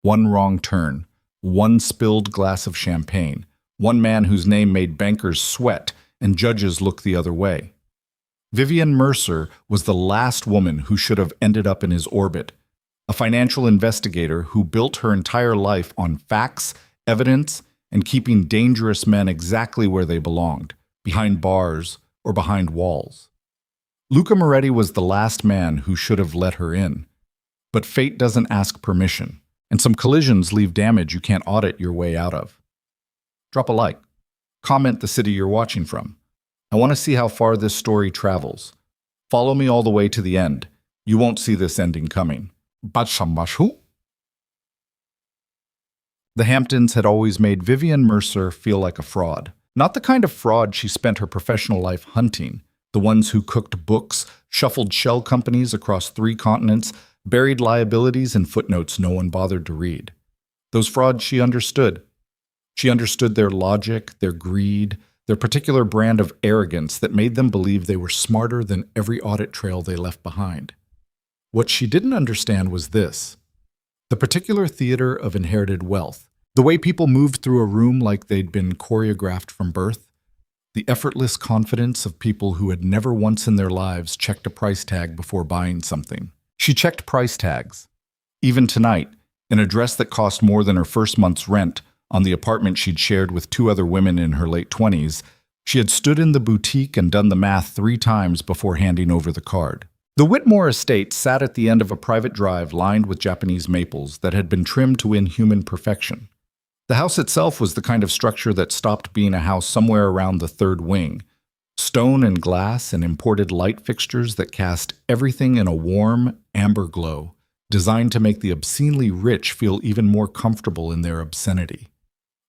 One wrong turn, one spilled glass of champagne, one man whose name made bankers sweat and judges look the other way. Vivienne Mercer was the last woman who should have ended up in his orbit, a financial investigator who built her entire life on facts, evidence, and keeping dangerous men exactly where they belonged, behind bars or behind walls. Luca Moretti was the last man who should have let her in. But fate doesn't ask permission, and some collisions leave damage you can't audit your way out of. Drop a like. Comment the city you're watching from. I want to see how far this story travels. Follow me all the way to the end. You won't see this ending coming. The Hamptons had always made Vivienne Mercer feel like a fraud. Not the kind of fraud she spent her professional life hunting. The ones who cooked books, shuffled shell companies across 3 continents, buried liabilities in footnotes no one bothered to read. Those frauds she understood. She understood their logic, their greed, their particular brand of arrogance that made them believe they were smarter than every audit trail they left behind. What she didn't understand was this: the particular theater of inherited wealth, the way people moved through a room like they'd been choreographed from birth, the effortless confidence of people who had never once in their lives checked a price tag before buying something. She checked price tags. Even tonight, in a dress that cost more than her first month's rent on the apartment she'd shared with 2 other women in her late 20s, she had stood in the boutique and done the math 3 times before handing over the card. The Whitmore estate sat at the end of a private drive lined with Japanese maples that had been trimmed to inhuman perfection. The house itself was the kind of structure that stopped being a house somewhere around the 3rd wing. Stone and glass and imported light fixtures that cast everything in a warm, amber glow, designed to make the obscenely rich feel even more comfortable in their obscenity.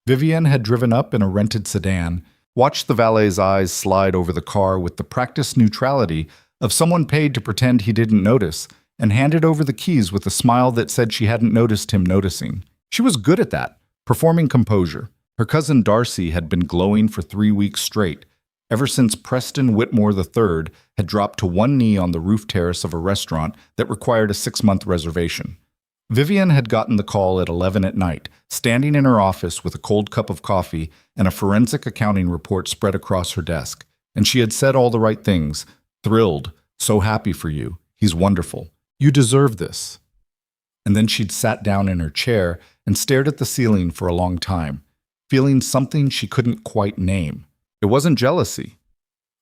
Vivienne had driven up in a rented sedan, watched the valet's eyes slide over the car with the practiced neutrality of someone paid to pretend he didn't notice, and handed over the keys with a smile that said she hadn't noticed him noticing. She was good at that, performing composure. Her cousin Darcy had been glowing for 3 weeks straight, ever since Preston Whitmore III had dropped to one knee on the roof terrace of a restaurant that required a 6-month reservation. Vivienne had gotten the call at 11 at night, standing in her office with a cold cup of coffee and a forensic accounting report spread across her desk. And she had said all the right things. Thrilled, so happy for you, he's wonderful, you deserve this. And then she'd sat down in her chair and stared at the ceiling for a long time, feeling something she couldn't quite name. It wasn't jealousy.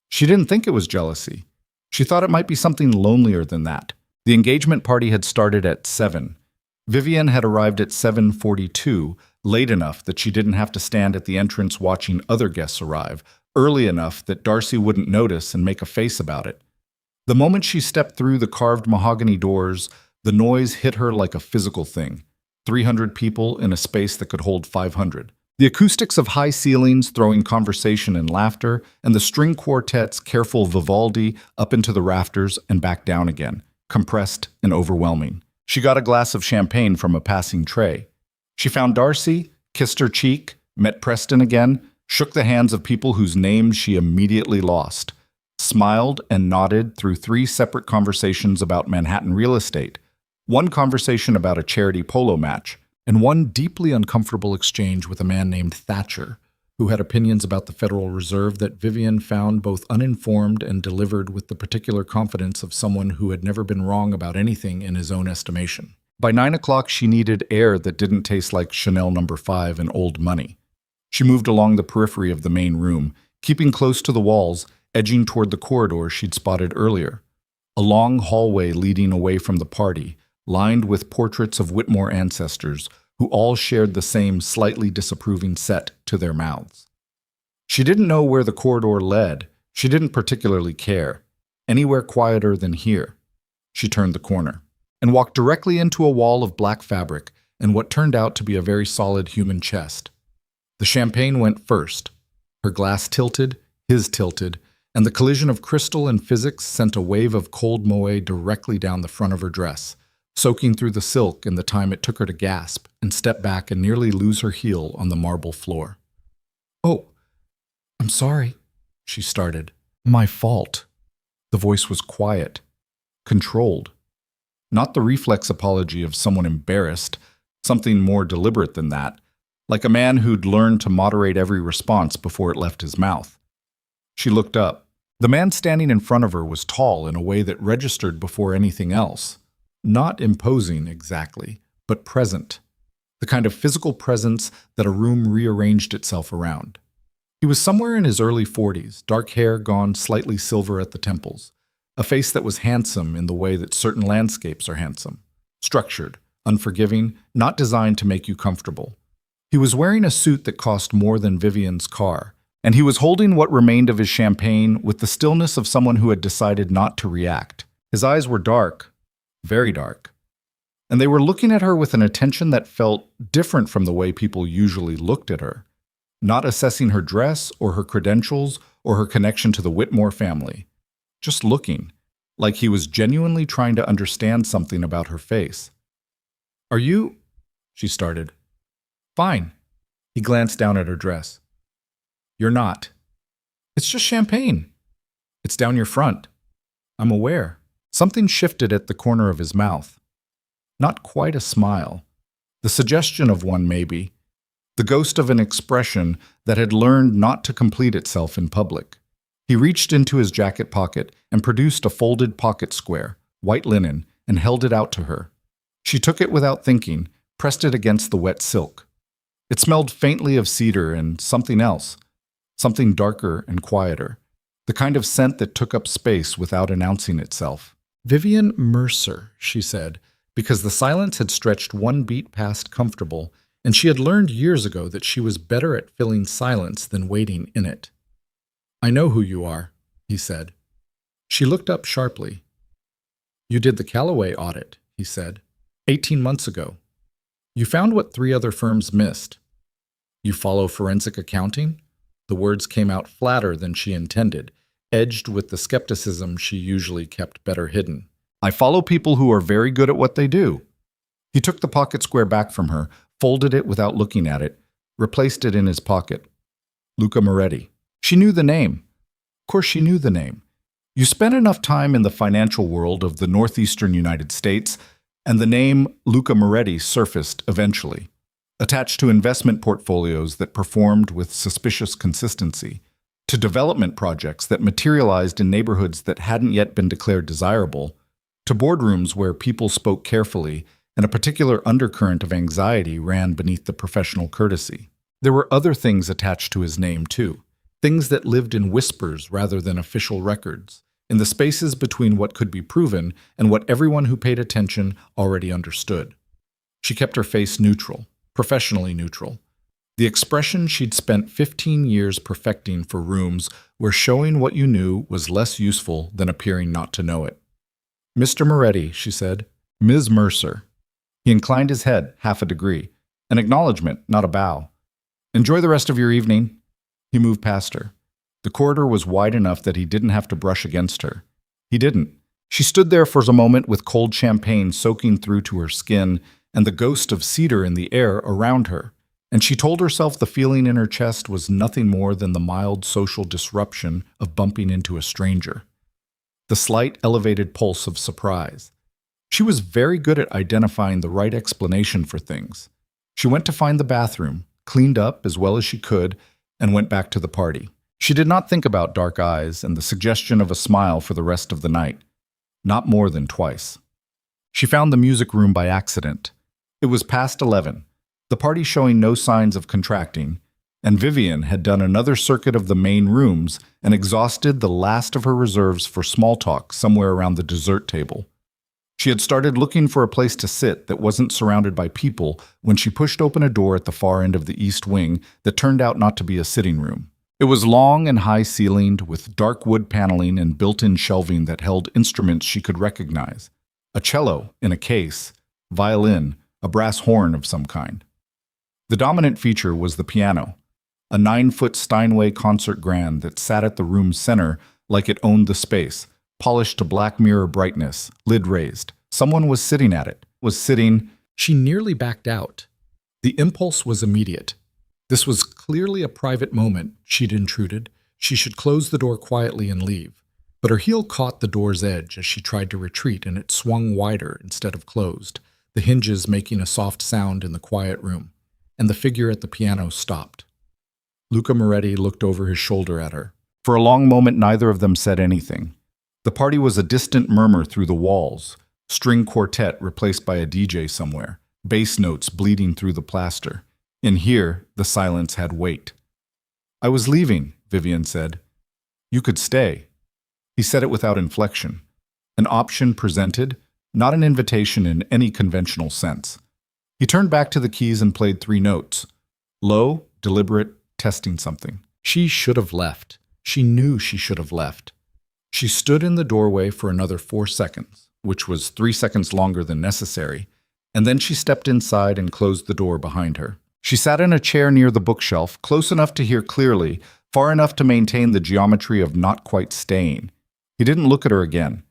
She didn't think it was jealousy. She thought it might be something lonelier than that. The engagement party had started at 7. Vivienne had arrived at 7:42, late enough that she didn't have to stand at the entrance watching other guests arrive, early enough that Darcy wouldn't notice and make a face about it. The moment she stepped through the carved mahogany doors, the noise hit her like a physical thing. 300 people in a space that could hold 500. The acoustics of high ceilings throwing conversation and laughter, and the string quartet's careful Vivaldi up into the rafters and back down again, compressed and overwhelming. She got a glass of champagne from a passing tray. She found Darcy, kissed her cheek, met Preston again, shook the hands of people whose names she immediately lost, smiled and nodded through 3 separate conversations about Manhattan real estate, 1 conversation about a charity polo match, and 1 deeply uncomfortable exchange with a man named Thatcher, who had opinions about the Federal Reserve that Vivienne found both uninformed and delivered with the particular confidence of someone who had never been wrong about anything in his own estimation. By 9 o'clock, she needed air that didn't taste like Chanel No. 5 and old money. She moved along the periphery of the main room, keeping close to the walls, edging toward the corridor she'd spotted earlier. A long hallway leading away from the party, lined with portraits of Whitmore ancestors, who all shared the same slightly disapproving set to their mouths. She didn't know where the corridor led. She didn't particularly care. Anywhere quieter than here. She turned the corner and walked directly into a wall of black fabric and what turned out to be a very solid human chest. The champagne went first. Her glass tilted, his tilted, and the collision of crystal and physics sent a wave of cold moët directly down the front of her dress, soaking through the silk in the time it took her to gasp and step back and nearly lose her heel on the marble floor. "Oh, I'm sorry," she started. "My fault." The voice was quiet, controlled. Not the reflex apology of someone embarrassed, something more deliberate than that, like a man who'd learned to moderate every response before it left his mouth. She looked up. The man standing in front of her was tall in a way that registered before anything else. Not imposing exactly, but present. The kind of physical presence that a room rearranged itself around. He was somewhere in his early 40s, dark hair gone slightly silver at the temples. A face that was handsome in the way that certain landscapes are handsome. Structured, unforgiving, not designed to make you comfortable. He was wearing a suit that cost more than Vivienne's car, and he was holding what remained of his champagne with the stillness of someone who had decided not to react. His eyes were dark, very dark, and they were looking at her with an attention that felt different from the way people usually looked at her, not assessing her dress or her credentials or her connection to the Whitmore family, just looking, like he was genuinely trying to understand something about her face. "Are you?" she started. "Fine." He glanced down at her dress. "You're not." "It's just champagne." "It's down your front." "I'm aware." Something shifted at the corner of his mouth. Not quite a smile. The suggestion of one, maybe. The ghost of an expression that had learned not to complete itself in public. He reached into his jacket pocket and produced a folded pocket square, white linen, and held it out to her. She took it without thinking, pressed it against the wet silk. It smelled faintly of cedar and something else, something darker and quieter, the kind of scent that took up space without announcing itself. "Vivienne Mercer," she said, because the silence had stretched one beat past comfortable, and she had learned years ago that she was better at filling silence than waiting in it. "I know who you are," he said. She looked up sharply. "You did the Callaway audit," he said, 18 months ago. "You found what 3 other firms missed. You follow forensic accounting?" The words came out flatter than she intended, edged with the skepticism she usually kept better hidden. "I follow people who are very good at what they do." He took the pocket square back from her, folded it without looking at it, replaced it in his pocket. Luca Moretti. She knew the name. Of course she knew the name. You spent enough time in the financial world of the northeastern United States, and the name Luca Moretti surfaced eventually, attached to investment portfolios that performed with suspicious consistency, to development projects that materialized in neighborhoods that hadn't yet been declared desirable, to boardrooms where people spoke carefully and a particular undercurrent of anxiety ran beneath the professional courtesy. There were other things attached to his name, too, things that lived in whispers rather than official records, in the spaces between what could be proven and what everyone who paid attention already understood. She kept her face neutral, professionally neutral. The expression she'd spent 15 years perfecting for rooms where showing what you knew was less useful than appearing not to know it. "Mr. Moretti," she said. "Ms. Mercer." He inclined his head half a degree, an acknowledgement, not a bow. "Enjoy the rest of your evening." He moved past her. The corridor was wide enough that he didn't have to brush against her. He didn't. She stood there for a moment with cold champagne soaking through to her skin and the ghost of cedar in the air around her, and she told herself the feeling in her chest was nothing more than the mild social disruption of bumping into a stranger. The slight elevated pulse of surprise. She was very good at identifying the right explanation for things. She went to find the bathroom, cleaned up as well as she could, and went back to the party. She did not think about dark eyes and the suggestion of a smile for the rest of the night. Not more than twice. She found the music room by accident. It was past 11, the party showing no signs of contracting, and Vivienne had done another circuit of the main rooms and exhausted the last of her reserves for small talk somewhere around the dessert table. She had started looking for a place to sit that wasn't surrounded by people when she pushed open a door at the far end of the east wing that turned out not to be a sitting room. It was long and high-ceilinged, with dark wood paneling and built-in shelving that held instruments she could recognize. A cello in a case, violin, a brass horn of some kind. The dominant feature was the piano, a 9-foot Steinway concert grand that sat at the room's center like it owned the space, polished to black mirror brightness, lid raised. Someone was sitting at it, She nearly backed out. The impulse was immediate. This was clearly a private moment she'd intruded. She should close the door quietly and leave. But her heel caught the door's edge as she tried to retreat, and it swung wider instead of closed. the hinges making a soft sound in the quiet room, and the figure at the piano stopped. Luca Moretti looked over his shoulder at her. For a long moment, neither of them said anything. The party was a distant murmur through the walls, string quartet replaced by a DJ somewhere, bass notes bleeding through the plaster. In here, the silence had weight. "I was leaving," Vivienne said. "You could stay." He said it without inflection. An option presented, not an invitation in any conventional sense. He turned back to the keys and played 3 notes. Low, deliberate, testing something. She should have left. She knew she should have left. She stood in the doorway for another 4 seconds, which was 3 seconds longer than necessary, and then she stepped inside and closed the door behind her. She sat in a chair near the bookshelf, close enough to hear clearly, far enough to maintain the geometry of not quite staying. He didn't look at her again.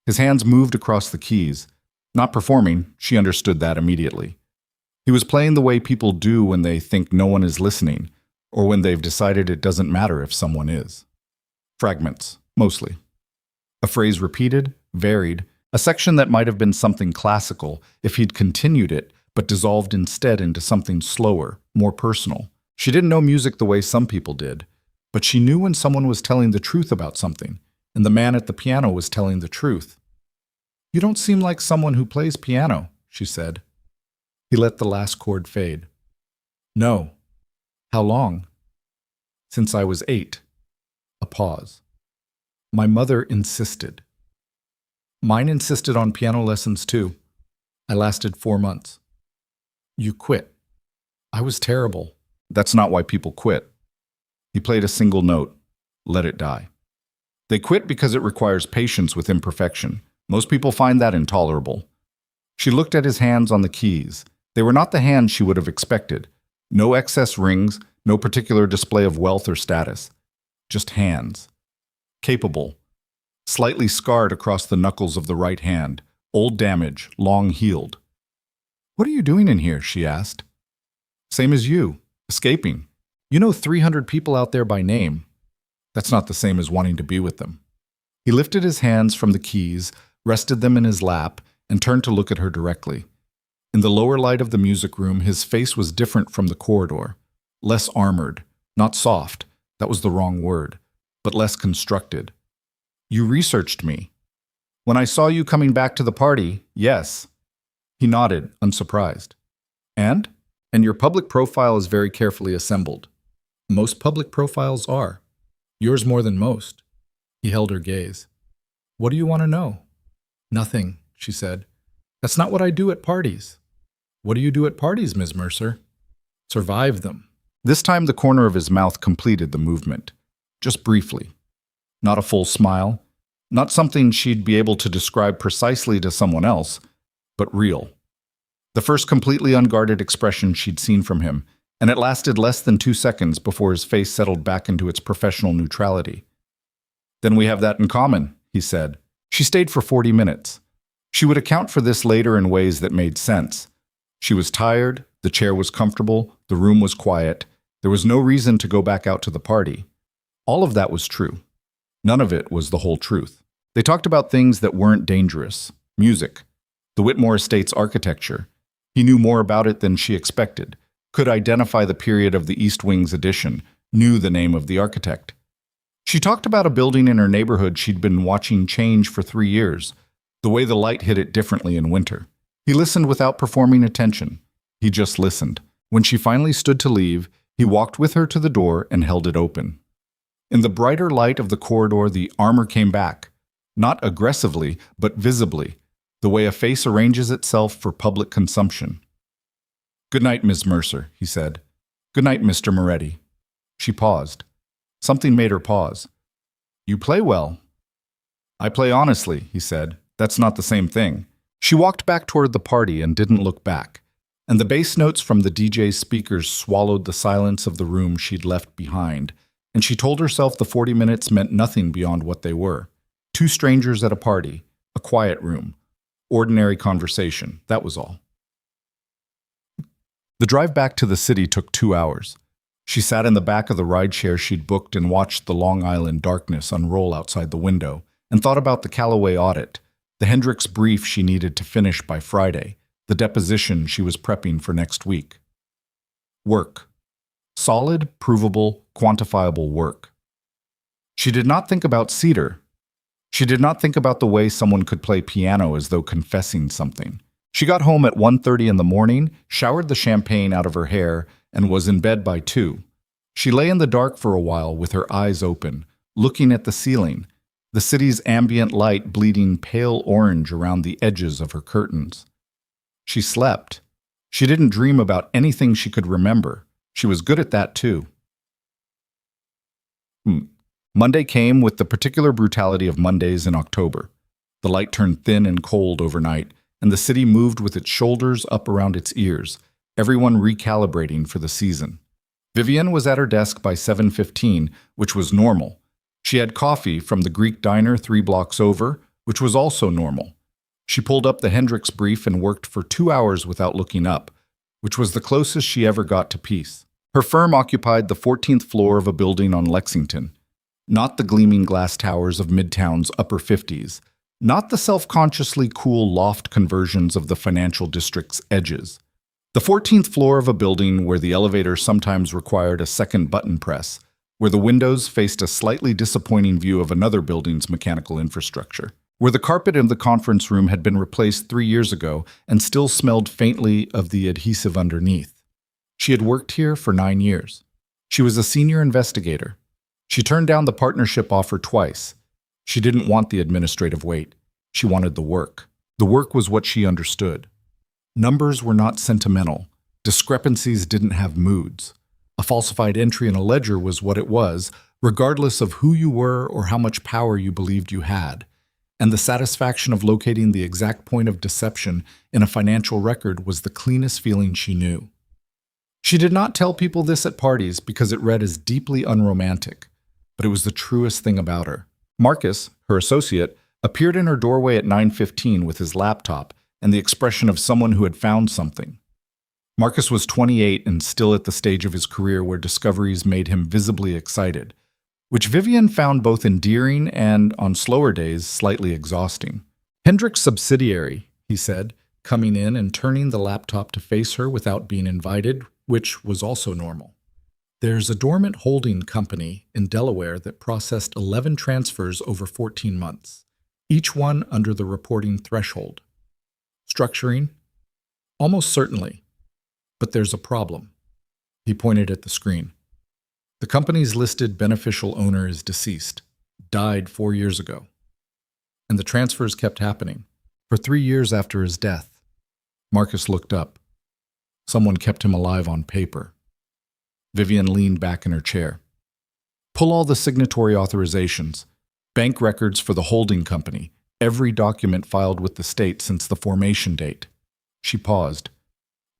His hands moved across the keys. Not performing, she understood that immediately. He was playing the way people do when they think no one is listening, or when they've decided it doesn't matter if someone is. Fragments, mostly. A phrase repeated, varied, a section that might have been something classical if he'd continued it, but dissolved instead into something slower, more personal. She didn't know music the way some people did, but she knew when someone was telling the truth about something, and the man at the piano was telling the truth. "You don't seem like someone who plays piano," she said. He let the last chord fade. "No." "How long?" "Since I was 8. A pause. "My mother insisted." "Mine insisted on piano lessons too. I lasted 4 months." "You quit." "I was terrible." "That's not why people quit." He played a single note. "Let it die." They quit because it requires patience with imperfection. Most people find that intolerable. She looked at his hands on the keys. They were not the hands she would have expected. No excess rings, no particular display of wealth or status. Just hands. Capable. Slightly scarred across the knuckles of the right hand. Old damage, long healed. "What are you doing in here?" she asked. "Same as you. Escaping. You know 300 people out there by name. That's not the same as wanting to be with them." He lifted his hands from the keys, rested them in his lap, and turned to look at her directly. In the lower light of the music room, his face was different from the corridor. Less armored, not soft, that was the wrong word, but less constructed. "You researched me." "When I saw you coming back to the party, yes." He nodded, unsurprised. And? "And your public profile is very carefully assembled." "Most public profiles are. Yours more than most." He held her gaze. "What do you want to know?" "Nothing," she said. "That's not what I do at parties." "What do you do at parties, Ms. Mercer?" "Survive them." This time the corner of his mouth completed the movement. Just briefly. Not a full smile. Not something she'd be able to describe precisely to someone else, but real. The first completely unguarded expression she'd seen from him, and it lasted less than 2 seconds before his face settled back into its professional neutrality. "Then we have that in common," he said. She stayed for 40 minutes. She would account for this later in ways that made sense. She was tired, the chair was comfortable, the room was quiet. There was no reason to go back out to the party. All of that was true. None of it was the whole truth. They talked about things that weren't dangerous. Music. The Whitmore Estate's architecture. He knew more about it than she expected. Could identify the period of the East Wing's addition. Knew the name of the architect. She talked about a building in her neighborhood she'd been watching change for 3 years. The way the light hit it differently in winter. He listened without performing attention. He just listened. When she finally stood to leave, he walked with her to the door and held it open. In the brighter light of the corridor, the armor came back. Not aggressively, but visibly, the way a face arranges itself for public consumption. "Good night, Miss Mercer," he said. "Good night, Mr. Moretti." She paused. Something made her pause. "You play well." "I play honestly," he said. "That's not the same thing." She walked back toward the party and didn't look back, and the bass notes from the DJ's speakers swallowed the silence of the room she'd left behind, and she told herself the 40 minutes meant nothing beyond what they were. 2 strangers at a party, a quiet room, ordinary conversation, that was all. The drive back to the city took 2 hours. She sat in the back of the rideshare she'd booked and watched the Long Island darkness unroll outside the window, and thought about the Callaway audit, the Hendricks brief she needed to finish by Friday, the deposition she was prepping for next week. Work. Solid, provable, quantifiable work. She did not think about Cedar. She did not think about the way someone could play piano as though confessing something. She got home at 1:30 in the morning, showered the champagne out of her hair, and was in bed by 2. She lay in the dark for a while with her eyes open, looking at the ceiling, the city's ambient light bleeding pale orange around the edges of her curtains. She slept. She didn't dream about anything she could remember. She was good at that too. Monday came with the particular brutality of Mondays in October. The light turned thin and cold overnight, and the city moved with its shoulders up around its ears, everyone recalibrating for the season. Vivienne was at her desk by 7:15, which was normal. She had coffee from the Greek diner 3 blocks over, which was also normal. She pulled up the Hendricks brief and worked for 2 hours without looking up, which was the closest she ever got to peace. Her firm occupied the 14th floor of a building on Lexington, not the gleaming glass towers of Midtown's upper 50s, not the self-consciously cool loft conversions of the financial district's edges. The 14th floor of a building where the elevator sometimes required a second button press, where the windows faced a slightly disappointing view of another building's mechanical infrastructure, where the carpet in the conference room had been replaced 3 years ago and still smelled faintly of the adhesive underneath. She had worked here for 9 years. She was a senior investigator. She turned down the partnership offer twice. She didn't want the administrative weight. She wanted the work. The work was what she understood. Numbers were not sentimental. Discrepancies didn't have moods. A falsified entry in a ledger was what it was, regardless of who you were or how much power you believed you had. And the satisfaction of locating the exact point of deception in a financial record was the cleanest feeling she knew. She did not tell people this at parties because it read as deeply unromantic, but it was the truest thing about her. Marcus, her associate, appeared in her doorway at 9:15 with his laptop and the expression of someone who had found something. Marcus was 28 and still at the stage of his career where discoveries made him visibly excited, which Vivienne found both endearing and, on slower days, slightly exhausting. "Hendrick's subsidiary," he said, coming in and turning the laptop to face her without being invited, which was also normal. "There's a dormant holding company in Delaware that processed 11 transfers over 14 months, each one under the reporting threshold. Structuring? Almost certainly. But there's a problem." He pointed at the screen. "The company's listed beneficial owner is deceased, died 4 years ago. And the transfers kept happening, for 3 years after his death." Marcus looked up. Someone kept him alive on paper. Vivienne leaned back in her chair. "Pull all the signatory authorizations, bank records for the holding company, every document filed with the state since the formation date." She paused.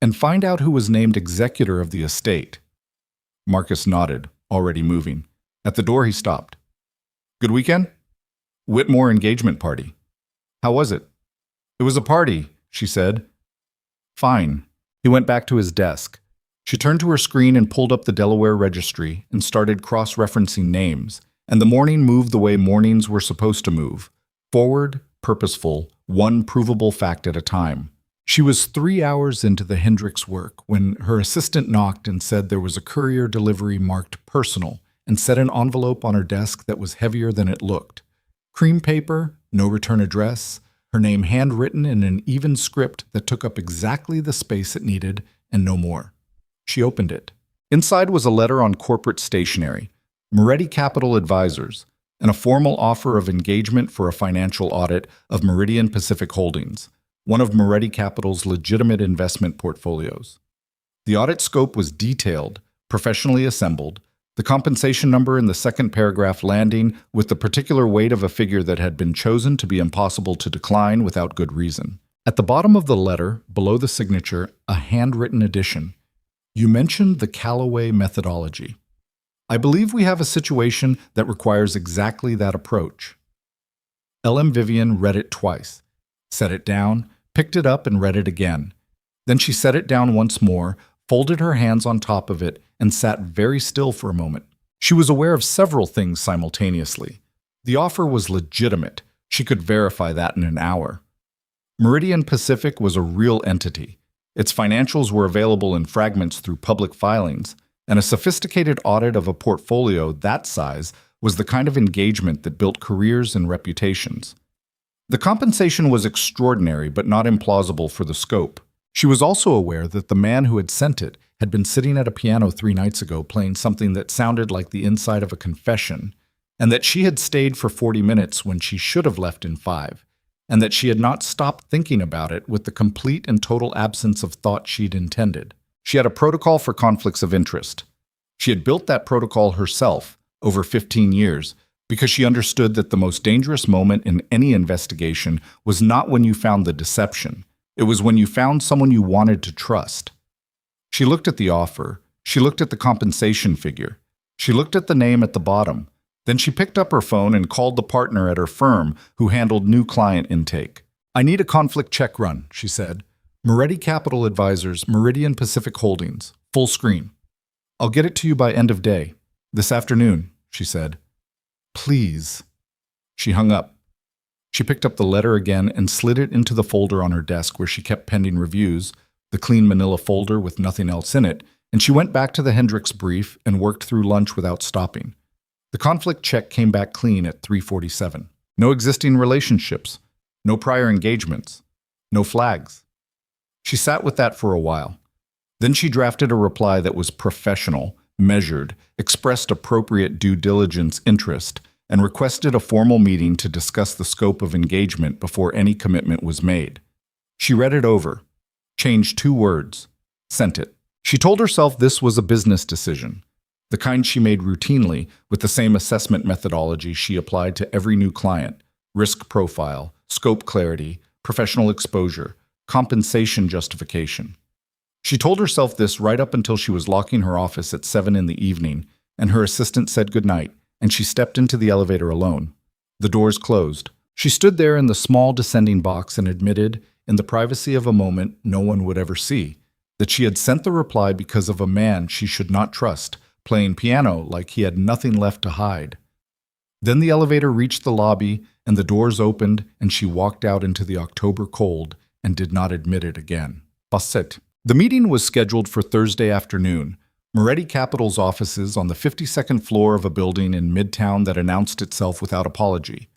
"And find out who was named executor of the estate." Marcus nodded, already moving. At the door he stopped. "Good weekend?" "Whitmore engagement party." "How was it?" "It was a party," she said. "Fine." He went back to his desk. She turned to her screen and pulled up the Delaware registry and started cross-referencing names, and the morning moved the way mornings were supposed to move. Forward, purposeful, one provable fact at a time. She was 3 hours into the Hendricks work when her assistant knocked and said there was a courier delivery marked personal and set an envelope on her desk that was heavier than it looked. Cream paper, no return address, her name handwritten in an even script that took up exactly the space it needed and no more. She opened it. Inside was a letter on corporate stationery, Moretti Capital Advisors, and a formal offer of engagement for a financial audit of Meridian Pacific Holdings, one of Moretti Capital's legitimate investment portfolios. The audit scope was detailed, professionally assembled, the compensation number in the second paragraph landing with the particular weight of a figure that had been chosen to be impossible to decline without good reason. At the bottom of the letter, below the signature, a handwritten addition. "You mentioned the Callaway methodology. I believe we have a situation that requires exactly that approach." L.M. Vivienne read it twice, set it down, picked it up and read it again. Then she set it down once more, folded her hands on top of it, and sat very still for a moment. She was aware of several things simultaneously. The offer was legitimate. She could verify that in an hour. Meridian Pacific was a real entity. Its financials were available in fragments through public filings, and a sophisticated audit of a portfolio that size was the kind of engagement that built careers and reputations. The compensation was extraordinary but not implausible for the scope. She was also aware that the man who had sent it had been sitting at a piano 3 nights ago playing something that sounded like the inside of a confession, and that she had stayed for 40 minutes when she should have left in 5, and that she had not stopped thinking about it with the complete and total absence of thought she'd intended. She had a protocol for conflicts of interest. She had built that protocol herself over 15 years because she understood that the most dangerous moment in any investigation was not when you found the deception. It was when you found someone you wanted to trust. She looked at the offer. She looked at the compensation figure. She looked at the name at the bottom. Then she picked up her phone and called the partner at her firm who handled new client intake. "I need a conflict check run," she said. "Moretti Capital Advisors, Meridian Pacific Holdings, full screen. I'll get it to you by end of day. This afternoon," she said. "Please." She hung up. She picked up the letter again and slid it into the folder on her desk where she kept pending reviews, the clean manila folder with nothing else in it, and she went back to the Hendricks brief and worked through lunch without stopping. The conflict check came back clean at 3:47. No existing relationships, no prior engagements, no flags. She sat with that for a while. Then she drafted a reply that was professional, measured, expressed appropriate due diligence interest, and requested a formal meeting to discuss the scope of engagement before any commitment was made. She read it over, changed 2 words, sent it. She told herself this was a business decision, the kind she made routinely with the same assessment methodology she applied to every new client: risk profile, scope clarity, professional exposure, compensation justification. She told herself this right up until she was locking her office at 7 in the evening, and her assistant said goodnight, and she stepped into the elevator alone. The doors closed. She stood there in the small descending box and admitted, in the privacy of a moment no one would ever see, that she had sent the reply because of a man she should not trust, playing piano like he had nothing left to hide. Then the elevator reached the lobby, and the doors opened, and she walked out into the October cold and did not admit it again. Basset. The meeting was scheduled for Thursday afternoon. Moretti Capital's offices on the 52nd floor of a building in Midtown that announced itself without apology.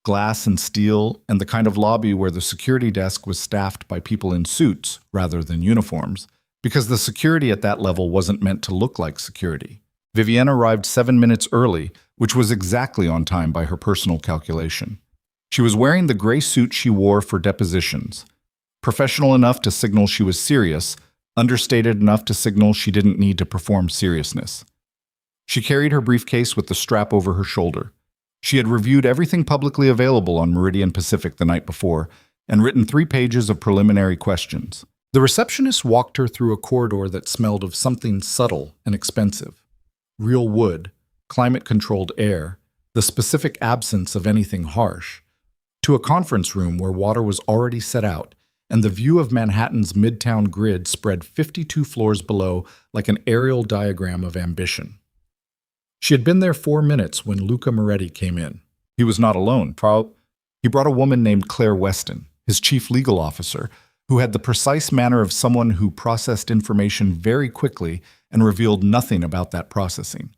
Glass and steel, and the kind of lobby where the security desk was staffed by people in suits rather than uniforms, because the security at that level wasn't meant to look like security. Vivienne arrived 7 minutes early, which was exactly on time by her personal calculation. She was wearing the gray suit she wore for depositions. Professional enough to signal she was serious, understated enough to signal she didn't need to perform seriousness. She carried her briefcase with the strap over her shoulder. She had reviewed everything publicly available on Meridian Pacific the night before and written 3 pages of preliminary questions. The receptionist walked her through a corridor that smelled of something subtle and expensive. Real wood, climate-controlled air, the specific absence of anything harsh, to a conference room where water was already set out, and the view of Manhattan's Midtown grid spread 52 floors below like an aerial diagram of ambition. She had been there 4 minutes when Luca Moretti came in. He was not alone. He brought a woman named Claire Weston, his chief legal officer, who had the precise manner of someone who processed information very quickly and revealed nothing about that processing.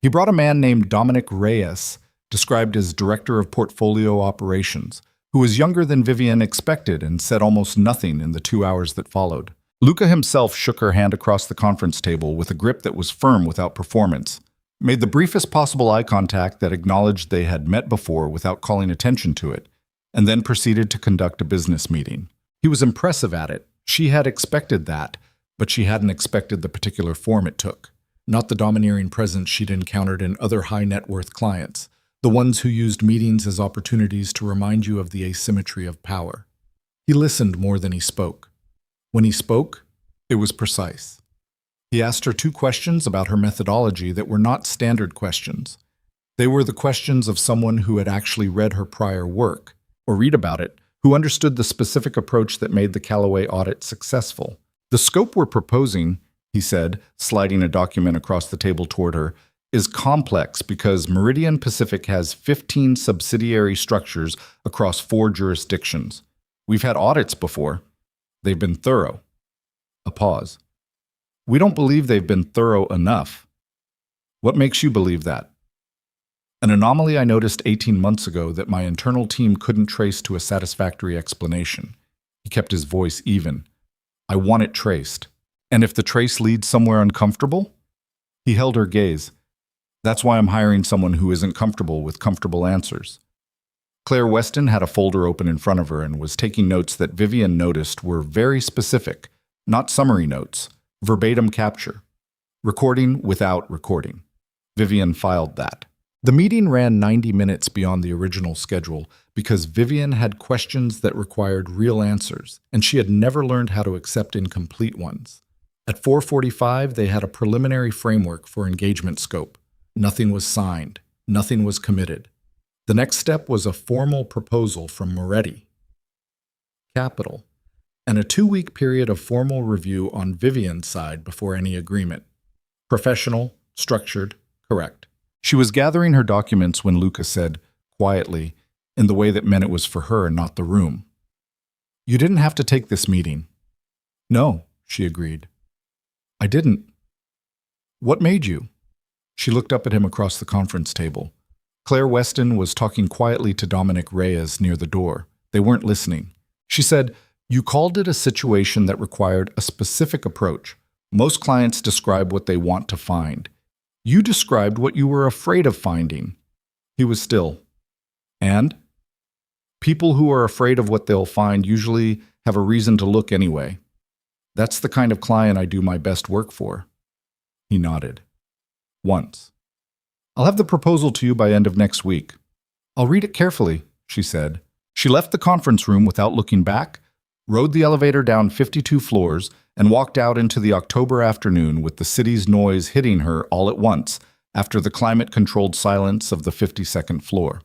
He brought a man named Dominic Reyes, described as Director of Portfolio Operations, who was younger than Vivienne expected and said almost nothing in the 2 hours that followed. Luca himself shook her hand across the conference table with a grip that was firm without performance, made the briefest possible eye contact that acknowledged they had met before without calling attention to it, and then proceeded to conduct a business meeting. He was impressive at it. She had expected that, but she hadn't expected the particular form it took. Not the domineering presence she'd encountered in other high-net-worth clients, the ones who used meetings as opportunities to remind you of the asymmetry of power. He listened more than he spoke. When he spoke, it was precise. He asked her 2 questions about her methodology that were not standard questions. They were the questions of someone who had actually read her prior work, or read about it, who understood the specific approach that made the Callaway audit successful. "The scope we're proposing," he said, sliding a document across the table toward her, "is complex because Meridian Pacific has 15 subsidiary structures across 4 jurisdictions. We've had audits before. They've been thorough. A pause. We don't believe they've been thorough enough. What makes you believe that? An anomaly I noticed 18 months ago that my internal team couldn't trace to a satisfactory explanation. He kept his voice even. I want it traced. And if the trace leads somewhere uncomfortable? He held her gaze. That's why I'm hiring someone who isn't comfortable with comfortable answers. Claire Weston had a folder open in front of her and was taking notes that Vivienne noticed were very specific, not summary notes, verbatim capture. Recording without recording. Vivienne filed that. The meeting ran 90 minutes beyond the original schedule because Vivienne had questions that required real answers, and she had never learned how to accept incomplete ones. At 4:45, they had a preliminary framework for engagement scope. Nothing was signed. Nothing was committed. The next step was a formal proposal from Moretti Capital, and a 2-week period of formal review on Vivienne's side before any agreement. Professional, structured, correct. She was gathering her documents when Luca said, quietly, in the way that meant it was for her and not the room, "You didn't have to take this meeting." "No," she agreed. "I didn't." "What made you?" She looked up at him across the conference table. Claire Weston was talking quietly to Dominic Reyes near the door. They weren't listening. She said, "You called it a situation that required a specific approach. Most clients describe what they want to find. You described what you were afraid of finding." He was still. "And?" "People who are afraid of what they'll find usually have a reason to look anyway. That's the kind of client I do my best work for." He nodded. "Once. I'll have the proposal to you by end of next week." "I'll read it carefully," she said. She left the conference room without looking back, rode the elevator down 52 floors, and walked out into the October afternoon with the city's noise hitting her all at once after the climate-controlled silence of the 52nd floor.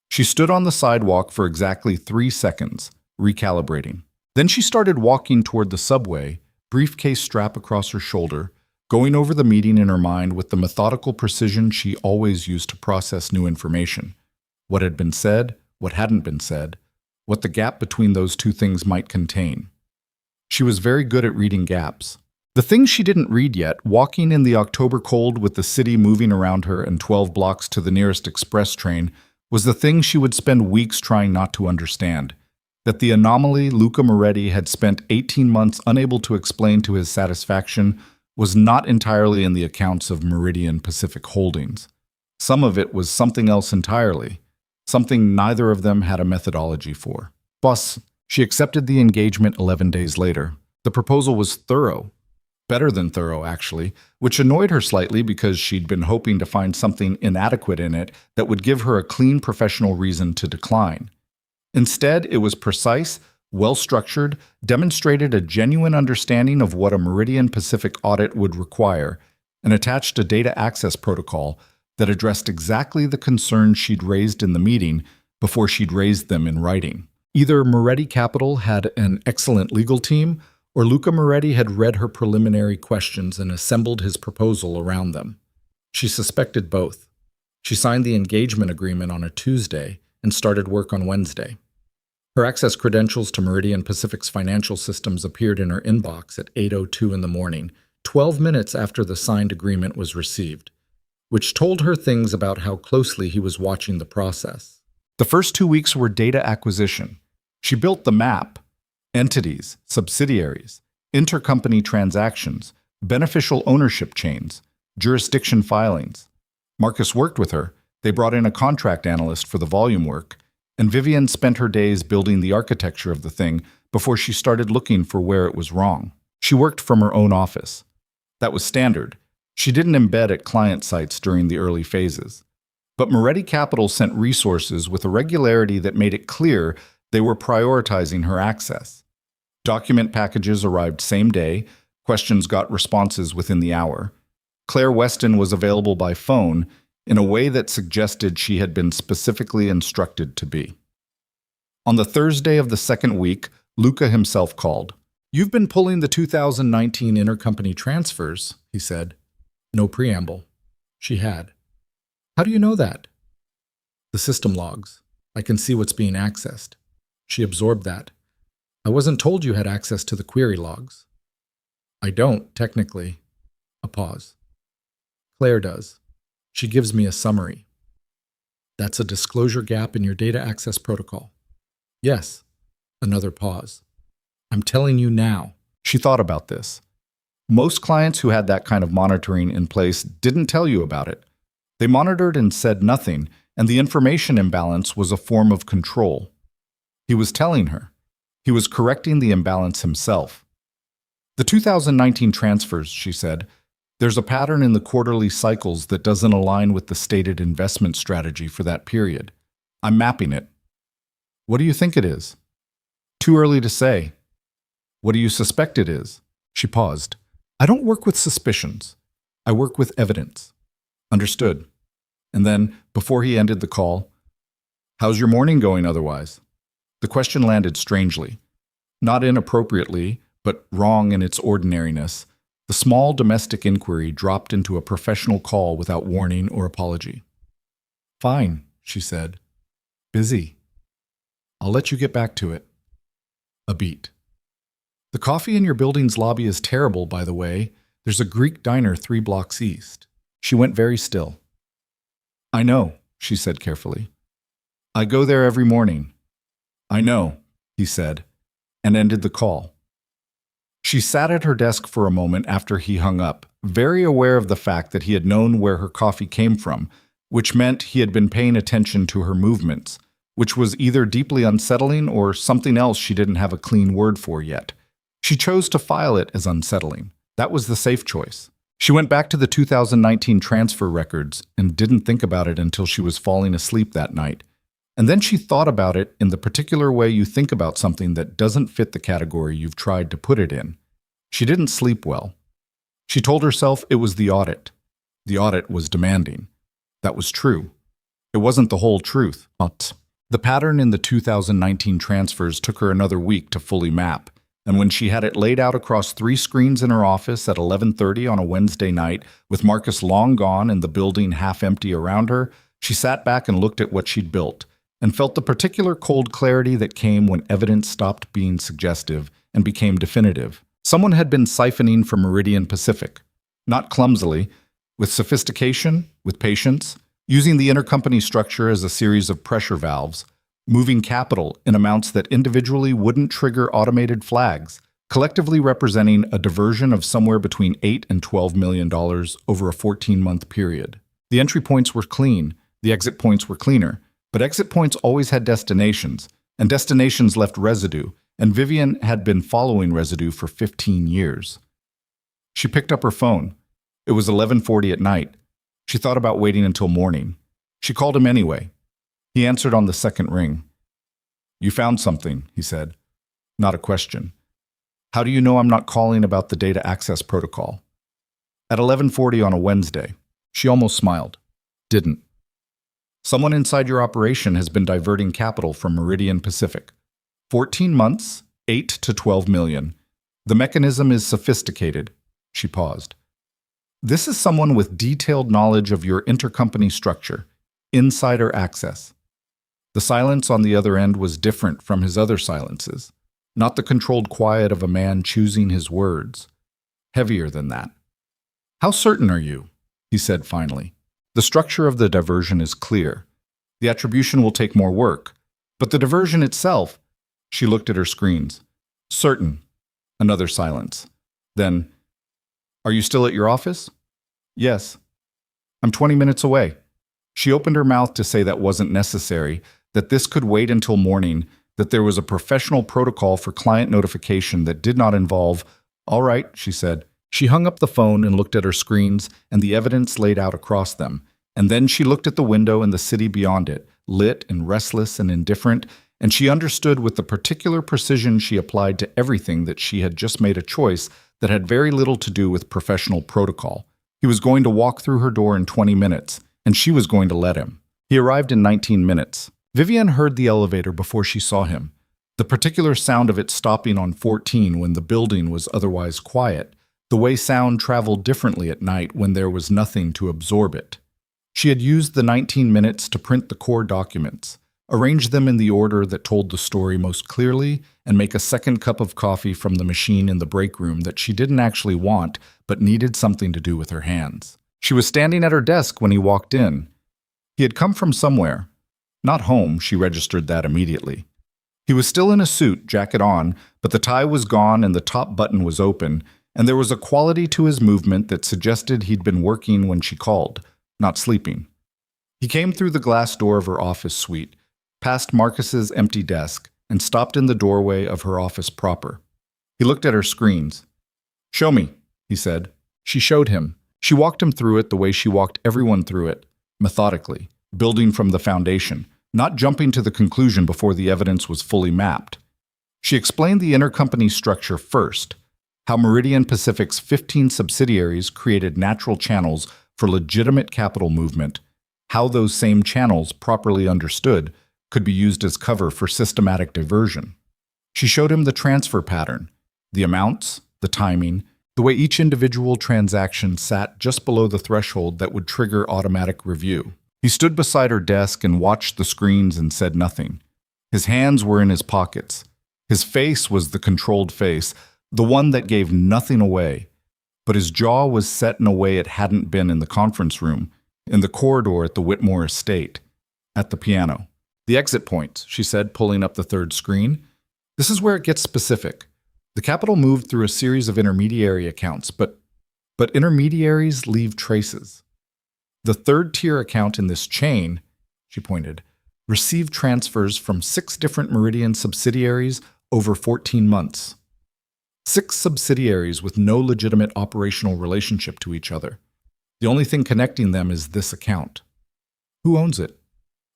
She stood on the sidewalk for exactly 3 seconds, recalibrating. Then she started walking toward the subway, briefcase strap across her shoulder, going over the meeting in her mind with the methodical precision she always used to process new information. What had been said, what hadn't been said, what the gap between those two things might contain. She was very good at reading gaps. The thing she didn't read yet, walking in the October cold with the city moving around her and 12 blocks to the nearest express train, was the thing she would spend weeks trying not to understand. That the anomaly Luca Moretti had spent 18 months unable to explain to his satisfaction was not entirely in the accounts of Meridian Pacific Holdings. Some of it was something else entirely, something neither of them had a methodology for. Boss, she accepted the engagement 11 days later. The proposal was thorough. Better than thorough, actually, which annoyed her slightly because she'd been hoping to find something inadequate in it that would give her a clean professional reason to decline. Instead, it was precise, well-structured, demonstrated a genuine understanding of what a Meridian Pacific audit would require, and attached a data access protocol that addressed exactly the concerns she'd raised in the meeting before she'd raised them in writing. Either Moretti Capital had an excellent legal team, or Luca Moretti had read her preliminary questions and assembled his proposal around them. She suspected both. She signed the engagement agreement on a Tuesday and started work on Wednesday. Her access credentials to Meridian Pacific's financial systems appeared in her inbox at 8:02 in the morning, 12 minutes after the signed agreement was received, which told her things about how closely he was watching the process. The first 2 weeks were data acquisition. She built the map: entities, subsidiaries, intercompany transactions, beneficial ownership chains, jurisdiction filings. Marcus worked with her. They brought in a contract analyst for the volume work, and Vivienne spent her days building the architecture of the thing before she started looking for where it was wrong. She worked from her own office. That was standard. She didn't embed at client sites during the early phases. But Moretti Capital sent resources with a regularity that made it clear they were prioritizing her access. Document packages arrived same day, questions got responses within the hour. Claire Weston was available by phone in a way that suggested she had been specifically instructed to be. On the Thursday of the second week, Luca himself called. "You've been pulling the 2019 intercompany transfers," he said. No preamble. She had. "How do you know that?" "The system logs. I can see what's being accessed." She absorbed that. I wasn't told you had access to the query logs. I don't, technically. A pause. Claire does. She gives me a summary. That's a disclosure gap in your data access protocol. Yes. Another pause. I'm telling you now. She thought about this. Most clients who had that kind of monitoring in place didn't tell you about it. They monitored and said nothing, and the information imbalance was a form of control. He was telling her. He was correcting the imbalance himself. The 2019 transfers, she said, there's a pattern in the quarterly cycles that doesn't align with the stated investment strategy for that period. I'm mapping it. What do you think it is? Too early to say. What do you suspect it is? She paused. I don't work with suspicions. I work with evidence. Understood. And then, before he ended the call, how's your morning going otherwise? The question landed strangely. Not inappropriately, but wrong in its ordinariness. The small domestic inquiry dropped into a professional call without warning or apology. Fine, she said. Busy. I'll let you get back to it. A beat. The coffee in your building's lobby is terrible, by the way. There's a Greek diner 3 blocks east. She went very still. I know, she said carefully. I go there every morning. I know, he said, and ended the call. She sat at her desk for a moment after he hung up, very aware of the fact that he had known where her coffee came from, which meant he had been paying attention to her movements, which was either deeply unsettling or something else she didn't have a clean word for yet. She chose to file it as unsettling. That was the safe choice. She went back to the 2019 transfer records and didn't think about it until she was falling asleep that night. And then she thought about it in the particular way you think about something that doesn't fit the category you've tried to put it in. She didn't sleep well. She told herself it was the audit. The audit was demanding. That was true. It wasn't the whole truth. The pattern in the 2019 transfers took her another week to fully map, and when she had it laid out across 3 screens in her office at 11:30 on a Wednesday night, with Marcus long gone and the building half empty around her, she sat back and looked at what she'd built, and felt the particular cold clarity that came when evidence stopped being suggestive and became definitive. Someone had been siphoning from Meridian Pacific, not clumsily, with sophistication, with patience, using the intercompany structure as a series of pressure valves, moving capital in amounts that individually wouldn't trigger automated flags, collectively representing a diversion of somewhere between $8 and $12 million over a 14-month period. The entry points were clean, the exit points were cleaner, but exit points always had destinations, and destinations left residue, and Vivienne had been following residue for 15 years. She picked up her phone. It was 11:40 at night. She thought about waiting until morning. She called him anyway. He answered on the second ring. You found something, he said. Not a question. How do you know I'm not calling about the data access protocol? At 11:40 on a Wednesday. She almost smiled. Didn't. Someone inside your operation has been diverting capital from Meridian Pacific. 14 months, 8 to 12 million. The mechanism is sophisticated. She paused. This is someone with detailed knowledge of your intercompany structure, insider access. The silence on the other end was different from his other silences, not the controlled quiet of a man choosing his words. Heavier than that. How certain are you? He said finally. The structure of the diversion is clear. The attribution will take more work, but the diversion itself, she looked at her screens. Certain. Another silence. Then, are you still at your office? Yes. I'm 20 minutes away. She opened her mouth to say that wasn't necessary, that this could wait until morning, that there was a professional protocol for client notification that did not involve, all right, she said. She hung up the phone and looked at her screens and the evidence laid out across them, and then she looked at the window and the city beyond it, lit and restless and indifferent, and she understood with the particular precision she applied to everything that she had just made a choice that had very little to do with professional protocol. He was going to walk through her door in 20 minutes, and she was going to let him. He arrived in 19 minutes. Vivienne heard the elevator before she saw him. The particular sound of it stopping on 14 when the building was otherwise quiet, the way sound traveled differently at night when there was nothing to absorb it. She had used the 19 minutes to print the core documents, arrange them in the order that told the story most clearly, and make a second cup of coffee from the machine in the break room that she didn't actually want but needed something to do with her hands. She was standing at her desk when he walked in. He had come from somewhere. Not home, she registered that immediately. He was still in a suit, jacket on, but the tie was gone and the top button was open, and there was a quality to his movement that suggested he'd been working when she called, not sleeping. He came through the glass door of her office suite, past Marcus's empty desk, and stopped in the doorway of her office proper. He looked at her screens. "Show me," he said. She showed him. She walked him through it the way she walked everyone through it, methodically, building from the foundation, not jumping to the conclusion before the evidence was fully mapped. She explained the intercompany structure first, how Meridian Pacific's 15 subsidiaries created natural channels for legitimate capital movement, how those same channels, properly understood, could be used as cover for systematic diversion. She showed him the transfer pattern, the amounts, the timing, the way each individual transaction sat just below the threshold that would trigger automatic review. He stood beside her desk and watched the screens and said nothing. His hands were in his pockets. His face was the controlled face, the one that gave nothing away. But his jaw was set in a way it hadn't been in the conference room, in the corridor at the Whitmore estate, at the piano. "The exit points," she said, pulling up the third screen. "This is where it gets specific. The capital moved through a series of intermediary accounts, but intermediaries leave traces. The third-tier account in this chain," she pointed, "received transfers from 6 different Meridian subsidiaries over 14 months. 6 subsidiaries with no legitimate operational relationship to each other. The only thing connecting them is this account. Who owns it?"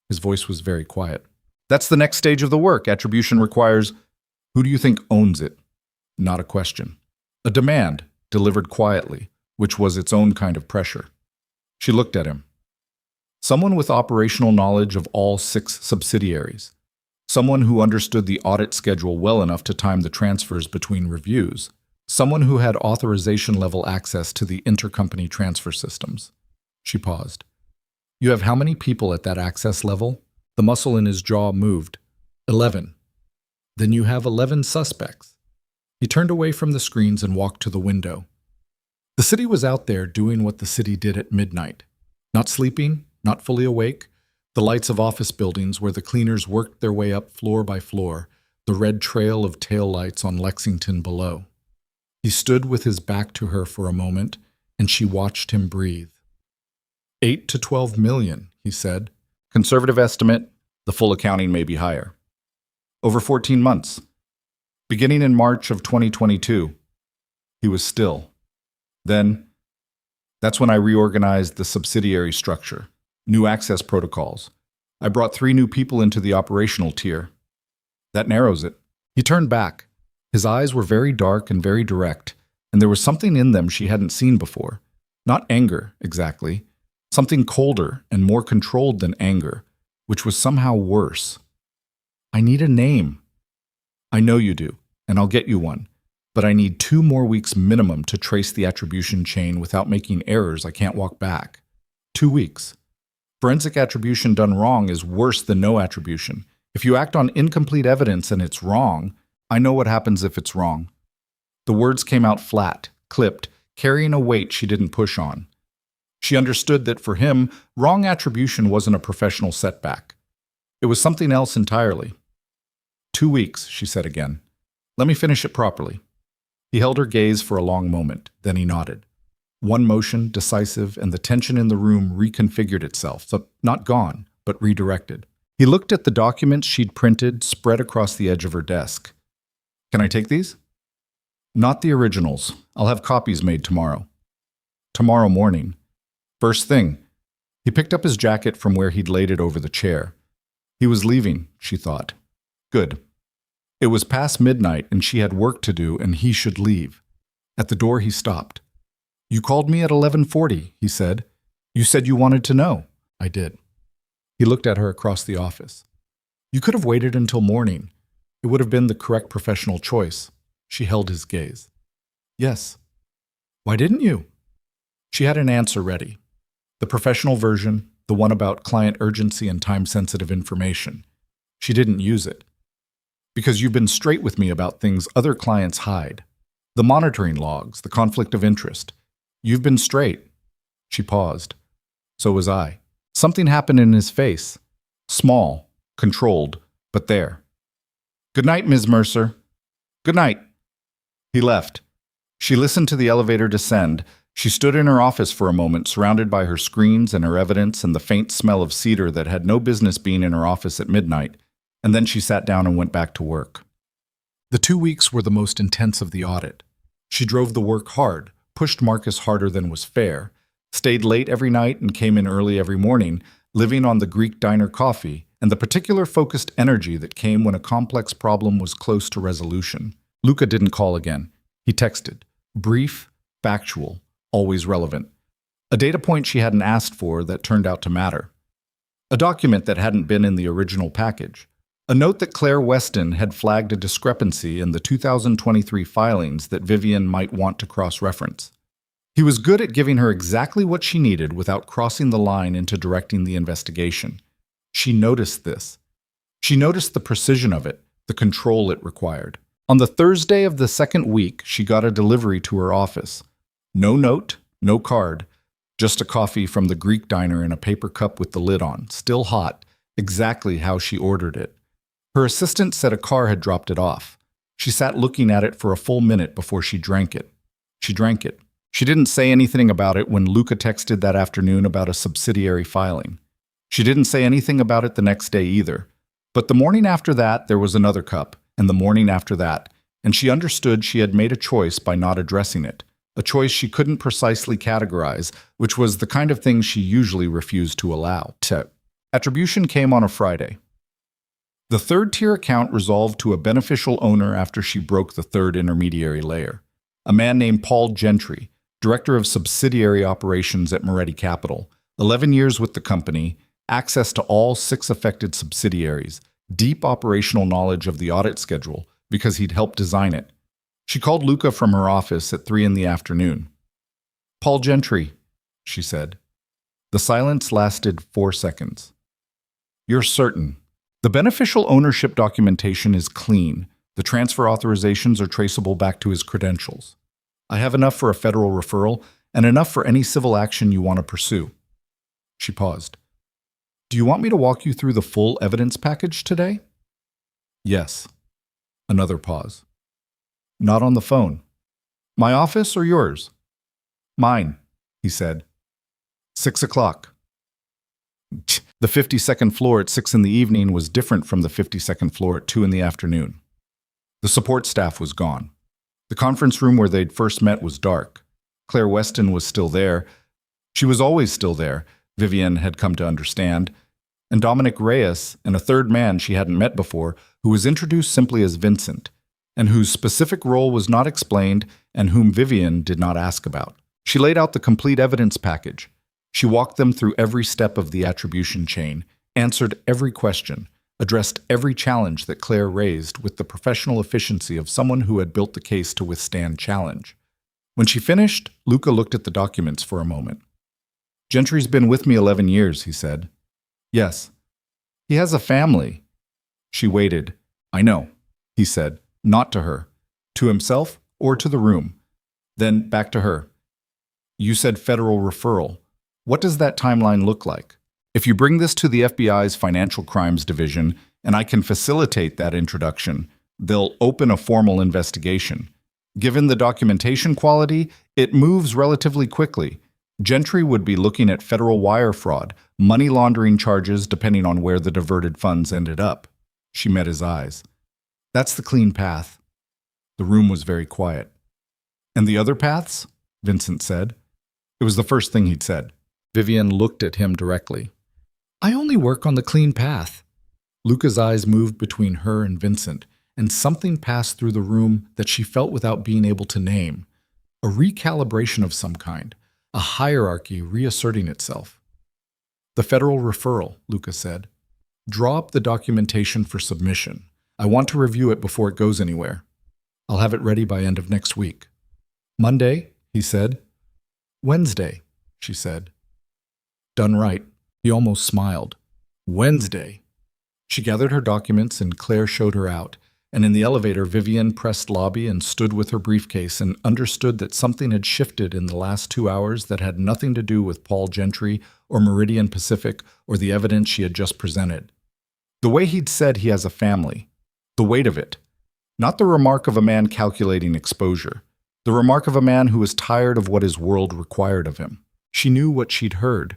His voice was very quiet. "That's the next stage of the work. Attribution requires, who do you think owns it?" Not a question. A demand, delivered quietly, which was its own kind of pressure. She looked at him. Someone with operational knowledge of all 6 subsidiaries. Someone who understood the audit schedule well enough to time the transfers between reviews. Someone who had authorization-level access to the intercompany transfer systems. She paused. "You have how many people at that access level?" The muscle in his jaw moved. 11. "Then you have 11 suspects." He turned away from the screens and walked to the window. The city was out there doing what the city did at midnight. Not sleeping, not fully awake. The lights of office buildings where the cleaners worked their way up floor by floor, the red trail of taillights on Lexington below. He stood with his back to her for a moment, and she watched him breathe. 8 to 12 million, he said. Conservative estimate, the full accounting may be higher. Over 14 months. Beginning in March of 2022. He was still. Then, that's when I reorganized the subsidiary structure, new access protocols. I brought 3 new people into the operational tier. That narrows it. He turned back. His eyes were very dark and very direct, and there was something in them she hadn't seen before. Not anger, exactly. Something colder and more controlled than anger, which was somehow worse. I need a name. I know you do, and I'll get you one. But I need 2 more weeks minimum to trace the attribution chain without making errors I can't walk back. 2 weeks. Forensic attribution done wrong is worse than no attribution. If you act on incomplete evidence and it's wrong, I know what happens if it's wrong. The words came out flat, clipped, carrying a weight she didn't push on. She understood that for him, wrong attribution wasn't a professional setback. It was something else entirely. 2 weeks, she said again. Let me finish it properly. He held her gaze for a long moment, then he nodded. One motion, decisive, and the tension in the room reconfigured itself, so not gone, but redirected. He looked at the documents she'd printed spread across the edge of her desk. Can I take these? Not the originals. I'll have copies made tomorrow. Tomorrow morning. First thing. He picked up his jacket from where he'd laid it over the chair. He was leaving, she thought. Good. It was past midnight and she had work to do and he should leave. At the door he stopped. You called me at 11:40, he said. You said you wanted to know. I did. He looked at her across the office. You could have waited until morning. It would have been the correct professional choice. She held his gaze. Yes. Why didn't you? She had an answer ready. The professional version, the one about client urgency and time-sensitive information. She didn't use it. Because you've been straight with me about things other clients hide. The monitoring logs, the conflict of interest. You've been straight. She paused. So was I. Something happened in his face. Small, controlled, but there. Good night, Ms. Mercer. Good night. He left. She listened to the elevator descend. She stood in her office for a moment, surrounded by her screens and her evidence and the faint smell of cedar that had no business being in her office at midnight, and then she sat down and went back to work. The 2 weeks were the most intense of the audit. She drove the work hard, pushed Marcus harder than was fair, stayed late every night and came in early every morning, living on the Greek diner coffee and the particular focused energy that came when a complex problem was close to resolution. Luca didn't call again. He texted. Brief, factual, always relevant. A data point she hadn't asked for that turned out to matter. A document that hadn't been in the original package. A note that Claire Weston had flagged a discrepancy in the 2023 filings that Vivienne might want to cross-reference. He was good at giving her exactly what she needed without crossing the line into directing the investigation. She noticed this. She noticed the precision of it, the control it required. On the Thursday of the second week, she got a delivery to her office. No note, no card, just a coffee from the Greek diner in a paper cup with the lid on, still hot, exactly how she ordered it. Her assistant said a car had dropped it off. She sat looking at it for a full minute before she drank it. She drank it. She didn't say anything about it when Luca texted that afternoon about a subsidiary filing. She didn't say anything about it the next day either. But the morning after that, there was another cup, and the morning after that, and she understood she had made a choice by not addressing it, a choice she couldn't precisely categorize, which was the kind of thing she usually refused to allow. Attribution came on a Friday. The third-tier account resolved to a beneficial owner after she broke the third intermediary layer, a man named Paul Gentry, director of subsidiary operations at Moretti Capital, 11 years with the company, access to all 6 affected subsidiaries, deep operational knowledge of the audit schedule because he'd helped design it. She called Luca from her office at 3 in the afternoon. Paul Gentry, she said. The silence lasted 4 seconds. You're certain. The beneficial ownership documentation is clean. The transfer authorizations are traceable back to his credentials. I have enough for a federal referral and enough for any civil action you want to pursue. She paused. Do you want me to walk you through the full evidence package today? Yes. Another pause. Not on the phone. My office or yours? Mine, he said. 6 o'clock. The 52nd floor at 6 in the evening was different from the 52nd floor at 2 in the afternoon. The support staff was gone. The conference room where they'd first met was dark. Claire Weston was still there. She was always still there, Vivienne had come to understand. And Dominic Reyes, and a third man she hadn't met before, who was introduced simply as Vincent, and whose specific role was not explained and whom Vivienne did not ask about. She laid out the complete evidence package. She walked them through every step of the attribution chain, answered every question, addressed every challenge that Claire raised with the professional efficiency of someone who had built the case to withstand challenge. When she finished, Luca looked at the documents for a moment. Gentry's been with me 11 years, he said. Yes. He has a family. She waited. I know, he said, not to her, to himself or to the room. Then back to her. You said federal referral. What does that timeline look like? If you bring this to the FBI's Financial Crimes Division, and I can facilitate that introduction, they'll open a formal investigation. Given the documentation quality, it moves relatively quickly. Gentry would be looking at federal wire fraud, money laundering charges depending on where the diverted funds ended up. She met his eyes. That's the clean path. The room was very quiet. And the other paths? Vincent said. It was the first thing he'd said. Vivienne looked at him directly. I only work on the clean path. Luca's eyes moved between her and Vincent, and something passed through the room that she felt without being able to name. A recalibration of some kind, a hierarchy reasserting itself. The federal referral, Luca said. Draw up the documentation for submission. I want to review it before it goes anywhere. I'll have it ready by end of next week. Monday, he said. Wednesday, she said. Done right. He almost smiled. Wednesday. She gathered her documents and Claire showed her out. And in the elevator, Vivienne pressed lobby and stood with her briefcase and understood that something had shifted in the last 2 hours that had nothing to do with Paul Gentry or Meridian Pacific or the evidence she had just presented. The way he'd said he has a family. The weight of it. Not the remark of a man calculating exposure. The remark of a man who was tired of what his world required of him. She knew what she'd heard.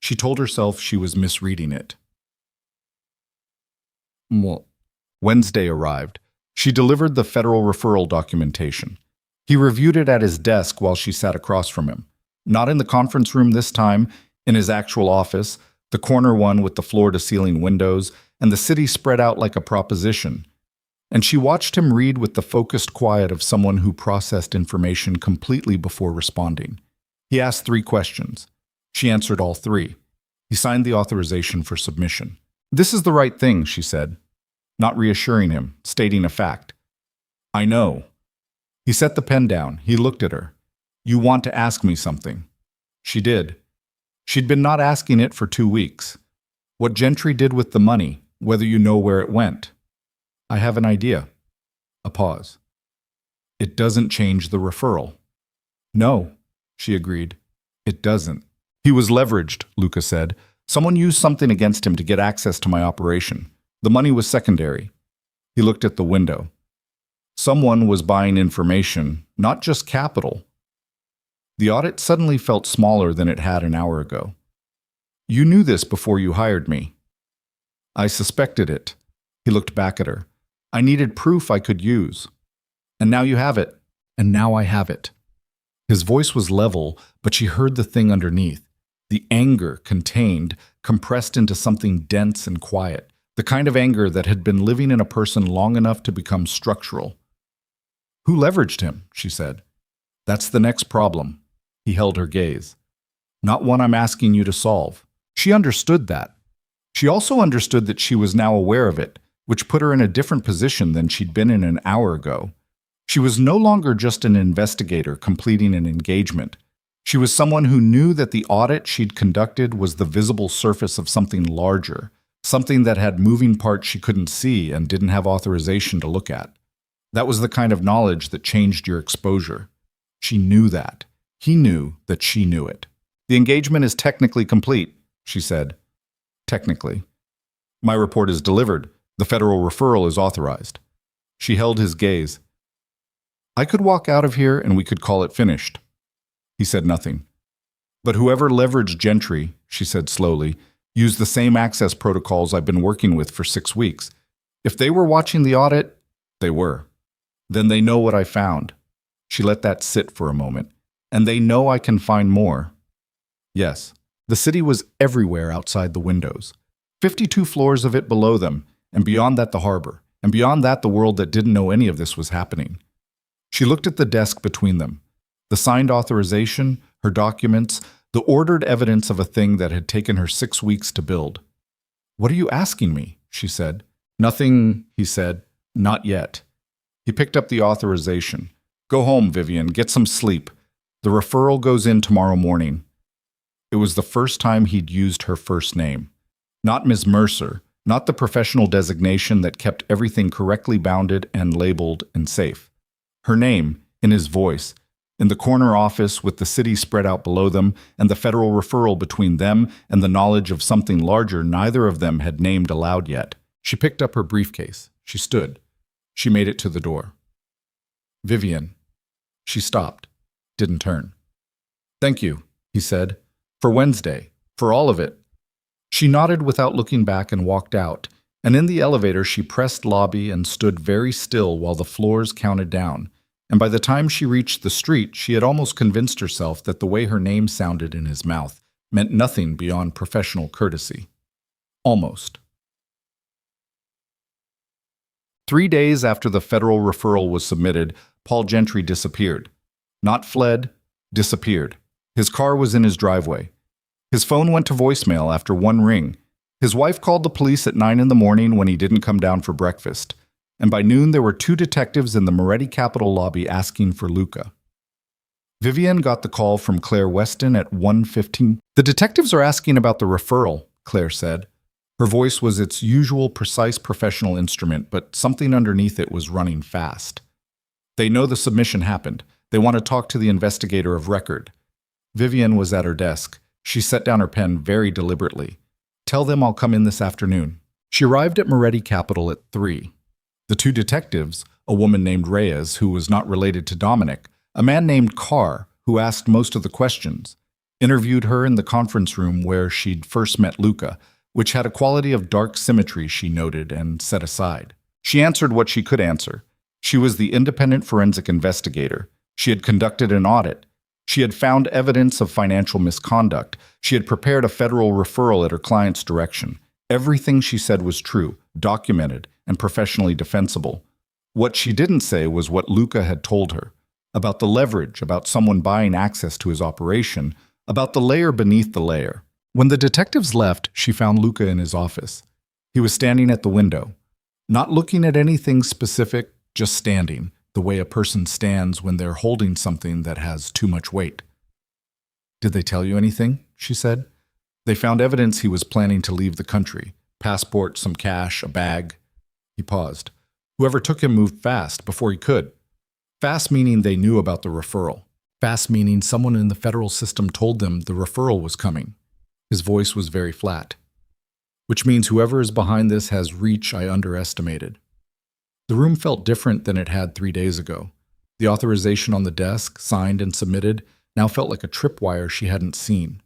She told herself she was misreading it. Wednesday arrived. She delivered the federal referral documentation. He reviewed it at his desk while she sat across from him. Not in the conference room this time, in his actual office, the corner one with the floor-to-ceiling windows, and the city spread out like a proposition. And she watched him read with the focused quiet of someone who processed information completely before responding. He asked 3 questions. She answered all 3. He signed the authorization for submission. "This is the right thing," she said, not reassuring him, stating a fact. "I know." He set the pen down. He looked at her. "You want to ask me something." She did. She'd been not asking it for 2 weeks. What Gentry did with the money, whether you know where it went. "I have an idea." A pause. "It doesn't change the referral." "No," she agreed. "It doesn't." "He was leveraged," Luca said. "Someone used something against him to get access to my operation. The money was secondary." He looked at the window. Someone was buying information, not just capital. The audit suddenly felt smaller than it had an hour ago. "You knew this before you hired me." "I suspected it." He looked back at her. "I needed proof I could use. And now you have it. And now I have it." His voice was level, but she heard the thing underneath. The anger contained, compressed into something dense and quiet. The kind of anger that had been living in a person long enough to become structural. "Who leveraged him?" she said. "That's the next problem." He held her gaze. "Not one I'm asking you to solve." She understood that. She also understood that she was now aware of it, which put her in a different position than she'd been in an hour ago. She was no longer just an investigator completing an engagement. She was someone who knew that the audit she'd conducted was the visible surface of something larger, something that had moving parts she couldn't see and didn't have authorization to look at. That was the kind of knowledge that changed your exposure. She knew that. He knew that she knew it. "The engagement is technically complete," she said. "Technically. My report is delivered. The federal referral is authorized." She held his gaze. "I could walk out of here and we could call it finished." He said nothing. "But whoever leveraged Gentry," she said slowly, "used the same access protocols I've been working with for 6 weeks. If they were watching the audit, they were. Then they know what I found." She let that sit for a moment. "And they know I can find more." Yes, the city was everywhere outside the windows. 52 floors of it below them, and beyond that the harbor, and beyond that the world that didn't know any of this was happening. She looked at the desk between them. The signed authorization, her documents, the ordered evidence of a thing that had taken her 6 weeks to build. "What are you asking me?" she said. "Nothing," he said. "Not yet." He picked up the authorization. "Go home, Vivienne. Get some sleep. The referral goes in tomorrow morning." It was the first time he'd used her first name. Not Ms. Mercer, not the professional designation that kept everything correctly bounded and labeled and safe. Her name, in his voice, in the corner office with the city spread out below them and the federal referral between them and the knowledge of something larger neither of them had named aloud yet. She picked up her briefcase. She stood. She made it to the door. "Vivienne." She stopped, didn't turn. "Thank you," he said, "for Wednesday, for all of it." She nodded without looking back and walked out, and in the elevator she pressed lobby and stood very still while the floors counted down. And by the time she reached the street, she had almost convinced herself that the way her name sounded in his mouth meant nothing beyond professional courtesy. Almost. 3 days after the federal referral was submitted, Paul Gentry disappeared. Not fled, disappeared. His car was in his driveway. His phone went to voicemail after 1 ring. His wife called the police at 9 in the morning when he didn't come down for breakfast. And by noon there were 2 detectives in the Moretti Capitol lobby asking for Luca. Vivienne got the call from Claire Weston at 1:15. "The detectives are asking about the referral," Claire said. Her voice was its usual precise professional instrument, but something underneath it was running fast. They know the submission happened. They want to talk to the investigator of record. Vivienne was at her desk. She set down her pen very deliberately. Tell them I'll come in this afternoon. She arrived at Moretti Capital at 3. The two detectives, a woman named Reyes, who was not related to Dominic, a man named Carr, who asked most of the questions, interviewed her in the conference room where she'd first met Luca, which had a quality of dark symmetry, she noted, and set aside. She answered what she could answer. She was the independent forensic investigator. She had conducted an audit. She had found evidence of financial misconduct. She had prepared a federal referral at her client's direction. Everything she said was true, documented, and professionally defensible. What she didn't say was what Luca had told her, about the leverage, about someone buying access to his operation, about the layer beneath the layer. When the detectives left, she found Luca in his office. He was standing at the window, not looking at anything specific, just standing, the way a person stands when they're holding something that has too much weight. Did they tell you anything? She said. They found evidence he was planning to leave the country. Passport, some cash, a bag. He paused. Whoever took him moved fast before he could. Fast meaning they knew about the referral. Fast meaning someone in the federal system told them the referral was coming. His voice was very flat. Which means whoever is behind this has reach I underestimated. The room felt different than it had 3 days ago. The authorization on the desk, signed and submitted, now felt like a tripwire she hadn't seen.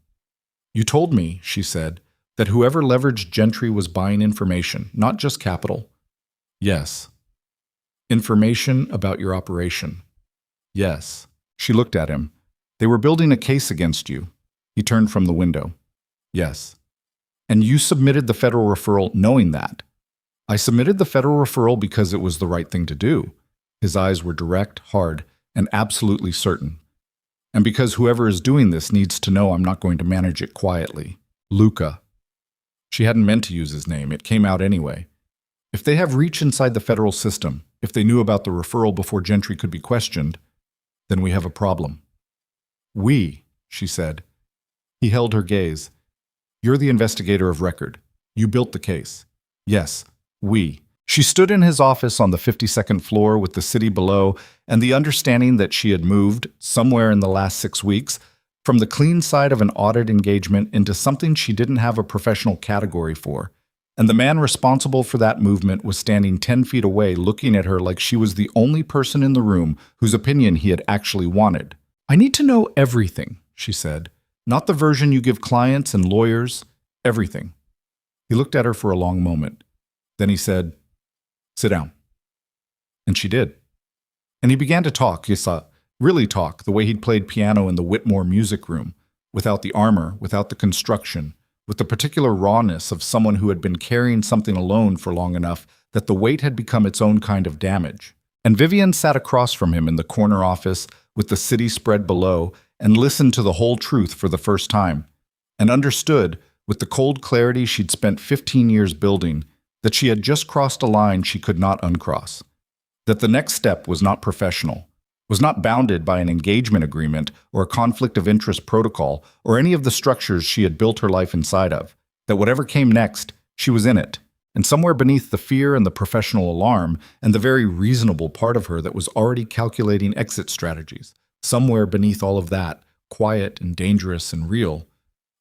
You told me, she said, that whoever leveraged Gentry was buying information, not just capital. Yes. Information about your operation. Yes. She looked at him. They were building a case against you. He turned from the window. Yes. And you submitted the federal referral knowing that. I submitted the federal referral because it was the right thing to do. His eyes were direct, hard, and absolutely certain. And because whoever is doing this needs to know I'm not going to manage it quietly. Luca. She hadn't meant to use his name. It came out anyway. If they have reach inside the federal system, if they knew about the referral before Gentry could be questioned, then we have a problem. We, she said. He held her gaze. You're the investigator of record. You built the case. Yes. We. She stood in his office on the 52nd floor with the city below and the understanding that she had moved, somewhere in the last 6 weeks, from the clean side of an audit engagement into something she didn't have a professional category for. And the man responsible for that movement was standing 10 feet away looking at her like she was the only person in the room whose opinion he had actually wanted. I need to know everything, she said. Not the version you give clients and lawyers, everything. He looked at her for a long moment. Then he said, sit down. And she did. And he began to talk, really talk, the way he'd played piano in the Whitmore music room, without the armor, without the construction, with the particular rawness of someone who had been carrying something alone for long enough that the weight had become its own kind of damage. And Vivienne sat across from him in the corner office with the city spread below and listened to the whole truth for the first time, and understood, with the cold clarity she'd spent 15 years building, that she had just crossed a line she could not uncross, that the next step was not professional, was not bounded by an engagement agreement or a conflict of interest protocol or any of the structures she had built her life inside of, that whatever came next, she was in it, and somewhere beneath the fear and the professional alarm and the very reasonable part of her that was already calculating exit strategies, somewhere beneath all of that, quiet and dangerous and real,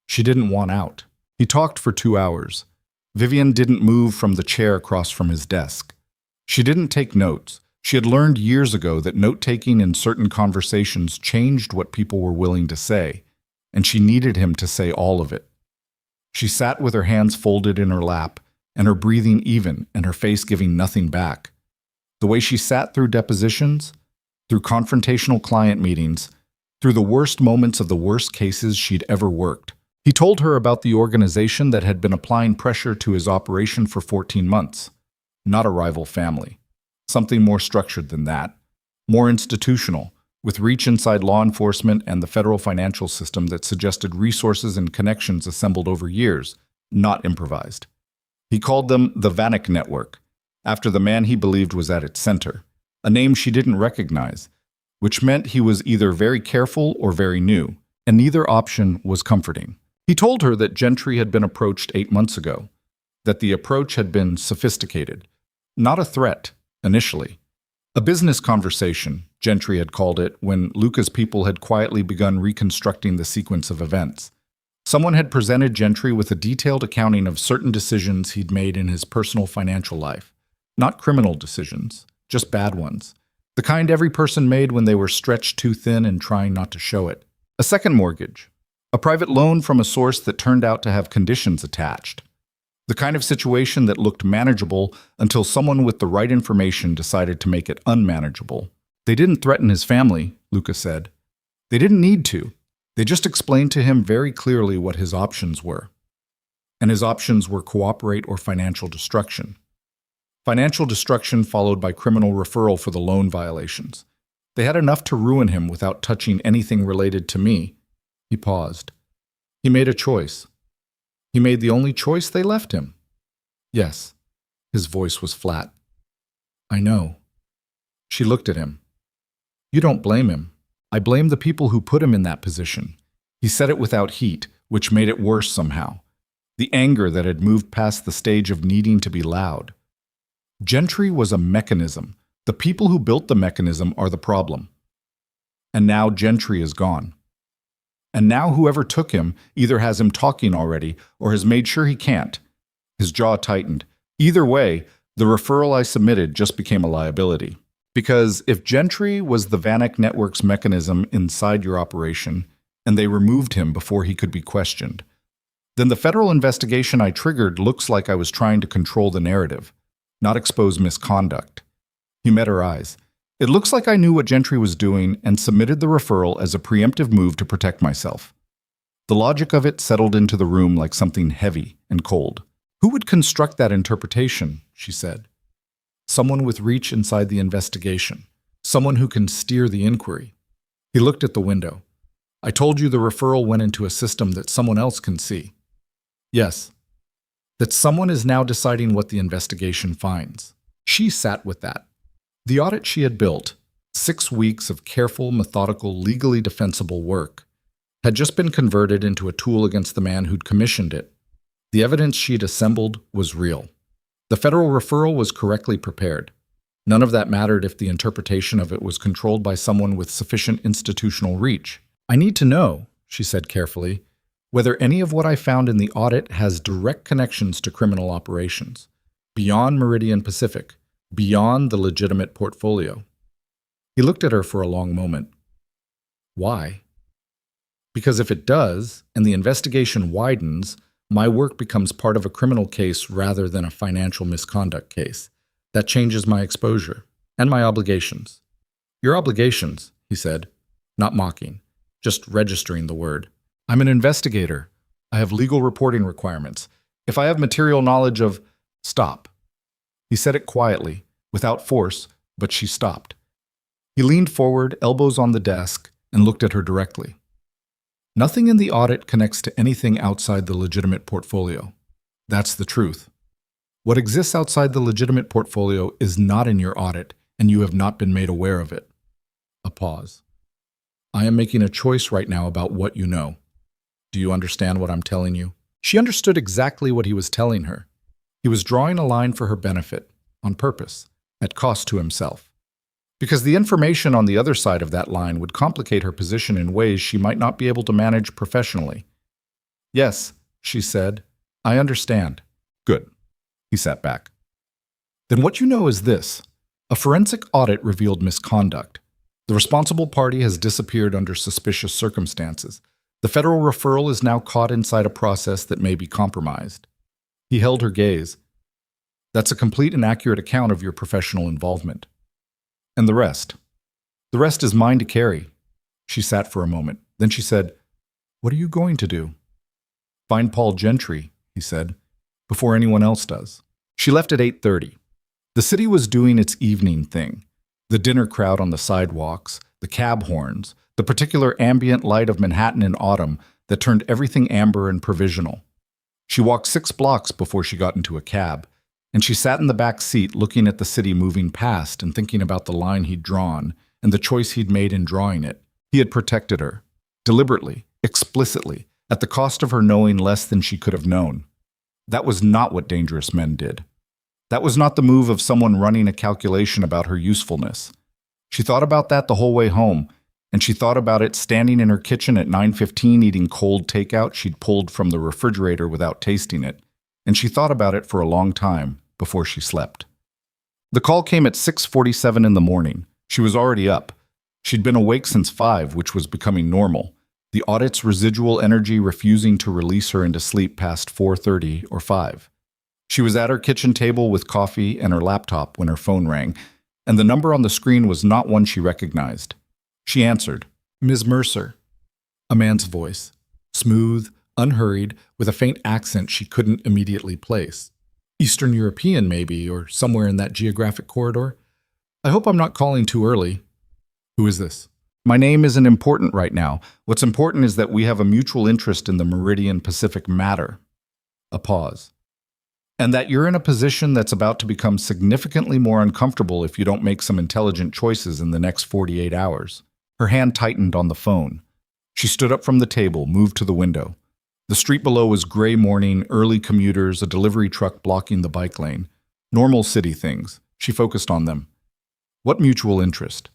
she didn't want out. He talked for 2 hours. Vivienne didn't move from the chair across from his desk. She didn't take notes. She had learned years ago that note-taking in certain conversations changed what people were willing to say, and she needed him to say all of it. She sat with her hands folded in her lap, and her breathing even, and her face giving nothing back. The way she sat through depositions, through confrontational client meetings, through the worst moments of the worst cases she'd ever worked. He told her about the organization that had been applying pressure to his operation for 14 months. Not a rival family. Something more structured than that. More institutional, with reach inside law enforcement and the federal financial system that suggested resources and connections assembled over years, not improvised. He called them the Vanek Network, after the man he believed was at its center, a name she didn't recognize, which meant he was either very careful or very new, and neither option was comforting. He told her that Gentry had been approached 8 months ago. that the approach had been sophisticated, not a threat, initially. A business conversation, Gentry had called it, when Luca's people had quietly begun reconstructing the sequence of events. Someone had presented Gentry with a detailed accounting of certain decisions he'd made in his personal financial life. Not criminal decisions, just bad ones. The kind every person made when they were stretched too thin and trying not to show it. A second mortgage. A private loan from a source that turned out to have conditions attached. The kind of situation that looked manageable until someone with the right information decided to make it unmanageable. They didn't threaten his family, Luca said. They didn't need to. They just explained to him very clearly what his options were. And his options were cooperate or financial destruction. Financial destruction followed by criminal referral for the loan violations. They had enough to ruin him without touching anything related to me. He paused. He made a choice. He made the only choice they left him. Yes. His voice was flat. I know. She looked at him. You don't blame him. I blame the people who put him in that position. He said it without heat, which made it worse somehow. The anger that had moved past the stage of needing to be loud. Gentry was a mechanism. The people who built the mechanism are the problem. And now Gentry is gone. And now whoever took him either has him talking already or has made sure he can't. His jaw tightened. Either way, the referral I submitted just became a liability. Because if Gentry was the Vanek Network's mechanism inside your operation, and they removed him before he could be questioned, then the federal investigation I triggered looks like I was trying to control the narrative, not expose misconduct. He met her eyes. It looks like I knew what Gentry was doing and submitted the referral as a preemptive move to protect myself. The logic of it settled into the room like something heavy and cold. Who would construct that interpretation? She said. Someone with reach inside the investigation. Someone who can steer the inquiry. He looked at the window. I told you the referral went into a system that someone else can see. Yes. That someone is now deciding what the investigation finds. She sat with that. The audit she had built, 6 weeks of careful, methodical, legally defensible work, had just been converted into a tool against the man who'd commissioned it. The evidence she'd assembled was real. The federal referral was correctly prepared. None of that mattered if the interpretation of it was controlled by someone with sufficient institutional reach. I need to know, she said carefully, whether any of what I found in the audit has direct connections to criminal operations, beyond Meridian Pacific, beyond the legitimate portfolio. He looked at her for a long moment. Why? Because if it does, and the investigation widens, my work becomes part of a criminal case rather than a financial misconduct case. That changes my exposure and my obligations. Your obligations, he said, not mocking, just registering the word. I'm an investigator. I have legal reporting requirements. If I have material knowledge of... Stop. He said it quietly, without force, but she stopped. He leaned forward, elbows on the desk, and looked at her directly. Nothing in the audit connects to anything outside the legitimate portfolio. That's the truth. What exists outside the legitimate portfolio is not in your audit, and you have not been made aware of it. A pause. I am making a choice right now about what you know. Do you understand what I'm telling you? She understood exactly what he was telling her. He was drawing a line for her benefit, on purpose, at cost to himself. Because the information on the other side of that line would complicate her position in ways she might not be able to manage professionally. Yes, she said, I understand. Good. He sat back. Then what you know is this. A forensic audit revealed misconduct. The responsible party has disappeared under suspicious circumstances. The federal referral is now caught inside a process that may be compromised. He held her gaze. That's a complete and accurate account of your professional involvement. And the rest? The rest is mine to carry. She sat for a moment. Then she said, What are you going to do? Find Paul Gentry, he said, before anyone else does. She left at 8:30. The city was doing its evening thing. The dinner crowd on the sidewalks, the cab horns, the particular ambient light of Manhattan in autumn that turned everything amber and provisional. She walked 6 blocks before she got into a cab, and she sat in the back seat looking at the city moving past and thinking about the line he'd drawn and the choice he'd made in drawing it. He had protected her, deliberately, explicitly, at the cost of her knowing less than she could have known. That was not what dangerous men did. That was not the move of someone running a calculation about her usefulness. She thought about that the whole way home, and she thought about it standing in her kitchen at 9:15 eating cold takeout she'd pulled from the refrigerator without tasting it, and she thought about it for a long time before she slept. The call came at 6:47 in the morning. She was already up. She'd been awake since 5, which was becoming normal, the audit's residual energy refusing to release her into sleep past 4:30 or 5. She was at her kitchen table with coffee and her laptop when her phone rang, and the number on the screen was not one she recognized. She answered, "Ms. Mercer." A man's voice, smooth, unhurried, with a faint accent she couldn't immediately place. Eastern European, maybe, or somewhere in that geographic corridor. "I hope I'm not calling too early." "Who is this?" "My name isn't important right now. What's important is that we have a mutual interest in the Meridian Pacific matter." A pause. "And that you're in a position that's about to become significantly more uncomfortable if you don't make some intelligent choices in the next 48 hours. Her hand tightened on the phone. She stood up from the table, moved to the window. The street below was gray morning, early commuters, a delivery truck blocking the bike lane. Normal city things. She focused on them. "What mutual interest?"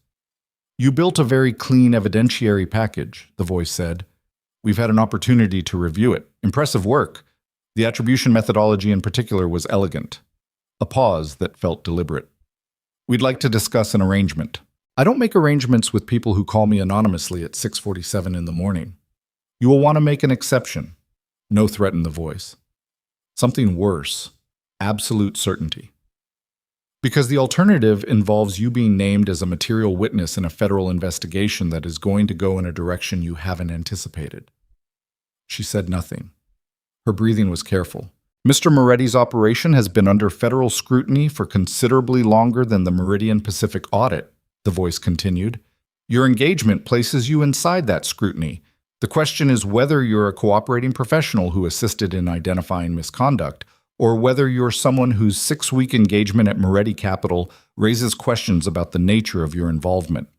"You built a very clean evidentiary package," the voice said. "We've had an opportunity to review it. Impressive work. The attribution methodology in particular was elegant." A pause that felt deliberate. "We'd like to discuss an arrangement." "I don't make arrangements with people who call me anonymously at 6:47 in the morning." "You will want to make an exception." No, threatened the voice. "Something worse. Absolute certainty. Because the alternative involves you being named as a material witness in a federal investigation that is going to go in a direction you haven't anticipated." She said nothing. Her breathing was careful. "Mr. Moretti's operation has been under federal scrutiny for considerably longer than the Meridian Pacific audit," the voice continued. "Your engagement places you inside that scrutiny. The question is whether you're a cooperating professional who assisted in identifying misconduct, or whether you're someone whose 6-week engagement at Moretti Capital raises questions about the nature of your involvement.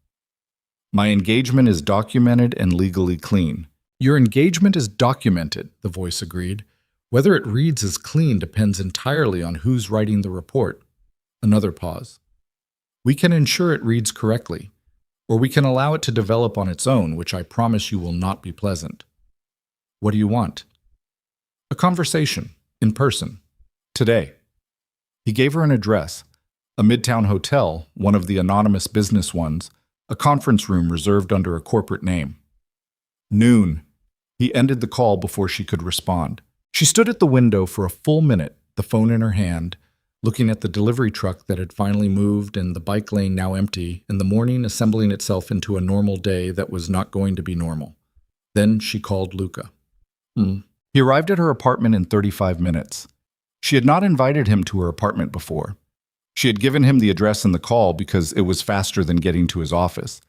My engagement is documented and legally clean." "Your engagement is documented," the voice agreed. "Whether it reads as clean depends entirely on who's writing the report." Another pause. "We can ensure it reads correctly, or we can allow it to develop on its own, which I promise you will not be pleasant." "What do you want?" "A conversation, in person. Today." He gave her an address, a midtown hotel, one of the anonymous business ones, a conference room reserved under a corporate name. Noon. He ended the call before she could respond. She stood at the window for a full minute, the phone in her hand, looking at the delivery truck that had finally moved and the bike lane now empty, and the morning assembling itself into a normal day that was not going to be normal. Then she called Luca. He arrived at her apartment in 35 minutes. She had not invited him to her apartment before. She had given him the address in the call because it was faster than getting to his office.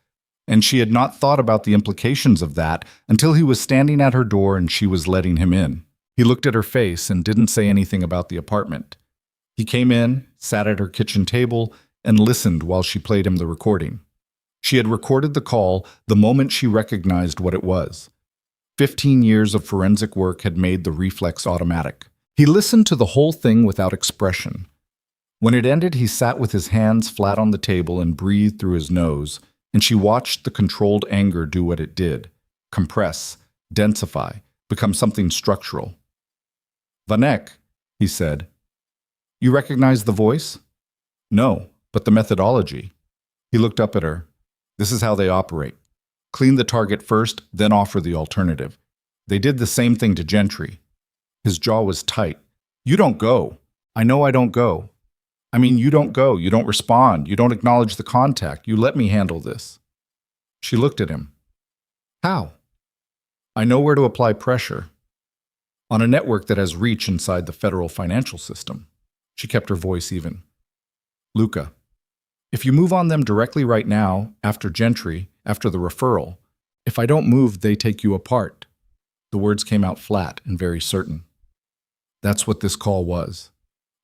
And she had not thought about the implications of that until he was standing at her door and she was letting him in. He looked at her face and didn't say anything about the apartment. He came in, sat at her kitchen table, and listened while she played him the recording. She had recorded the call the moment she recognized what it was. 15 years of forensic work had made the reflex automatic. He listened to the whole thing without expression. When it ended, he sat with his hands flat on the table and breathed through his nose, and she watched the controlled anger do what it did: compress, densify, become something structural. "Vanek," he said. "You recognize the voice?" "No, but the methodology." He looked up at her. "This is how they operate. Clean the target first, then offer the alternative. They did the same thing to Gentry." His jaw was tight. "You don't go. I know I don't go. I mean, you don't go. You don't respond. You don't acknowledge the contact. You let me handle this." She looked at him. "How?" "I know where to apply pressure. On a network that has reach inside the federal financial system." She kept her voice even. "Luca, if you move on them directly right now, after Gentry, after the referral, if I don't move, they take you apart." The words came out flat and very certain. That's what this call was.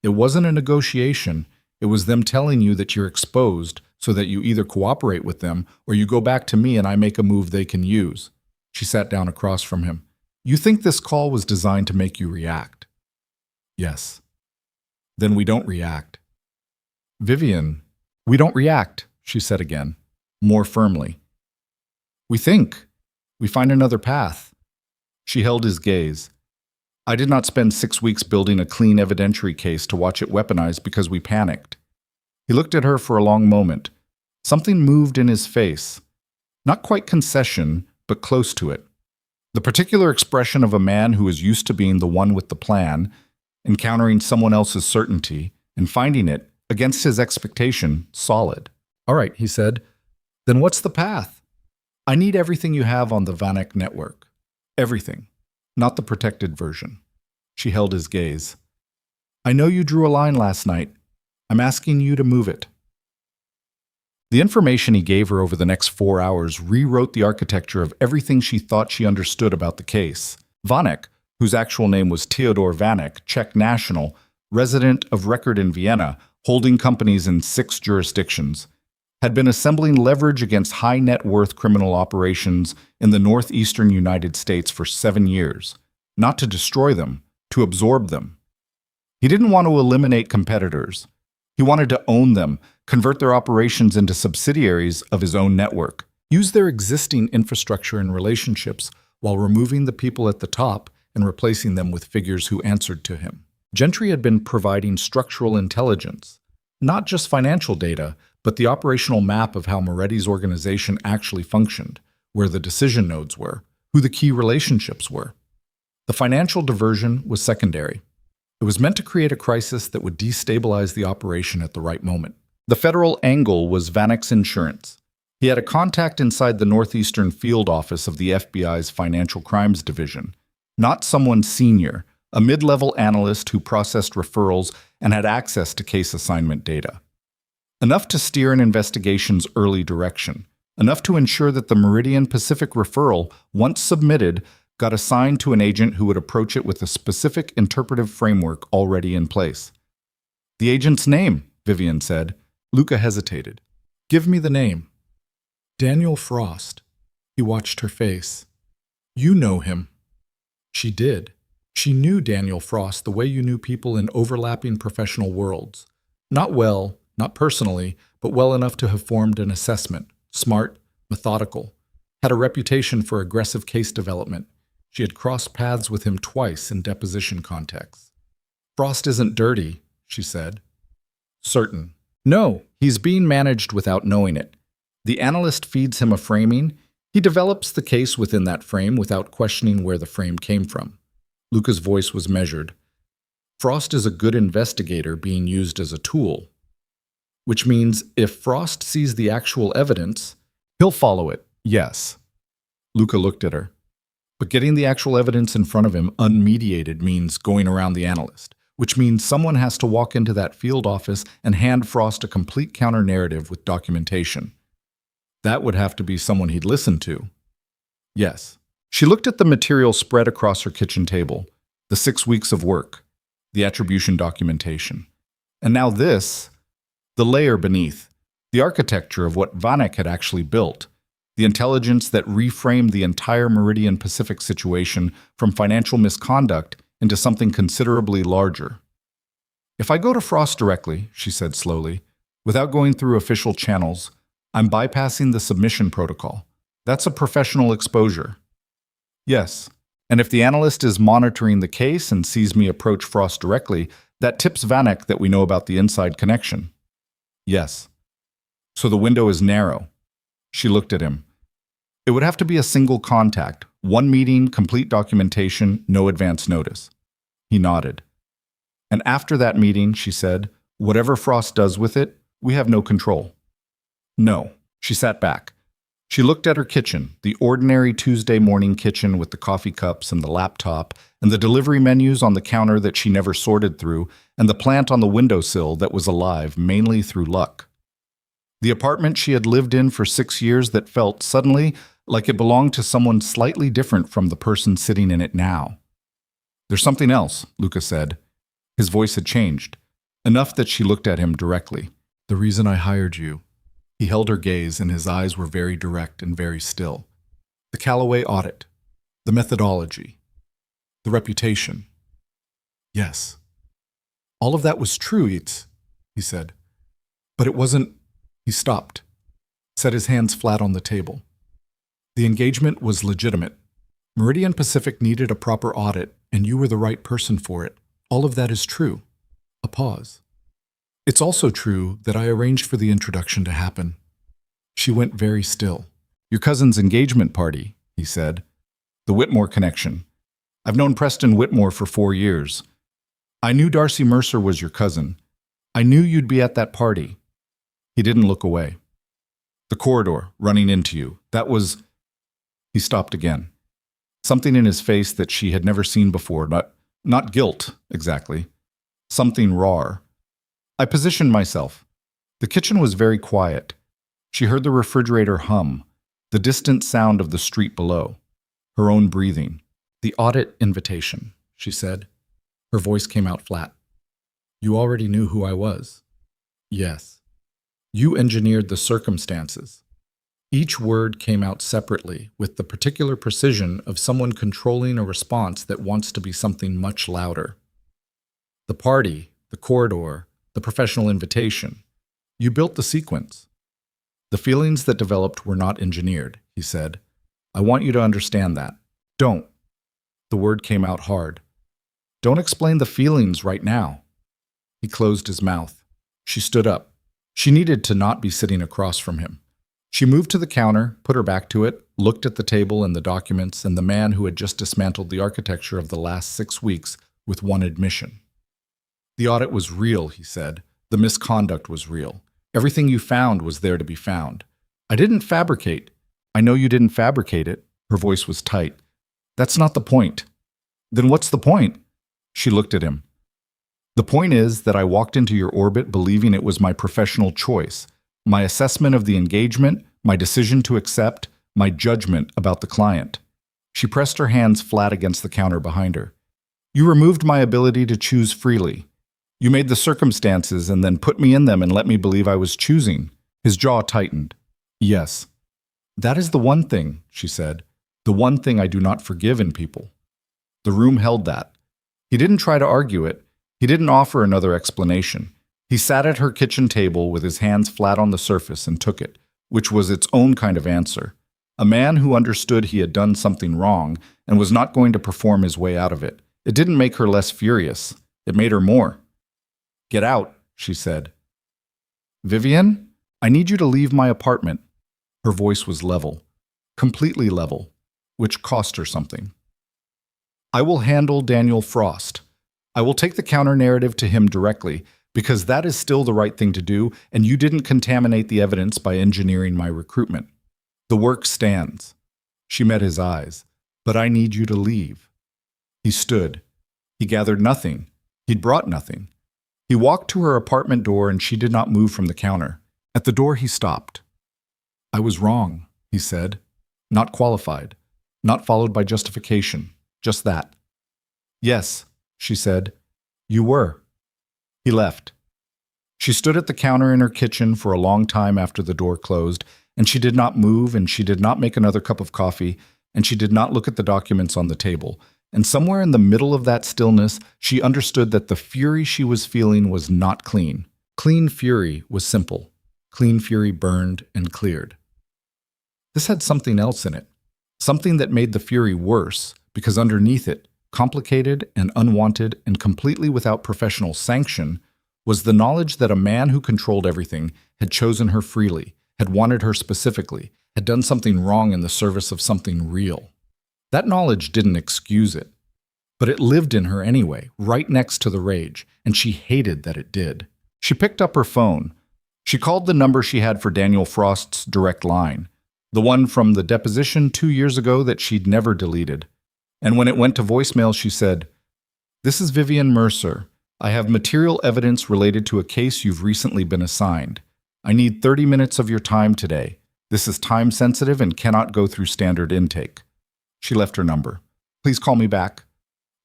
It wasn't a negotiation. It was them telling you that you're exposed so that you either cooperate with them or you go back to me and I make a move they can use. She sat down across from him. "You think this call was designed to make you react?" Yes. Then we don't react. Vivienne, we don't react, she said again, more firmly. We think. We find another path. She held his gaze. I did not spend 6 weeks building a clean evidentiary case to watch it weaponized because we panicked. He looked at her for a long moment. Something moved in his face. Not quite concession, but close to it. The particular expression of a man who is used to being the one with the plan, encountering someone else's certainty, and finding it, against his expectation, solid. All right, he said. Then what's the path? I need everything you have on the Vanek network. Everything. Not the protected version. She held his gaze. I know you drew a line last night. I'm asking you to move it. The information he gave her over the next 4 hours rewrote the architecture of everything she thought she understood about the case. Vanek, whose actual name was Theodor Vanek, Czech national, resident of record in Vienna, holding companies in 6 jurisdictions, had been assembling leverage against high-net-worth criminal operations in the northeastern United States for 7 years, not to destroy them, to absorb them. He didn't want to eliminate competitors. He wanted to own them, convert their operations into subsidiaries of his own network, use their existing infrastructure and relationships while removing the people at the top and replacing them with figures who answered to him. Gentry had been providing structural intelligence, not just financial data, but the operational map of how Moretti's organization actually functioned, where the decision nodes were, who the key relationships were. The financial diversion was secondary. It was meant to create a crisis that would destabilize the operation at the right moment. The federal angle was Vanek's insurance. He had a contact inside the northeastern field office of the FBI's Financial Crimes Division, not someone senior, a mid-level analyst who processed referrals and had access to case assignment data. Enough to steer an investigation's early direction, enough to ensure that the Meridian Pacific referral, once submitted, got assigned to an agent who would approach it with a specific interpretive framework already in place. The agent's name, Vivienne said. Luca hesitated. Give me the name. Daniel Frost. He watched her face. You know him. She did. She knew Daniel Frost the way you knew people in overlapping professional worlds. Not well, not personally, but well enough to have formed an assessment. Smart, methodical. Had a reputation for aggressive case development. She had crossed paths with him twice in deposition contexts. Frost isn't dirty, she said. Certain. No, he's being managed without knowing it. The analyst feeds him a framing. He develops the case within that frame without questioning where the frame came from. Luca's voice was measured. Frost is a good investigator being used as a tool. Which means if Frost sees the actual evidence, he'll follow it, yes. Luca looked at her. But getting the actual evidence in front of him unmediated means going around the analyst, which means someone has to walk into that field office and hand Frost a complete counter-narrative with documentation. That would have to be someone he'd listen to. Yes. She looked at the material spread across her kitchen table, the 6 weeks of work, the attribution documentation. And now this, the layer beneath, the architecture of what Vanek had actually built, the intelligence that reframed the entire Meridian Pacific situation from financial misconduct into something considerably larger. If I go to Frost directly, she said slowly, without going through official channels, I'm bypassing the submission protocol. That's a professional exposure. Yes, and if the analyst is monitoring the case and sees me approach Frost directly, that tips Vanek that we know about the inside connection. Yes. So the window is narrow. She looked at him. It would have to be a single contact, one meeting, complete documentation, no advance notice. He nodded. And after that meeting, she said, whatever Frost does with it, we have no control. No. She sat back. She looked at her kitchen, the ordinary Tuesday morning kitchen with the coffee cups and the laptop, and the delivery menus on the counter that she never sorted through, and the plant on the windowsill that was alive mainly through luck. The apartment she had lived in for 6 years that felt, suddenly, like it belonged to someone slightly different from the person sitting in it now. There's something else, Luca said. His voice had changed, enough that she looked at him directly. The reason I hired you. He held her gaze, and his eyes were very direct and very still. The Callaway audit. The methodology. The reputation. Yes. All of that was true, Eats, he said. But it wasn't. He stopped, set his hands flat on the table. The engagement was legitimate. Meridian Pacific needed a proper audit, and you were the right person for it. All of that is true. A pause. It's also true that I arranged for the introduction to happen. She went very still. Your cousin's engagement party, he said. The Whitmore connection. I've known Preston Whitmore for 4 years. I knew Darcy Mercer was your cousin. I knew you'd be at that party. He didn't look away. The corridor, running into you, that was... He stopped again. Something in his face that she had never seen before, not guilt, exactly. Something raw. I positioned myself. The kitchen was very quiet. She heard the refrigerator hum, the distant sound of the street below, her own breathing. The audit invitation, she said. Her voice came out flat. You already knew who I was. Yes. You engineered the circumstances. Each word came out separately, with the particular precision of someone controlling a response that wants to be something much louder. The party, the corridor, the professional invitation. You built the sequence. The feelings that developed were not engineered, he said. I want you to understand that. Don't. The word came out hard. Don't explain the feelings right now. He closed his mouth. She stood up. She needed to not be sitting across from him. She moved to the counter, put her back to it, looked at the table and the documents and the man who had just dismantled the architecture of the last 6 weeks with one admission. The audit was real, he said. The misconduct was real. Everything you found was there to be found. I didn't fabricate. I know you didn't fabricate it. Her voice was tight. That's not the point. Then what's the point? She looked at him. The point is that I walked into your orbit believing it was my professional choice, my assessment of the engagement, my decision to accept, my judgment about the client. She pressed her hands flat against the counter behind her. You removed my ability to choose freely. You made the circumstances and then put me in them and let me believe I was choosing. His jaw tightened. Yes. That is the one thing, she said, the one thing I do not forgive in people. The room held that. He didn't try to argue it. He didn't offer another explanation. He sat at her kitchen table with his hands flat on the surface and took it, which was its own kind of answer. A man who understood he had done something wrong and was not going to perform his way out of it. It didn't make her less furious. It made her more. Get out, she said. Vivienne, I need you to leave my apartment. Her voice was level, completely level, which cost her something. I will handle Daniel Frost. I will take the counter-narrative to him directly, because that is still the right thing to do, and you didn't contaminate the evidence by engineering my recruitment. The work stands. She met his eyes. But I need you to leave. He stood. He gathered nothing. He'd brought nothing. He walked to her apartment door and she did not move from the counter. At the door he stopped. I was wrong, he said. Not qualified. Not followed by justification. Just that. Yes, she said. You were. He left. She stood at the counter in her kitchen for a long time after the door closed, and she did not move, and she did not make another cup of coffee, and she did not look at the documents on the table. And somewhere in the middle of that stillness, she understood that the fury she was feeling was not clean. Clean fury was simple. Clean fury burned and cleared. This had something else in it. Something that made the fury worse, because underneath it, complicated and unwanted and completely without professional sanction, was the knowledge that a man who controlled everything had chosen her freely, had wanted her specifically, had done something wrong in the service of something real. That knowledge didn't excuse it, but it lived in her anyway, right next to the rage, and she hated that it did. She picked up her phone. She called the number she had for Daniel Frost's direct line, the one from the deposition 2 years ago that she'd never deleted. And when it went to voicemail, she said, "This is Vivienne Mercer. I have material evidence related to a case you've recently been assigned. I need 30 minutes of your time today. This is time sensitive and cannot go through standard intake." She left her number. "Please call me back."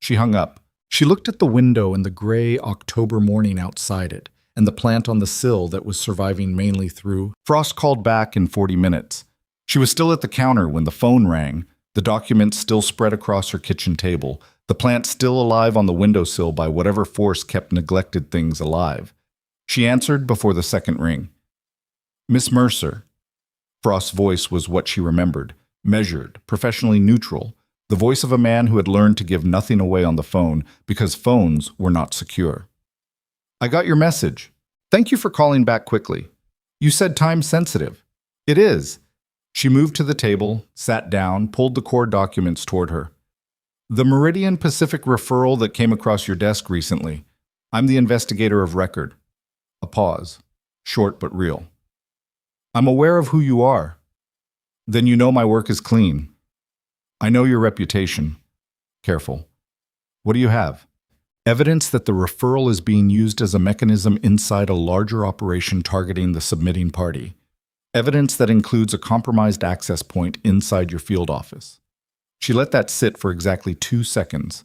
She hung up. She looked at the window and the gray October morning outside it, and the plant on the sill that was surviving mainly through. Frost called back in 40 minutes. She was still at the counter when the phone rang. The documents still spread across her kitchen table, the plant still alive on the windowsill by whatever force kept neglected things alive. She answered before the second ring. "Miss Mercer." Frost's voice was what she remembered, measured, professionally neutral, the voice of a man who had learned to give nothing away on the phone because phones were not secure. "I got your message. Thank you for calling back quickly. You said time sensitive. It is." She moved to the table, sat down, pulled the core documents toward her. "The Meridian Pacific referral that came across your desk recently. I'm the investigator of record." A pause, short but real. "I'm aware of who you are." "Then you know my work is clean." "I know your reputation." Careful. "What do you have?" "Evidence that the referral is being used as a mechanism inside a larger operation targeting the submitting party. Evidence that includes a compromised access point inside your field office." She let that sit for exactly 2 seconds.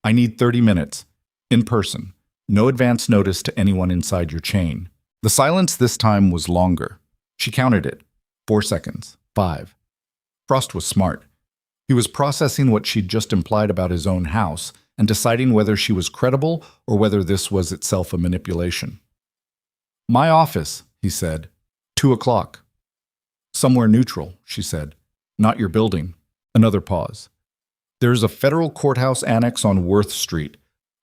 "I need 30 minutes. In person. No advance notice to anyone inside your chain." The silence this time was longer. She counted it. 4 seconds. 5. Frost was smart. He was processing what she'd just implied about his own house and deciding whether she was credible or whether this was itself a manipulation. "My office," he said. 2 o'clock. "Somewhere neutral," she said. "Not your building." Another pause. "There's a federal courthouse annex on Worth Street.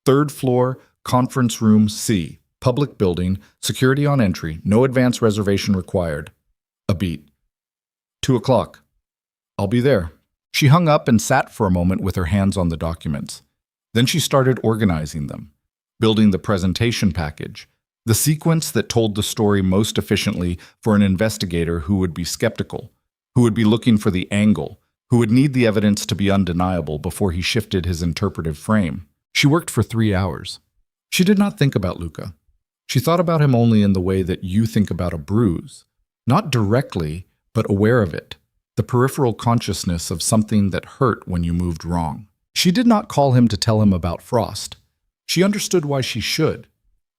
3rd floor, conference room C. Public building, security on entry, no advance reservation required." A beat. 2 o'clock. "I'll be there." She hung up and sat for a moment with her hands on the documents. Then she started organizing them, building the presentation package, the sequence that told the story most efficiently for an investigator who would be skeptical, who would be looking for the angle, who would need the evidence to be undeniable before he shifted his interpretive frame. She worked for 3 hours. She did not think about Luca. She thought about him only in the way that you think about a bruise. Not directly, but aware of it. The peripheral consciousness of something that hurt when you moved wrong. She did not call him to tell him about Frost. She understood why she should.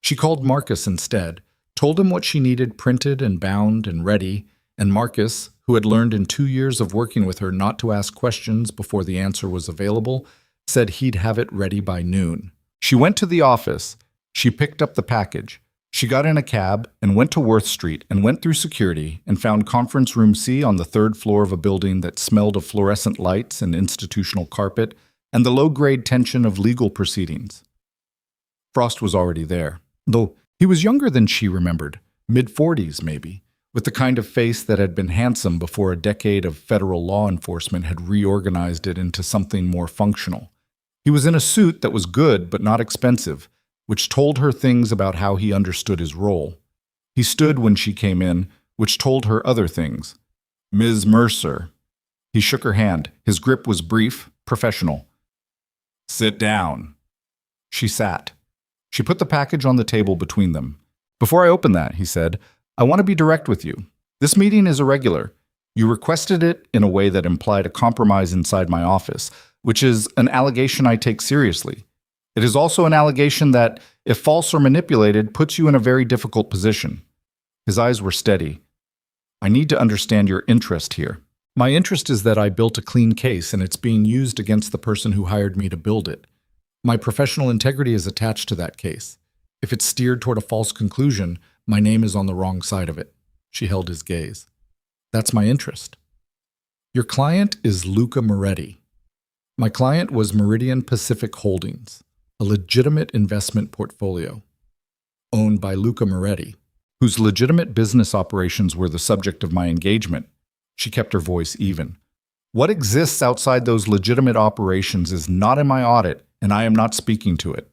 She called Marcus instead, told him what she needed printed and bound and ready, and Marcus, who had learned in 2 years of working with her not to ask questions before the answer was available, said he'd have it ready by noon. She went to the office. She picked up the package. She got in a cab and went to Worth Street and went through security and found conference room C on the 3rd floor of a building that smelled of fluorescent lights and institutional carpet and the low-grade tension of legal proceedings. Frost was already there, though he was younger than she remembered, mid-40s maybe, with the kind of face that had been handsome before a decade of federal law enforcement had reorganized it into something more functional. He was in a suit that was good but not expensive, which told her things about how he understood his role. He stood when she came in, which told her other things. "Ms. Mercer." He shook her hand. His grip was brief, professional. "Sit down." She sat. She put the package on the table between them. "Before I open that," he said, "I want to be direct with you. This meeting is irregular. You requested it in a way that implied a compromise inside my office, which is an allegation I take seriously. It is also an allegation that, if false or manipulated, puts you in a very difficult position." His eyes were steady. "I need to understand your interest here." "My interest is that I built a clean case and it's being used against the person who hired me to build it. My professional integrity is attached to that case. If it's steered toward a false conclusion, my name is on the wrong side of it." She held his gaze. "That's my interest." "Your client is Luca Moretti." "My client was Meridian Pacific Holdings, a legitimate investment portfolio owned by Luca Moretti, whose legitimate business operations were the subject of my engagement." She kept her voice even. "What exists outside those legitimate operations is not in my audit, and I am not speaking to it."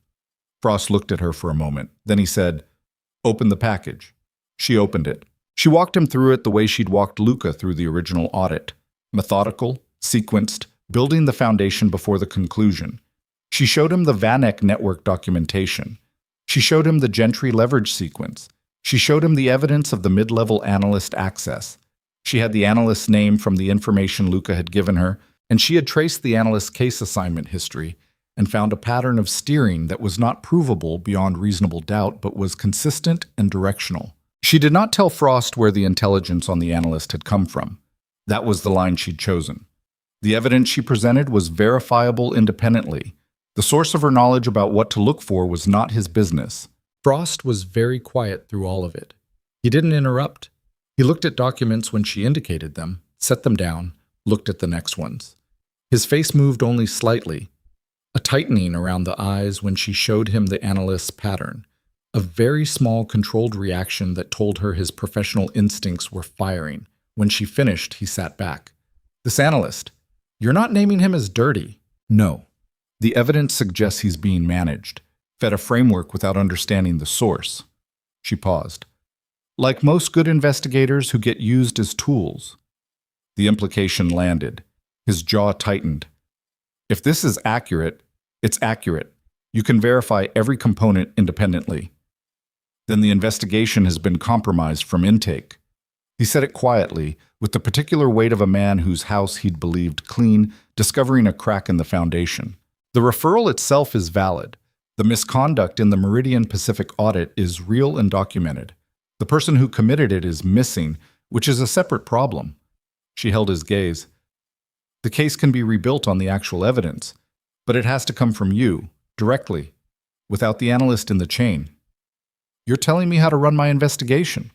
Frost looked at her for a moment. Then he said, "Open the package." She opened it. She walked him through it the way she'd walked Luca through the original audit. Methodical, sequenced, building the foundation before the conclusion. She showed him the Vanek network documentation. She showed him the Gentry leverage sequence. She showed him the evidence of the mid-level analyst access. She had the analyst's name from the information Luca had given her, and she had traced the analyst's case assignment history and found a pattern of steering that was not provable beyond reasonable doubt but was consistent and directional. She did not tell Frost where the intelligence on the analyst had come from. That was the line she'd chosen. The evidence she presented was verifiable independently. The source of her knowledge about what to look for was not his business. Frost was very quiet through all of it. He didn't interrupt. He looked at documents when she indicated them, set them down, looked at the next ones. His face moved only slightly, a tightening around the eyes when she showed him the analyst's pattern, a very small controlled reaction that told her his professional instincts were firing. When she finished, he sat back. This analyst, you're not naming him as dirty. No. The evidence suggests he's being managed, fed a framework without understanding the source. She paused. Like most good investigators who get used as tools. The implication landed. His jaw tightened. If this is accurate, it's accurate. You can verify every component independently. Then the investigation has been compromised from intake. He said it quietly, with the particular weight of a man whose house he'd believed clean, discovering a crack in the foundation. The referral itself is valid. The misconduct in the Meridian Pacific audit is real and documented. The person who committed it is missing, which is a separate problem. She held his gaze. The case can be rebuilt on the actual evidence, but it has to come from you, directly, without the analyst in the chain. You're telling me how to run my investigation.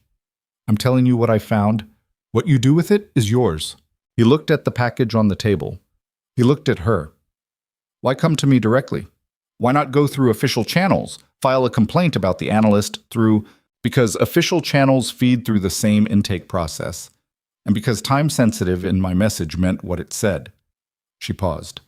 I'm telling you what I found. What you do with it is yours. He looked at the package on the table. He looked at her. Why come to me directly? Why not go through official channels, file a complaint about the analyst because official channels feed through the same intake process, and because time-sensitive in my message meant what it said. She paused.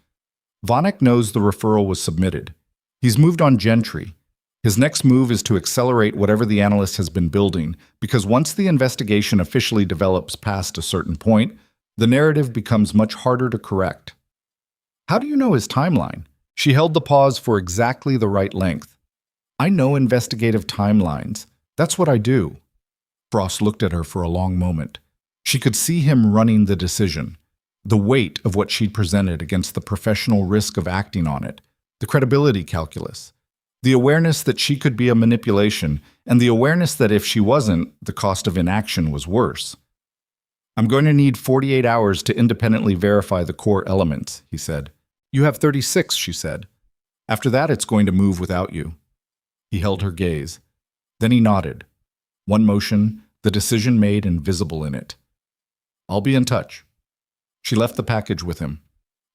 Vanek knows the referral was submitted. He's moved on Gentry. His next move is to accelerate whatever the analyst has been building, because once the investigation officially develops past a certain point, the narrative becomes much harder to correct. How do you know his timeline? She held the pause for exactly the right length. I know investigative timelines. That's what I do. Frost looked at her for a long moment. She could see him running the decision, the weight of what she'd presented against the professional risk of acting on it, the credibility calculus, the awareness that she could be a manipulation, and the awareness that if she wasn't, the cost of inaction was worse. I'm going to need 48 hours to independently verify the core elements, he said. You have 36, she said. After that, it's going to move without you. He held her gaze. Then he nodded. One motion, the decision made and visible in it. I'll be in touch. She left the package with him.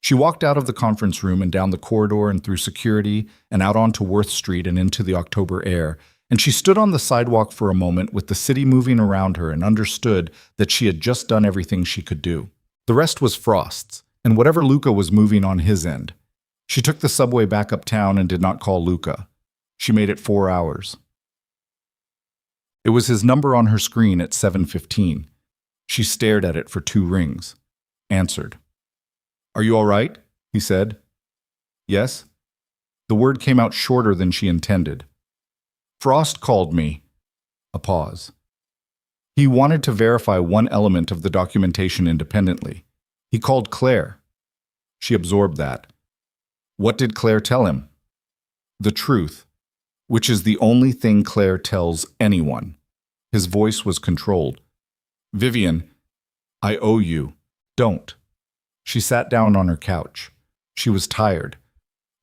She walked out of the conference room and down the corridor and through security and out onto Worth Street and into the October air, and she stood on the sidewalk for a moment with the city moving around her and understood that she had just done everything she could do. The rest was Frost's, and whatever Luca was moving on his end. She took the subway back uptown and did not call Luca. She made it 4 hours. It was his number on her screen at 7:15. She stared at it for 2 rings. Answered. Are you all right? He said. Yes. The word came out shorter than she intended. Frost called me. A pause. He wanted to verify one element of the documentation independently. He called Claire. She absorbed that. What did Claire tell him? The truth, which is the only thing Claire tells anyone. His voice was controlled. Vivienne, I owe you. Don't. She sat down on her couch. She was tired.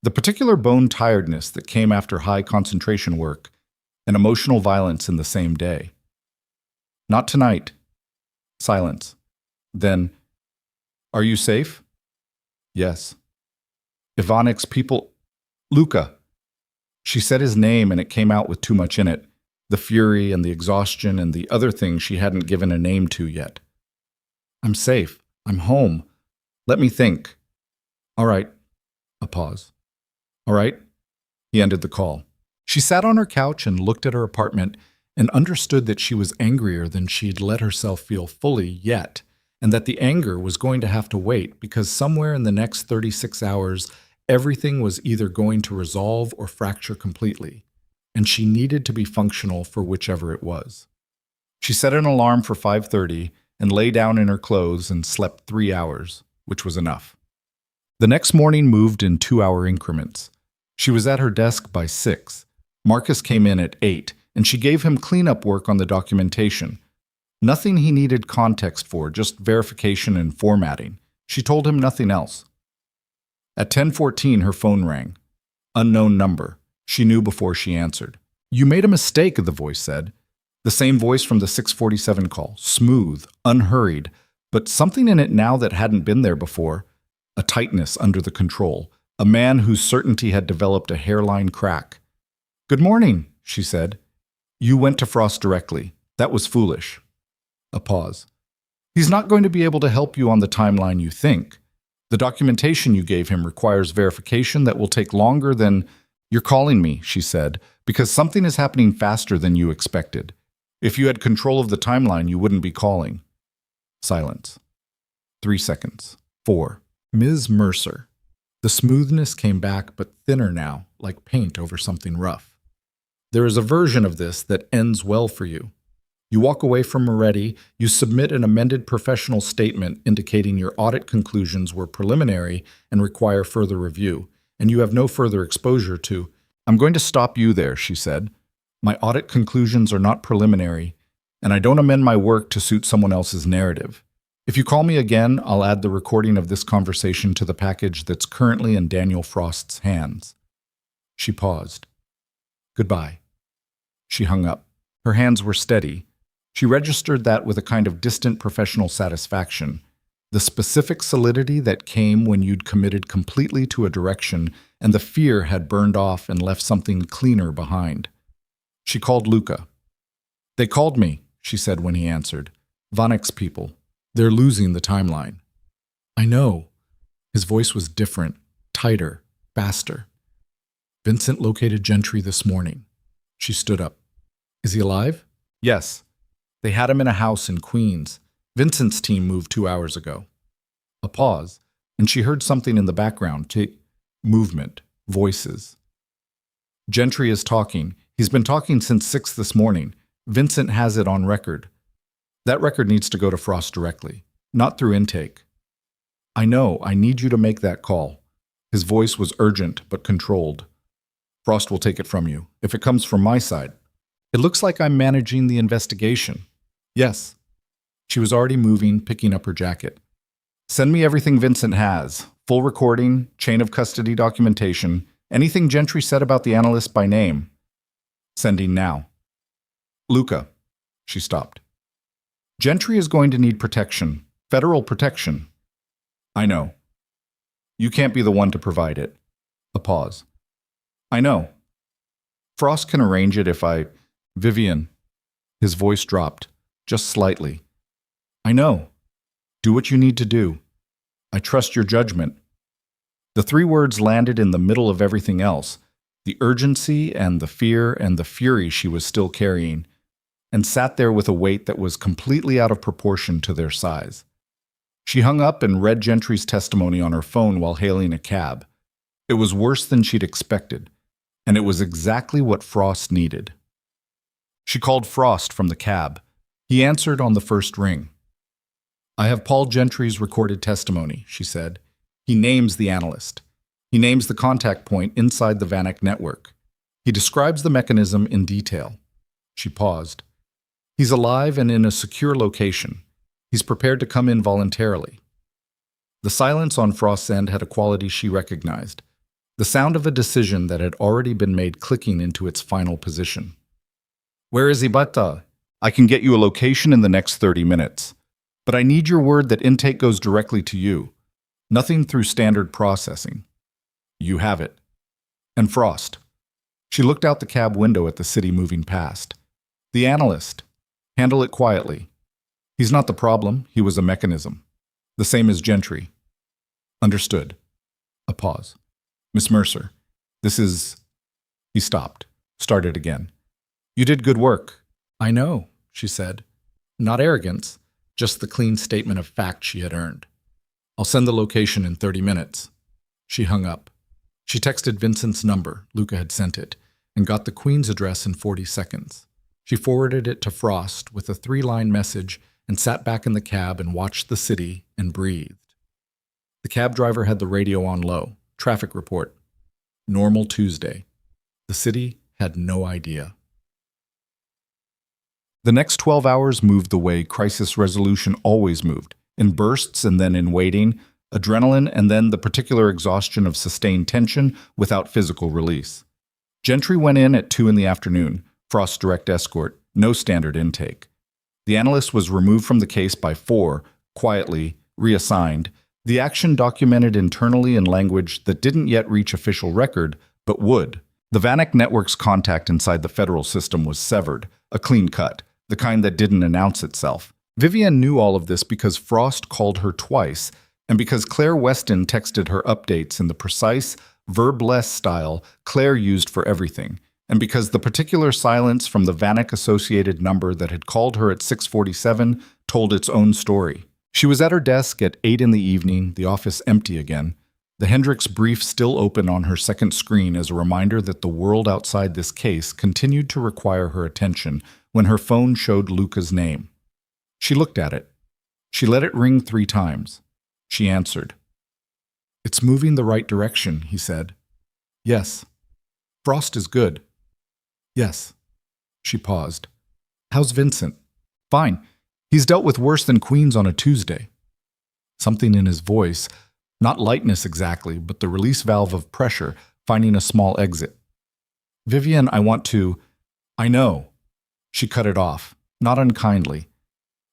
The particular bone tiredness that came after high concentration work and emotional violence in the same day. Not tonight. Silence. Then, are you safe? Yes. Ivanek's people... Luca. She said his name and it came out with too much in it. The fury and the exhaustion and the other thing she hadn't given a name to yet. I'm safe. I'm home. Let me think. All right. A pause. All right. He ended the call. She sat on her couch and looked at her apartment and understood that she was angrier than she'd let herself feel fully yet, and that the anger was going to have to wait because somewhere in the next 36 hours, everything was either going to resolve or fracture completely, and she needed to be functional for whichever it was. She set an alarm for 5:30 and lay down in her clothes and slept 3 hours, which was enough. The next morning moved in 2-hour increments. She was at her desk by 6. Marcus came in at 8, and she gave him cleanup work on the documentation. Nothing he needed context for, just verification and formatting. She told him nothing else. At 10:14, her phone rang. Unknown number. She knew before she answered. "You made a mistake," the voice said. The same voice from the 6:47 call, smooth, unhurried, but something in it now that hadn't been there before. A tightness under the control, a man whose certainty had developed a hairline crack. "Good morning," she said. "You went to Frost directly. That was foolish." A pause. "He's not going to be able to help you on the timeline you think. The documentation you gave him requires verification that will take longer than—" "You're calling me," she said, "because something is happening faster than you expected. If you had control of the timeline, you wouldn't be calling." Silence. 3 seconds. 4. Ms. Mercer. The smoothness came back, but thinner now, like paint over something rough. "There is a version of this that ends well for you. You walk away from Moretti, you submit an amended professional statement indicating your audit conclusions were preliminary and require further review, and you have no further exposure to—" "I'm going to stop you there," she said. "My audit conclusions are not preliminary, and I don't amend my work to suit someone else's narrative. If you call me again, I'll add the recording of this conversation to the package that's currently in Daniel Frost's hands." She paused. "Goodbye." She hung up. Her hands were steady. She registered that with a kind of distant professional satisfaction, the specific solidity that came when you'd committed completely to a direction and the fear had burned off and left something cleaner behind. She called Luca. "They called me," she said when he answered. "Vanek's people. They're losing the timeline." "I know." His voice was different, tighter, faster. "Vincent located Gentry this morning." She stood up. "Is he alive?" "Yes. They had him in a house in Queens. Vincent's team moved 2 hours ago." A pause, and she heard something in the background. Movement, voices. "Gentry is talking. He's been talking since 6 this morning. Vincent has it on record. That record needs to go to Frost directly, not through intake." "I know. I need you to make that call." His voice was urgent but controlled. "Frost will take it from you, if it comes from my side. It looks like I'm managing the investigation." "Yes." She was already moving, picking up her jacket. "Send me everything Vincent has. Full recording, chain of custody documentation, anything Gentry said about the analyst by name." "Sending now." "Luca." She stopped. "Gentry is going to need protection, federal protection." "I know. You can't be the one to provide it." A pause. "I know. Frost can arrange it if I— Vivienne." His voice dropped, just slightly. "I know. Do what you need to do. I trust your judgment." The 3 words landed in the middle of everything else, the urgency and the fear and the fury she was still carrying, and sat there with a weight that was completely out of proportion to their size. She hung up and read Gentry's testimony on her phone while hailing a cab. It was worse than she'd expected, and it was exactly what Frost needed. She called Frost from the cab. He answered on the first ring. "I have Paul Gentry's recorded testimony," she said. "He names the analyst. He names the contact point inside the Vanek network. He describes the mechanism in detail." She paused. "He's alive and in a secure location. He's prepared to come in voluntarily." The silence on Frost's end had a quality she recognized, the sound of a decision that had already been made clicking into its final position. "Where is Ibata? I can get you a location in the next 30 minutes. But I need your word that intake goes directly to you. Nothing through standard processing." "You have it." "And Frost." She looked out the cab window at the city moving past. "The analyst. Handle it quietly. He's not the problem. He was a mechanism. The same as Gentry." "Understood." A pause. "Miss Mercer, this is—" He stopped, started again. "You did good work." "I know," she said. Not arrogance, just the clean statement of fact she had earned. "I'll send the location in 30 minutes." She hung up. She texted Vincent's number, Luca had sent it, and got the Queen's address in 40 seconds. She forwarded it to Frost with a 3-line message and sat back in the cab and watched the city and breathed. The cab driver had the radio on low. Traffic report. Normal Tuesday. The city had no idea. The next 12 hours moved the way crisis resolution always moved, in bursts and then in waiting, adrenaline, and then the particular exhaustion of sustained tension without physical release. Gentry went in at 2 in the afternoon, Frost's direct escort, no standard intake. The analyst was removed from the case by 4, quietly, reassigned, the action documented internally in language that didn't yet reach official record, but would. The Vanek network's contact inside the federal system was severed, a clean cut, the kind that didn't announce itself. Vivienne knew all of this because Frost called her twice, and because Claire Weston texted her updates in the precise, verb-less style Claire used for everything, and because the particular silence from the Vanek-associated number that had called her at 6:47 told its own story. She was at her desk at 8 in the evening, the office empty again, the Hendricks brief still open on her second screen as a reminder that the world outside this case continued to require her attention when her phone showed Luca's name. She looked at it. She let it ring 3 times. She answered. "It's moving the right direction," he said. "Yes. Frost is good." "Yes." She paused. "How's Vincent?" "Fine. He's dealt with worse than Queens on a Tuesday." Something in his voice, not lightness exactly, but the release valve of pressure, finding a small exit. "Vivienne, I want to—" "I know." She cut it off, not unkindly.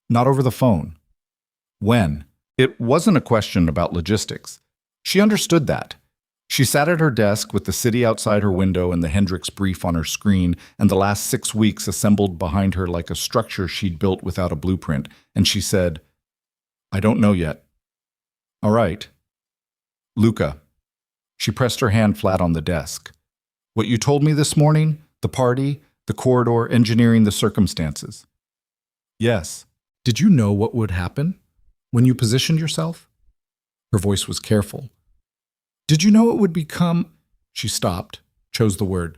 "Not over the phone." "When?" It wasn't a question about logistics. She understood that. She sat at her desk with the city outside her window and the Hendricks brief on her screen and the last 6 weeks assembled behind her like a structure she'd built without a blueprint, and she said, "I don't know yet." "All right." "Luca." She pressed her hand flat on the desk. "What you told me this morning, the party, the corridor, engineering the circumstances." "Yes." "Did you know what would happen when you positioned yourself?" Her voice was careful. "Did you know it would become—" She stopped, chose the word.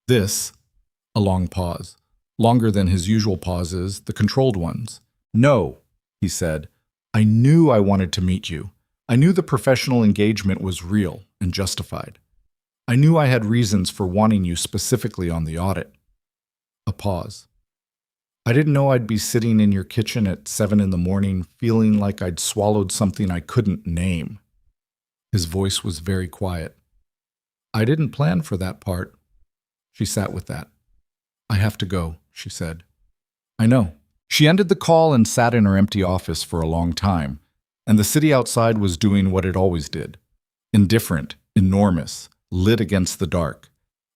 "This," a long pause, longer than his usual pauses, the controlled ones. "No," he said. "I knew I wanted to meet you. I knew the professional engagement was real and justified. I knew I had reasons for wanting you specifically on the audit." A pause. "I didn't know I'd be sitting in your kitchen at 7 in the morning feeling like I'd swallowed something I couldn't name." His voice was very quiet. "I didn't plan for that part." She sat with that. "I have to go," she said. "I know." She ended the call and sat in her empty office for a long time, and the city outside was doing what it always did. Indifferent, enormous, lit against the dark.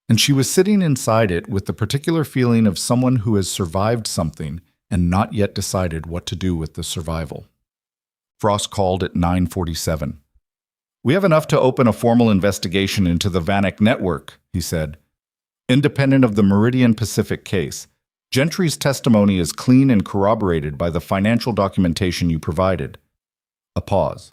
And she was sitting inside it with the particular feeling of someone who has survived something and not yet decided what to do with the survival. Frost called at 9:47. "We have enough to open a formal investigation into the Vanek network," he said. "Independent of the Meridian Pacific case, Gentry's testimony is clean and corroborated by the financial documentation you provided." A pause.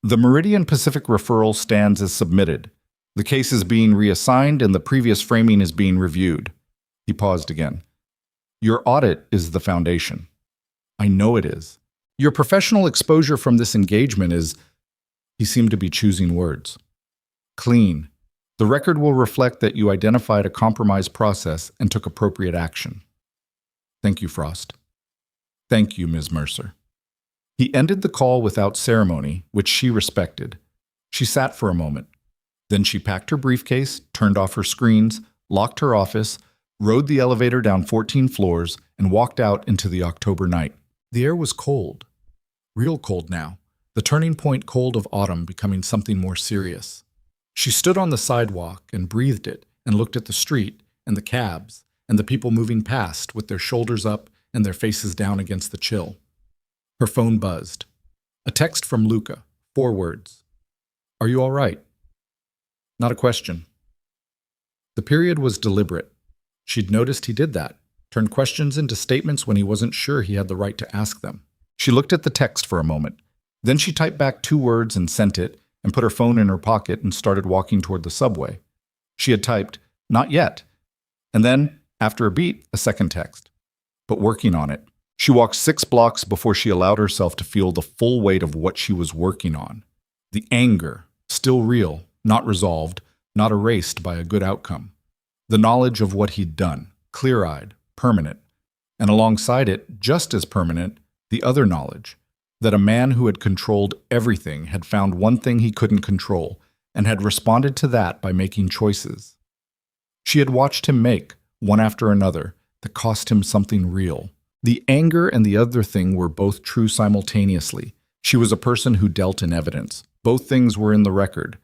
"The Meridian Pacific referral stands as submitted. The case is being reassigned and the previous framing is being reviewed." He paused again. "Your audit is the foundation." "I know it is. Your professional exposure from this engagement is—" He seemed to be choosing words. "Clean. The record will reflect that you identified a compromise process and took appropriate action." "Thank you, Frost." "Thank you, Ms. Mercer." He ended the call without ceremony, which she respected. She sat for a moment. Then she packed her briefcase, turned off her screens, locked her office, rode the elevator down 14 floors, and walked out into the October night. The air was cold. Real cold now. The turning point cold of autumn becoming something more serious. She stood on the sidewalk and breathed it and looked at the street and the cabs and the people moving past with their shoulders up and their faces down against the chill. Her phone buzzed. A text from Luca. 4 words. "Are you all right?" Not a question. The period was deliberate. She'd noticed he did that, turned questions into statements when he wasn't sure he had the right to ask them. She looked at the text for a moment. Then she typed back 2 words and sent it, and put her phone in her pocket and started walking toward the subway. She had typed, "Not yet." And then, after a beat, a second text. But working on it. She walked 6 blocks before she allowed herself to feel the full weight of what she was working on. The anger, still real, not resolved, not erased by a good outcome. The knowledge of what he'd done, clear-eyed, permanent. And alongside it, just as permanent, the other knowledge. That a man who had controlled everything had found one thing he couldn't control and had responded to that by making choices. She had watched him make, one after another, that cost him something real. The anger and the other thing were both true simultaneously. She was a person who dealt in evidence. Both things were in the record.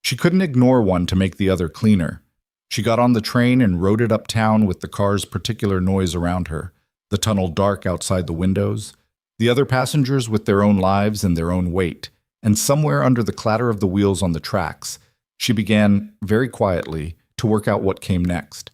She couldn't ignore one to make the other cleaner. She got on the train and rode it uptown with the car's particular noise around her, the tunnel dark outside the windows, the other passengers with their own lives and their own weight, and somewhere under the clatter of the wheels on the tracks, she began, very quietly, to work out what came next.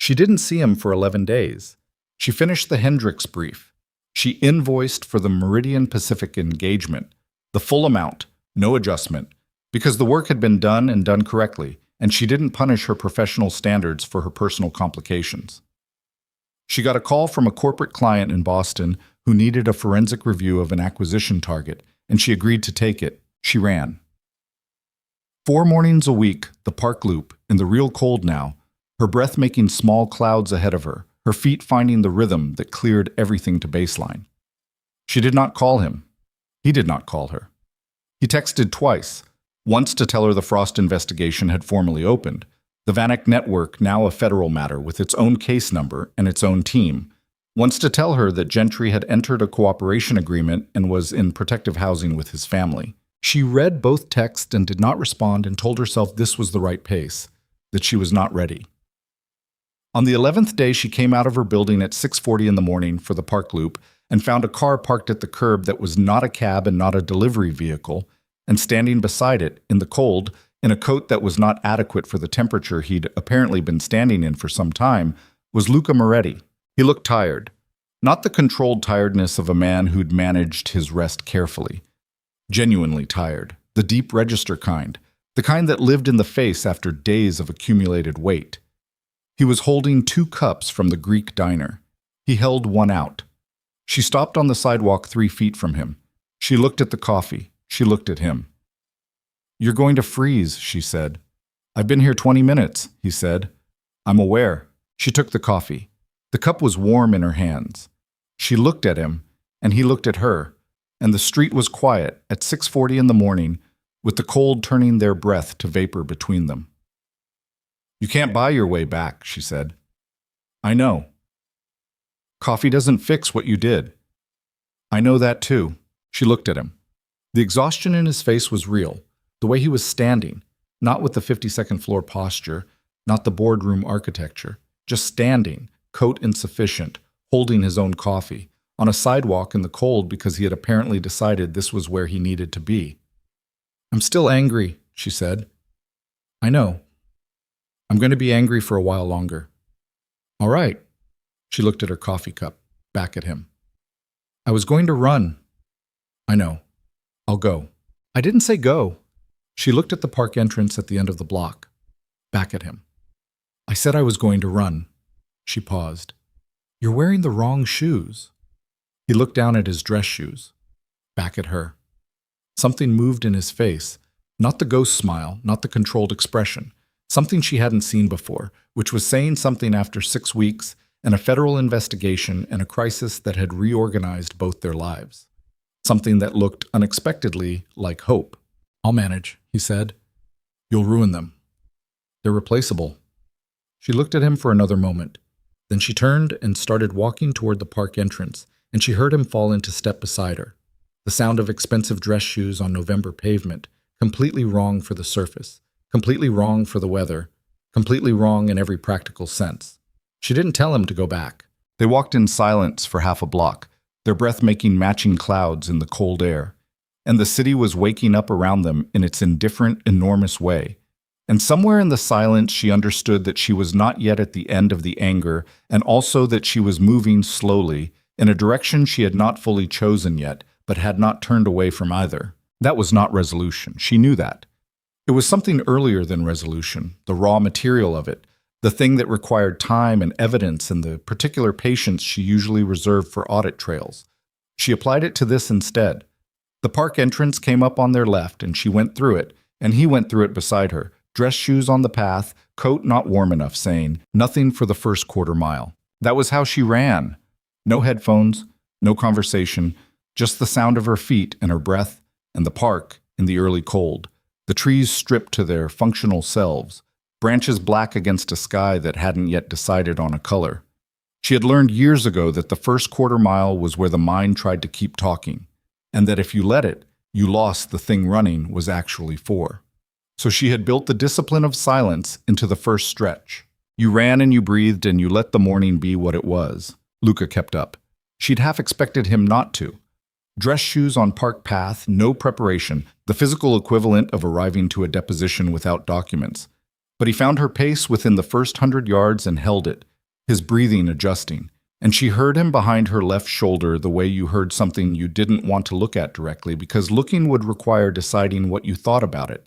She didn't see him for 11 days. She finished the Hendricks brief. She invoiced for the Meridian Pacific engagement, the full amount, no adjustment, because the work had been done and done correctly, and she didn't punish her professional standards for her personal complications. She got a call from a corporate client in Boston who needed a forensic review of an acquisition target, and she agreed to take it. She ran. 4 mornings a week, the park loop, in the real cold now, her breath making small clouds ahead of her, her feet finding the rhythm that cleared everything to baseline. She did not call him. He did not call her. He texted twice, once to tell her the Frost investigation had formally opened, the Vanek network now a federal matter with its own case number and its own team, once to tell her that Gentry had entered a cooperation agreement and was in protective housing with his family. She read both texts and did not respond and told herself this was the right pace, that she was not ready. On the 11th day, she came out of her building at 6:40 in the morning for the park loop and found a car parked at the curb that was not a cab and not a delivery vehicle, and standing beside it, in the cold, in a coat that was not adequate for the temperature he'd apparently been standing in for some time, was Luca Moretti. He looked tired. Not the controlled tiredness of a man who'd managed his rest carefully. Genuinely tired, the deep register kind, the kind that lived in the face after days of accumulated weight. He was holding 2 cups from the Greek diner. He held one out. She stopped on the sidewalk 3 feet from him. She looked at the coffee. She looked at him. "You're going to freeze," she said. "I've been here 20 minutes, he said. "I'm aware." She took the coffee. The cup was warm in her hands. She looked at him, and he looked at her, and the street was quiet at 6:40 in the morning, with the cold turning their breath to vapor between them. "You can't buy your way back," she said. "I know." "Coffee doesn't fix what you did." "I know that too." She looked at him. The exhaustion in his face was real, the way he was standing, not with the 52nd floor posture, not the boardroom architecture, just standing, coat insufficient, holding his own coffee, on a sidewalk in the cold because he had apparently decided this was where he needed to be. "I'm still angry," she said. "I know. I'm going to be angry for a while longer." "All right." She looked at her coffee cup, back at him. "I was going to run." "I know. I'll go." "I didn't say go." She looked at the park entrance at the end of the block, back at him. "I said I was going to run." She paused. "You're wearing the wrong shoes." He looked down at his dress shoes, back at her. Something moved in his face, not the ghost smile, not the controlled expression, something she hadn't seen before, which was saying something after 6 weeks and a federal investigation and a crisis that had reorganized both their lives. Something that looked unexpectedly like hope. "I'll manage," he said. "You'll ruin them. They're replaceable." She looked at him for another moment. Then she turned and started walking toward the park entrance, and she heard him fall into step beside her. The sound of expensive dress shoes on November pavement, completely wrong for the surface, completely wrong for the weather, completely wrong in every practical sense. She didn't tell him to go back. They walked in silence for half a block, their breath making matching clouds in the cold air. And the city was waking up around them in its indifferent, enormous way. And somewhere in the silence she understood that she was not yet at the end of the anger, and also that she was moving slowly, in a direction she had not fully chosen yet, but had not turned away from either. That was not resolution. She knew that. It was something earlier than resolution, the raw material of it, the thing that required time and evidence and the particular patience she usually reserved for audit trails. She applied it to this instead. The park entrance came up on their left, and she went through it, and he went through it beside her, dress shoes on the path, coat not warm enough, saying, "Nothing for the first quarter mile." That was how she ran. No headphones, no conversation, just the sound of her feet and her breath, and the park in the early cold. The trees stripped to their functional selves, branches black against a sky that hadn't yet decided on a color. She had learned years ago that the first quarter mile was where the mind tried to keep talking, and that if you let it, you lost the thing running was actually for. So she had built the discipline of silence into the first stretch. You ran and you breathed and you let the morning be what it was. Luca kept up. She'd half expected him not to. Dress shoes on park path, no preparation, the physical equivalent of arriving to a deposition without documents. But he found her pace within the first 100 yards and held it, his breathing adjusting. And she heard him behind her left shoulder the way you heard something you didn't want to look at directly because looking would require deciding what you thought about it.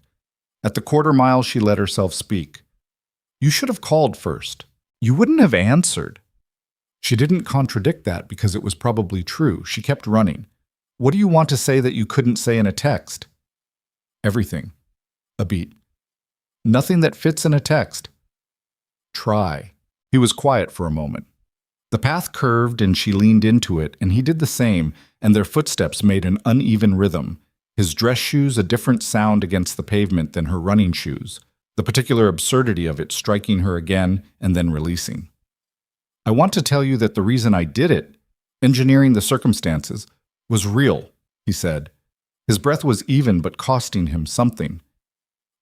At the quarter mile, she let herself speak. You should have called first. You wouldn't have answered. She didn't contradict that because it was probably true. She kept running. What do you want to say that you couldn't say in a text? Everything. A beat. Nothing that fits in a text. Try. He was quiet for a moment. The path curved and she leaned into it, and he did the same, and their footsteps made an uneven rhythm, his dress shoes a different sound against the pavement than her running shoes, the particular absurdity of it striking her again and then releasing. I want to tell you that the reason I did it, engineering the circumstances, was real, he said. His breath was even but costing him something.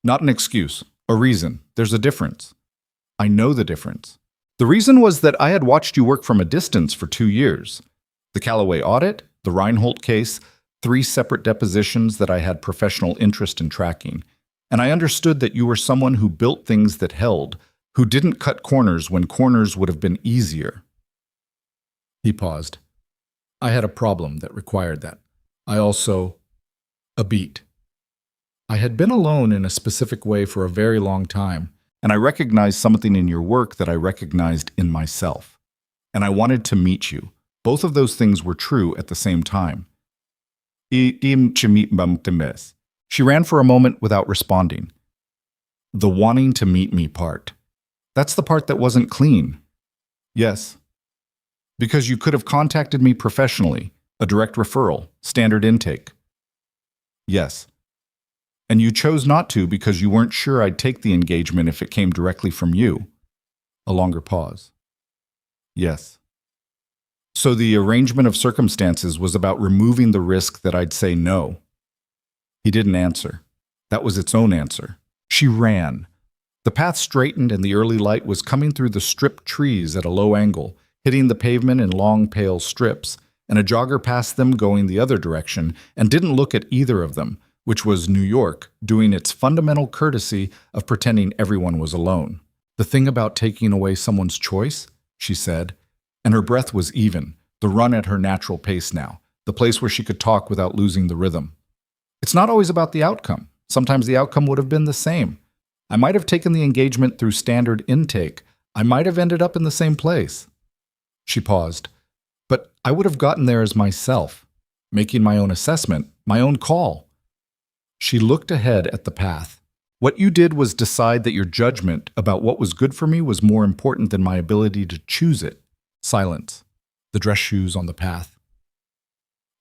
Not an excuse, a reason. There's a difference. I know the difference. The reason was that I had watched you work from a distance for 2 years. The Callaway audit, the Reinhold case, 3 separate depositions that I had professional interest in tracking. And I understood that you were someone who built things that held, who didn't cut corners when corners would have been easier. He paused. I had a problem that required that. I also... a beat. I had been alone in a specific way for a very long time, and I recognized something in your work that I recognized in myself. And I wanted to meet you. Both of those things were true at the same time. She ran for a moment without responding. The wanting to meet me part. That's the part that wasn't clean. Yes. Because you could have contacted me professionally, a direct referral, standard intake. Yes. And you chose not to because you weren't sure I'd take the engagement if it came directly from you. A longer pause. Yes. So the arrangement of circumstances was about removing the risk that I'd say no. He didn't answer. That was its own answer. She ran. The path straightened and the early light was coming through the stripped trees at a low angle, hitting the pavement in long, pale strips, and a jogger passed them going the other direction and didn't look at either of them, which was New York doing its fundamental courtesy of pretending everyone was alone. The thing about taking away someone's choice, she said, and her breath was even, the run at her natural pace now, the place where she could talk without losing the rhythm. It's not always about the outcome. Sometimes the outcome would have been the same. I might have taken the engagement through standard intake. I might have ended up in the same place. She paused. But I would have gotten there as myself, making my own assessment, my own call. She looked ahead at the path. What you did was decide that your judgment about what was good for me was more important than my ability to choose it. Silence. The dress shoes on the path.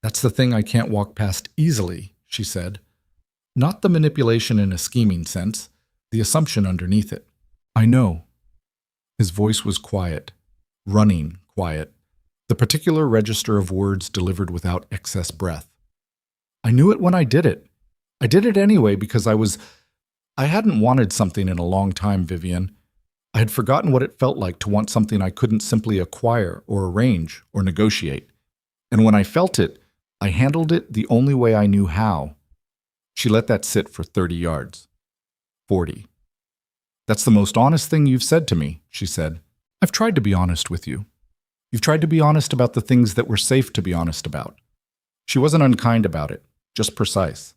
That's the thing I can't walk past easily, she said. Not the manipulation in a scheming sense, the assumption underneath it. I know. His voice was quiet, running quiet, the particular register of words delivered without excess breath. I knew it when I did it. I did it anyway because I hadn't wanted something in a long time, Vivienne. I had forgotten what it felt like to want something I couldn't simply acquire or arrange or negotiate. And when I felt it, I handled it the only way I knew how. She let that sit for 30 yards. 40. That's the most honest thing you've said to me, she said. I've tried to be honest with you. You've tried to be honest about the things that were safe to be honest about. She wasn't unkind about it, just precise.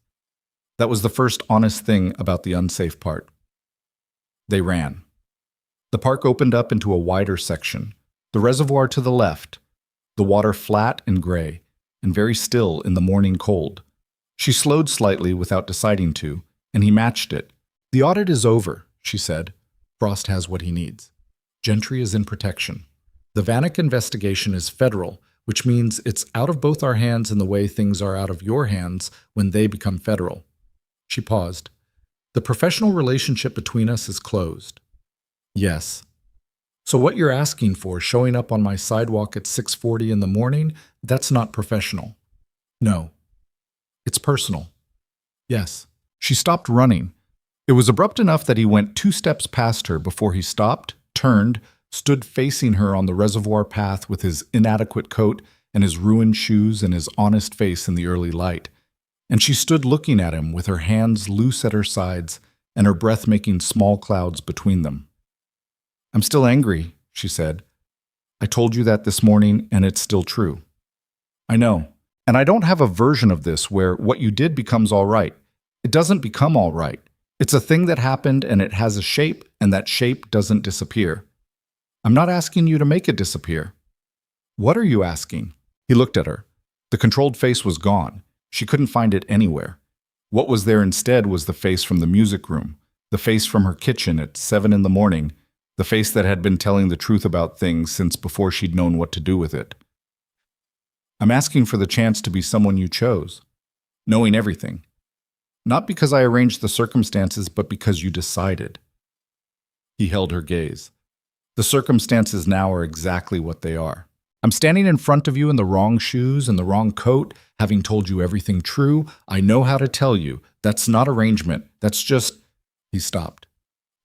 That was the first honest thing about the unsafe part. They ran. The park opened up into a wider section, the reservoir to the left, the water flat and gray, and very still in the morning cold. She slowed slightly without deciding to, and he matched it. The audit is over, she said. Frost has what he needs. Gentry is in protection. The Vanek investigation is federal, which means it's out of both our hands in the way things are out of your hands when they become federal. She paused. The professional relationship between us is closed. Yes. So what you're asking for, showing up on my sidewalk at 6:40 in the morning, that's not professional. No. It's personal. Yes. She stopped running. It was abrupt enough that he went 2 steps past her before he stopped, turned, stood facing her on the reservoir path with his inadequate coat and his ruined shoes and his honest face in the early light. And she stood looking at him with her hands loose at her sides and her breath making small clouds between them. "I'm still angry," she said. "I told you that this morning, and it's still true." "I know. And I don't have a version of this where what you did becomes all right. It doesn't become all right. It's a thing that happened, and it has a shape, and that shape doesn't disappear. I'm not asking you to make it disappear." "What are you asking?" He looked at her. The controlled face was gone. She couldn't find it anywhere. What was there instead was the face from the music room, the face from her kitchen at 7 in the morning, the face that had been telling the truth about things since before she'd known what to do with it. "I'm asking for the chance to be someone you chose, knowing everything. Not because I arranged the circumstances, but because you decided." He held her gaze. "The circumstances now are exactly what they are. I'm standing in front of you in the wrong shoes and the wrong coat, having told you everything true. I know how to tell you. That's not arrangement. That's just—" He stopped.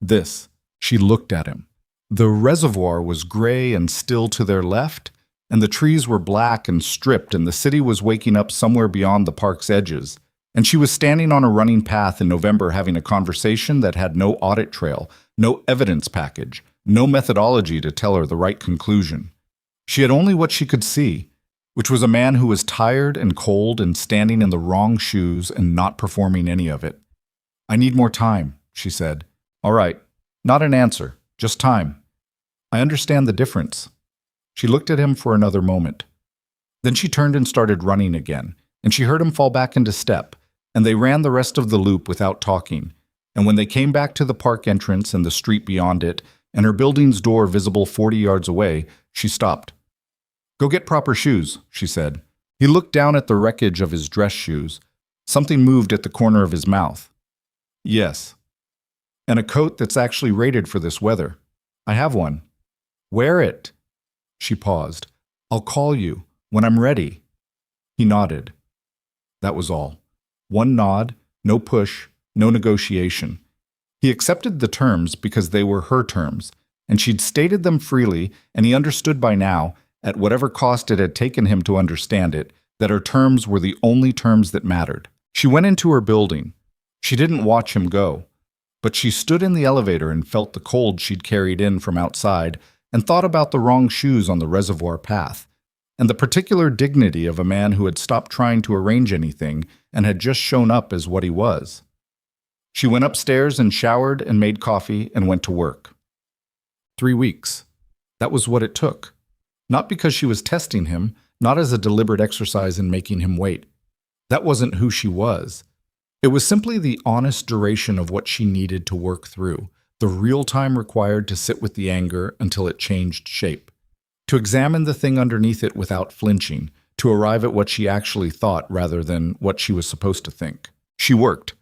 "This." She looked at him. The reservoir was gray and still to their left, and the trees were black and stripped, and the city was waking up somewhere beyond the park's edges. And she was standing on a running path in November having a conversation that had no audit trail, no evidence package, no methodology to tell her the right conclusion. She had only what she could see, which was a man who was tired and cold and standing in the wrong shoes and not performing any of it. "I need more time," she said. "All right. Not an answer, just time. I understand the difference." She looked at him for another moment. Then she turned and started running again, and she heard him fall back into step, and they ran the rest of the loop without talking. And when they came back to the park entrance and the street beyond it, and her building's door visible 40 yards away, she stopped. "Go get proper shoes," she said. He looked down at the wreckage of his dress shoes. Something moved at the corner of his mouth. "Yes. And a coat that's actually rated for this weather. I have one." "Wear it." She paused. "I'll call you when I'm ready." He nodded. That was all. One nod, no push, no negotiation. He accepted the terms because they were her terms, and she'd stated them freely, and he understood by now, at whatever cost it had taken him to understand it, that her terms were the only terms that mattered. She went into her building. She didn't watch him go. But she stood in the elevator and felt the cold she'd carried in from outside and thought about the wrong shoes on the reservoir path and the particular dignity of a man who had stopped trying to arrange anything and had just shown up as what he was. She went upstairs and showered and made coffee and went to work. 3 weeks. That was what it took. Not because she was testing him, not as a deliberate exercise in making him wait. That wasn't who she was. It was simply the honest duration of what she needed to work through, the real time required to sit with the anger until it changed shape, to examine the thing underneath it without flinching, to arrive at what she actually thought rather than what she was supposed to think. She worked.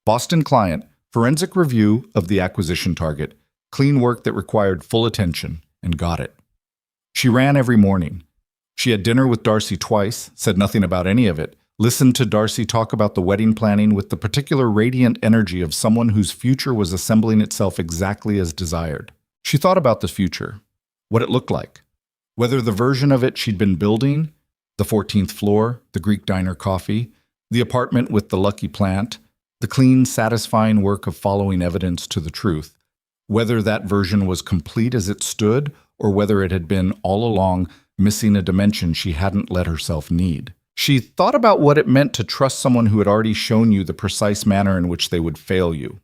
Boston client, forensic review of the acquisition target, clean work that required full attention, and got it. She ran every morning. She had dinner with Darcy twice, said nothing about any of it, listened to Darcy talk about the wedding planning with the particular radiant energy of someone whose future was assembling itself exactly as desired. She thought about the future, what it looked like, whether the version of it she'd been building, the 14th floor, the Greek diner coffee, the apartment with the lucky plant, the clean, satisfying work of following evidence to the truth, whether that version was complete as it stood or whether it had been all along missing a dimension she hadn't let herself need. She thought about what it meant to trust someone who had already shown you the precise manner in which they would fail you.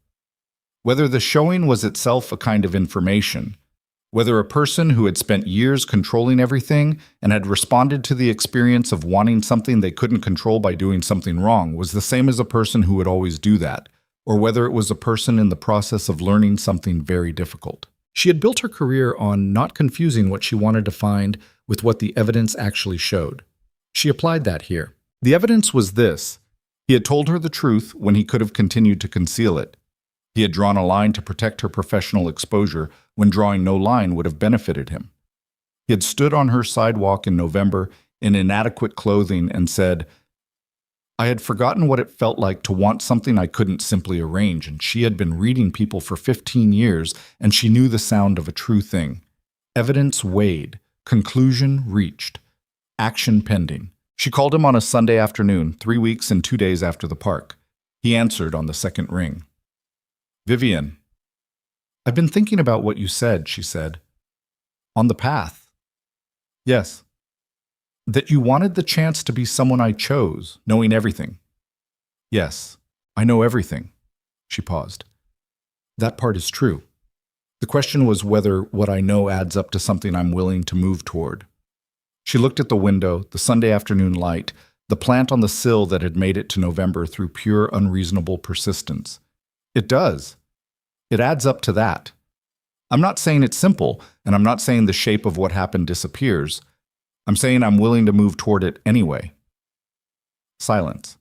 Whether the showing was itself a kind of information, whether a person who had spent years controlling everything and had responded to the experience of wanting something they couldn't control by doing something wrong was the same as a person who would always do that, or whether it was a person in the process of learning something very difficult. She had built her career on not confusing what she wanted to find with what the evidence actually showed. She applied that here. The evidence was this. He had told her the truth when he could have continued to conceal it. He had drawn a line to protect her professional exposure when drawing no line would have benefited him. He had stood on her sidewalk in November in inadequate clothing and said, "I had forgotten what it felt like to want something I couldn't simply arrange, and she had been reading people for 15 years, and she knew the sound of a true thing. Evidence weighed, conclusion reached, action pending." She called him on a Sunday afternoon, 3 weeks and 2 days after the park. He answered on the second ring. "Vivienne, I've been thinking about what you said," she said. "On the path." "Yes." "That you wanted the chance to be someone I chose, knowing everything." "Yes, I know everything." She paused. "That part is true. The question was whether what I know adds up to something I'm willing to move toward." She looked at the window, the Sunday afternoon light, the plant on the sill that had made it to November through pure unreasonable persistence. "It does. It adds up to that. I'm not saying it's simple, and I'm not saying the shape of what happened disappears. I'm saying I'm willing to move toward it anyway." Silence.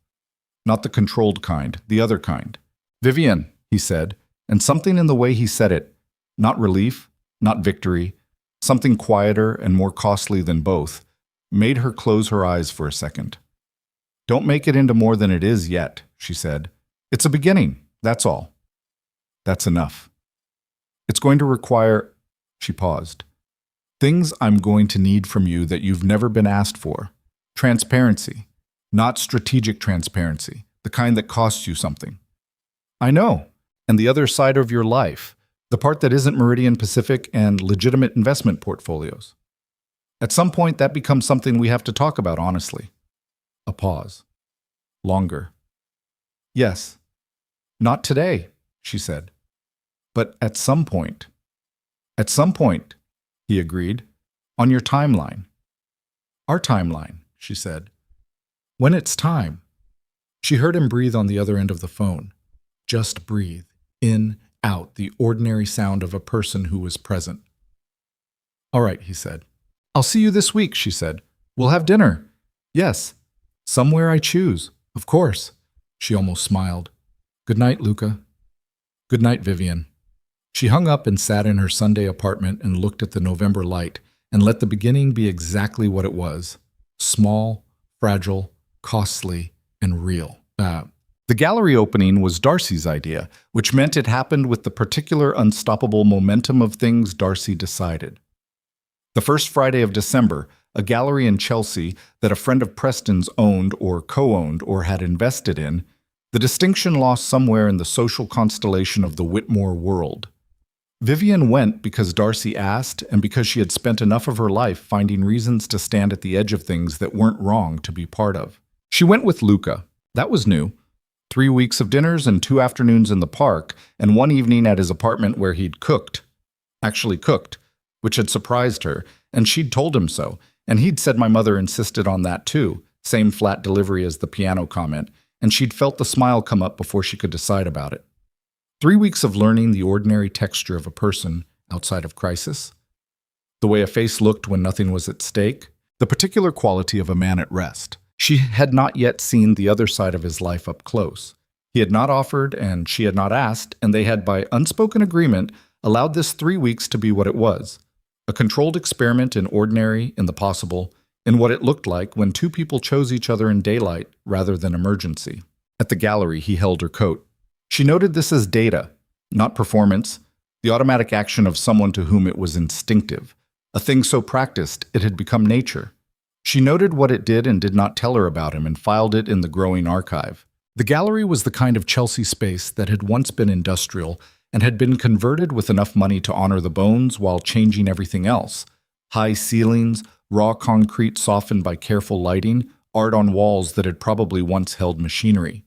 Not the controlled kind, the other kind. "Vivienne," he said, and something in the way he said it, not relief, not victory, something quieter and more costly than both, made her close her eyes for a second. "Don't make it into more than it is yet," she said. "It's a beginning, that's all." "That's enough." "It's going to require—" She paused. "Things I'm going to need from you that you've never been asked for. Transparency. Not strategic transparency, the kind that costs you something." "I know. And the other side of your life. The part that isn't Meridian Pacific and legitimate investment portfolios. At some point, that becomes something we have to talk about honestly." A pause. Longer. "Yes. Not today," she said. "But at some point." "At some point," he agreed. "On your timeline." "Our timeline," she said. "When it's time." She heard him breathe on the other end of the phone. Just breathe. In, out, the ordinary sound of a person who was present. "All right," he said. "I'll see you this week," she said. "We'll have dinner." "Yes. Somewhere I choose. Of course." She almost smiled. "Good night, Luca." "Good night, Vivienne." She hung up and sat in her Sunday apartment and looked at the November light and let the beginning be exactly what it was. Small, fragile, costly, and real. The gallery opening was Darcy's idea, which meant it happened with the particular unstoppable momentum of things Darcy decided. The first Friday of December, a gallery in Chelsea that a friend of Preston's owned or co-owned or had invested in, the distinction lost somewhere in the social constellation of the Whitmore world. Vivienne went because Darcy asked and because she had spent enough of her life finding reasons to stand at the edge of things that weren't wrong to be part of. She went with Luca. That was new. 3 weeks of dinners and 2 afternoons in the park, and 1 evening at his apartment where he'd actually cooked, which had surprised her, and she'd told him so, and he'd said my mother insisted on that too, same flat delivery as the piano comment, and she'd felt the smile come up before she could decide about it. 3 weeks of learning the ordinary texture of a person outside of crisis, the way a face looked when nothing was at stake, the particular quality of a man at rest. She had not yet seen the other side of his life up close. He had not offered, and she had not asked, and they had, by unspoken agreement, allowed this 3 weeks to be what it was. A controlled experiment in ordinary, in the possible, in what it looked like when 2 people chose each other in daylight rather than emergency. At the gallery, he held her coat. She noted this as data, not performance, the automatic action of someone to whom it was instinctive, a thing so practiced it had become nature. She noted what it did and did not tell her about him and filed it in the growing archive. The gallery was the kind of Chelsea space that had once been industrial and had been converted with enough money to honor the bones while changing everything else. High ceilings, raw concrete softened by careful lighting, art on walls that had probably once held machinery.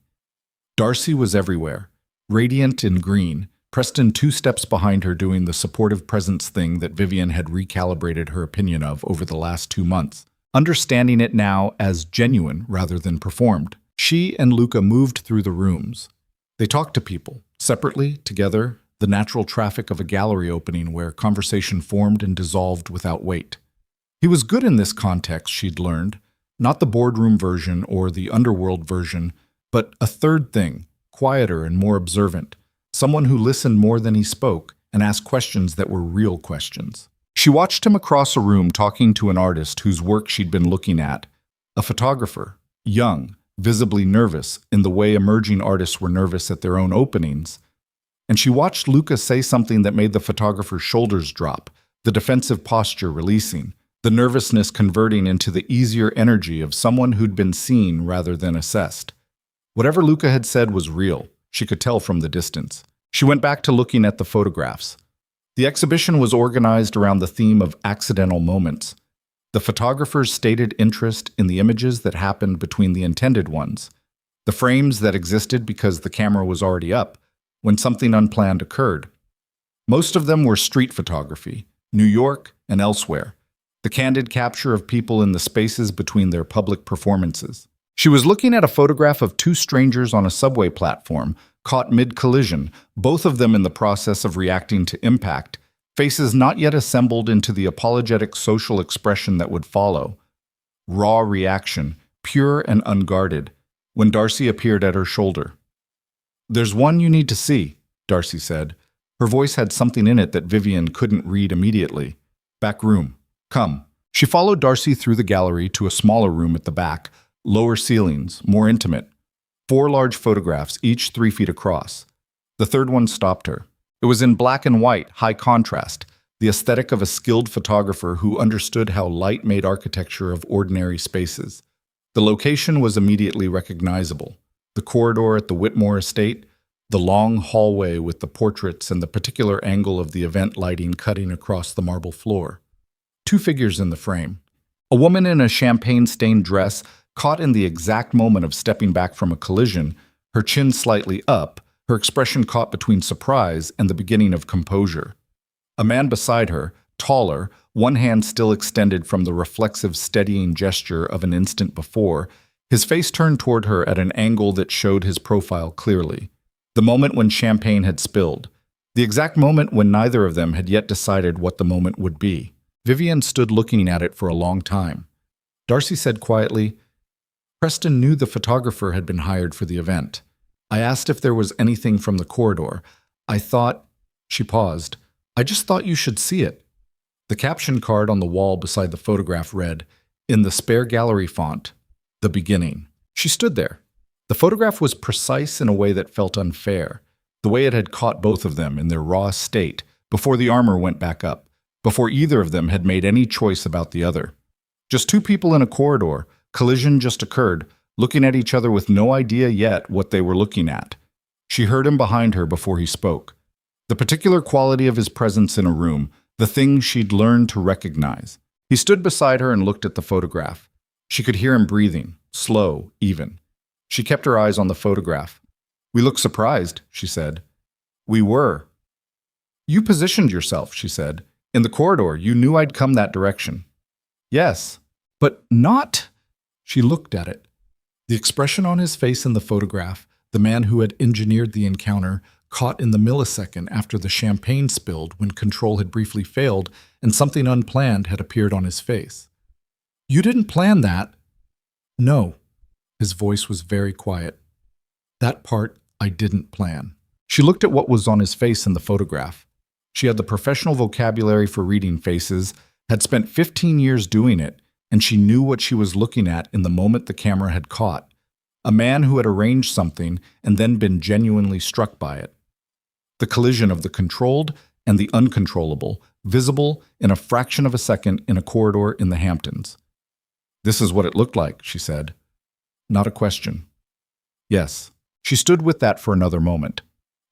Darcy was everywhere, radiant in green, Preston 2 steps behind her doing the supportive presence thing that Vivienne had recalibrated her opinion of over the last 2 months, understanding it now as genuine rather than performed. She and Luca moved through the rooms. They talked to people, separately, together, the natural traffic of a gallery opening where conversation formed and dissolved without weight. He was good in this context, she'd learned. Not the boardroom version or the underworld version, but a third thing, quieter and more observant. Someone who listened more than he spoke and asked questions that were real questions. She watched him across a room talking to an artist whose work she'd been looking at, a photographer, young, visibly nervous in the way emerging artists were nervous at their own openings. And she watched Luca say something that made the photographer's shoulders drop, the defensive posture releasing, the nervousness converting into the easier energy of someone who'd been seen rather than assessed. Whatever Luca had said was real, she could tell from the distance. She went back to looking at the photographs. The exhibition was organized around the theme of accidental moments. The photographer's stated interest in the images that happened between the intended ones, the frames that existed because the camera was already up, when something unplanned occurred. Most of them were street photography, New York and elsewhere, the candid capture of people in the spaces between their public performances. She was looking at a photograph of two strangers on a subway platform, caught mid-collision, both of them in the process of reacting to impact, faces not yet assembled into the apologetic social expression that would follow. Raw reaction, pure and unguarded, when Darcy appeared at her shoulder. "There's one you need to see," Darcy said. Her voice had something in it that Vivienne couldn't read immediately. "Back room. Come." She followed Darcy through the gallery to a smaller room at the back, lower ceilings, more intimate. 4 large photographs, each 3 feet across. The third one stopped her. It was in black and white, high contrast, the aesthetic of a skilled photographer who understood how light made architecture of ordinary spaces. The location was immediately recognizable. The corridor at the Whitmore estate, the long hallway with the portraits and the particular angle of the event lighting cutting across the marble floor. 2 figures in the frame. A woman in a champagne-stained dress, caught in the exact moment of stepping back from a collision, her chin slightly up, her expression caught between surprise and the beginning of composure. A man beside her, taller, one hand still extended from the reflexive steadying gesture of an instant before, his face turned toward her at an angle that showed his profile clearly. The moment when champagne had spilled. The exact moment when neither of them had yet decided what the moment would be. Vivienne stood looking at it for a long time. Darcy said quietly, "Preston knew the photographer had been hired for the event. I asked if there was anything from the corridor. I thought—" She paused. "I just thought you should see it." The caption card on the wall beside the photograph read, in the spare gallery font, "The beginning." She stood there. The photograph was precise in a way that felt unfair, the way it had caught both of them in their raw state, before the armor went back up, before either of them had made any choice about the other. Just 2 people in a corridor, collision just occurred, looking at each other with no idea yet what they were looking at. She heard him behind her before he spoke. The particular quality of his presence in a room, the thing she'd learned to recognize. He stood beside her and looked at the photograph. She could hear him breathing, slow, even. She kept her eyes on the photograph. "We look surprised," she said. "We were." "You positioned yourself," she said. "In the corridor, you knew I'd come that direction." "Yes, but not—" She looked at it. The expression on his face in the photograph, the man who had engineered the encounter, caught in the millisecond after the champagne spilled when control had briefly failed and something unplanned had appeared on his face. "You didn't plan that." "No." His voice was very quiet. "That part I didn't plan." She looked at what was on his face in the photograph. She had the professional vocabulary for reading faces, had spent 15 years doing it, and she knew what she was looking at in the moment the camera had caught. A man who had arranged something and then been genuinely struck by it. The collision of the controlled and the uncontrollable, visible in a fraction of a second in a corridor in the Hamptons. "This is what it looked like," she said. Not a question. "Yes." She stood with that for another moment.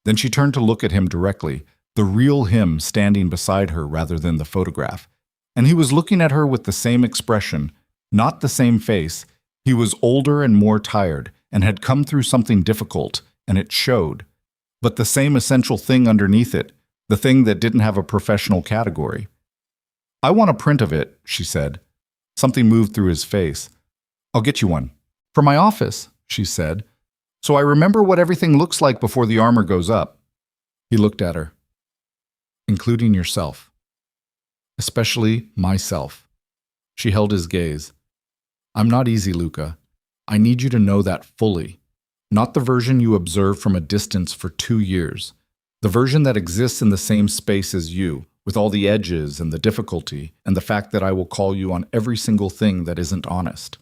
Then she turned to look at him directly, the real him standing beside her rather than the photograph. And he was looking at her with the same expression, not the same face. He was older and more tired, and had come through something difficult, and it showed. But the same essential thing underneath it, the thing that didn't have a professional category. "I want a print of it," she said. Something moved through his face. "I'll get you one." "For my office," she said. "So I remember what everything looks like before the armor goes up." He looked at her. "Including yourself. Especially myself." She held his gaze. I'm not easy, Luca. I need you to know that fully. Not the version you observe from a distance for 2 years. The version that exists in the same space as you, with all the edges and the difficulty, and the fact that I will call you on every single thing that isn't honest.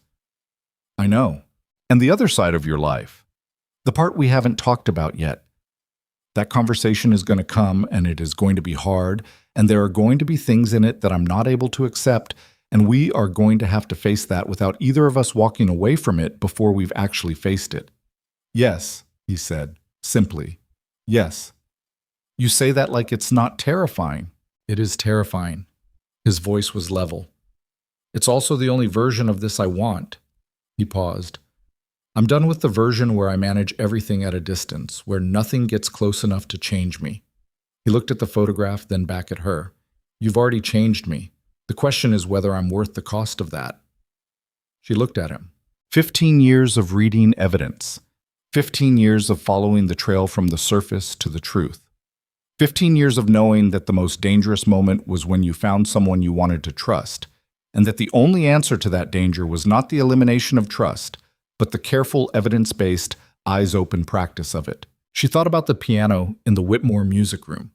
I know. And the other side of your life. The part we haven't talked about yet. That conversation is going to come, and it is going to be hard, and there are going to be things in it that I'm not able to accept, and we are going to have to face that without either of us walking away from it before we've actually faced it. Yes, he said, simply. Yes. You say that like it's not terrifying. It is terrifying. His voice was level. It's also the only version of this I want. He paused. I'm done with the version where I manage everything at a distance, where nothing gets close enough to change me. He looked at the photograph, then back at her. You've already changed me. The question is whether I'm worth the cost of that. She looked at him. 15 years of reading evidence. 15 years of following the trail from the surface to the truth. 15 years of knowing that the most dangerous moment was when you found someone you wanted to trust, and that the only answer to that danger was not the elimination of trust, but the careful, evidence-based, eyes-open practice of it. She thought about the piano in the Whitmore music room,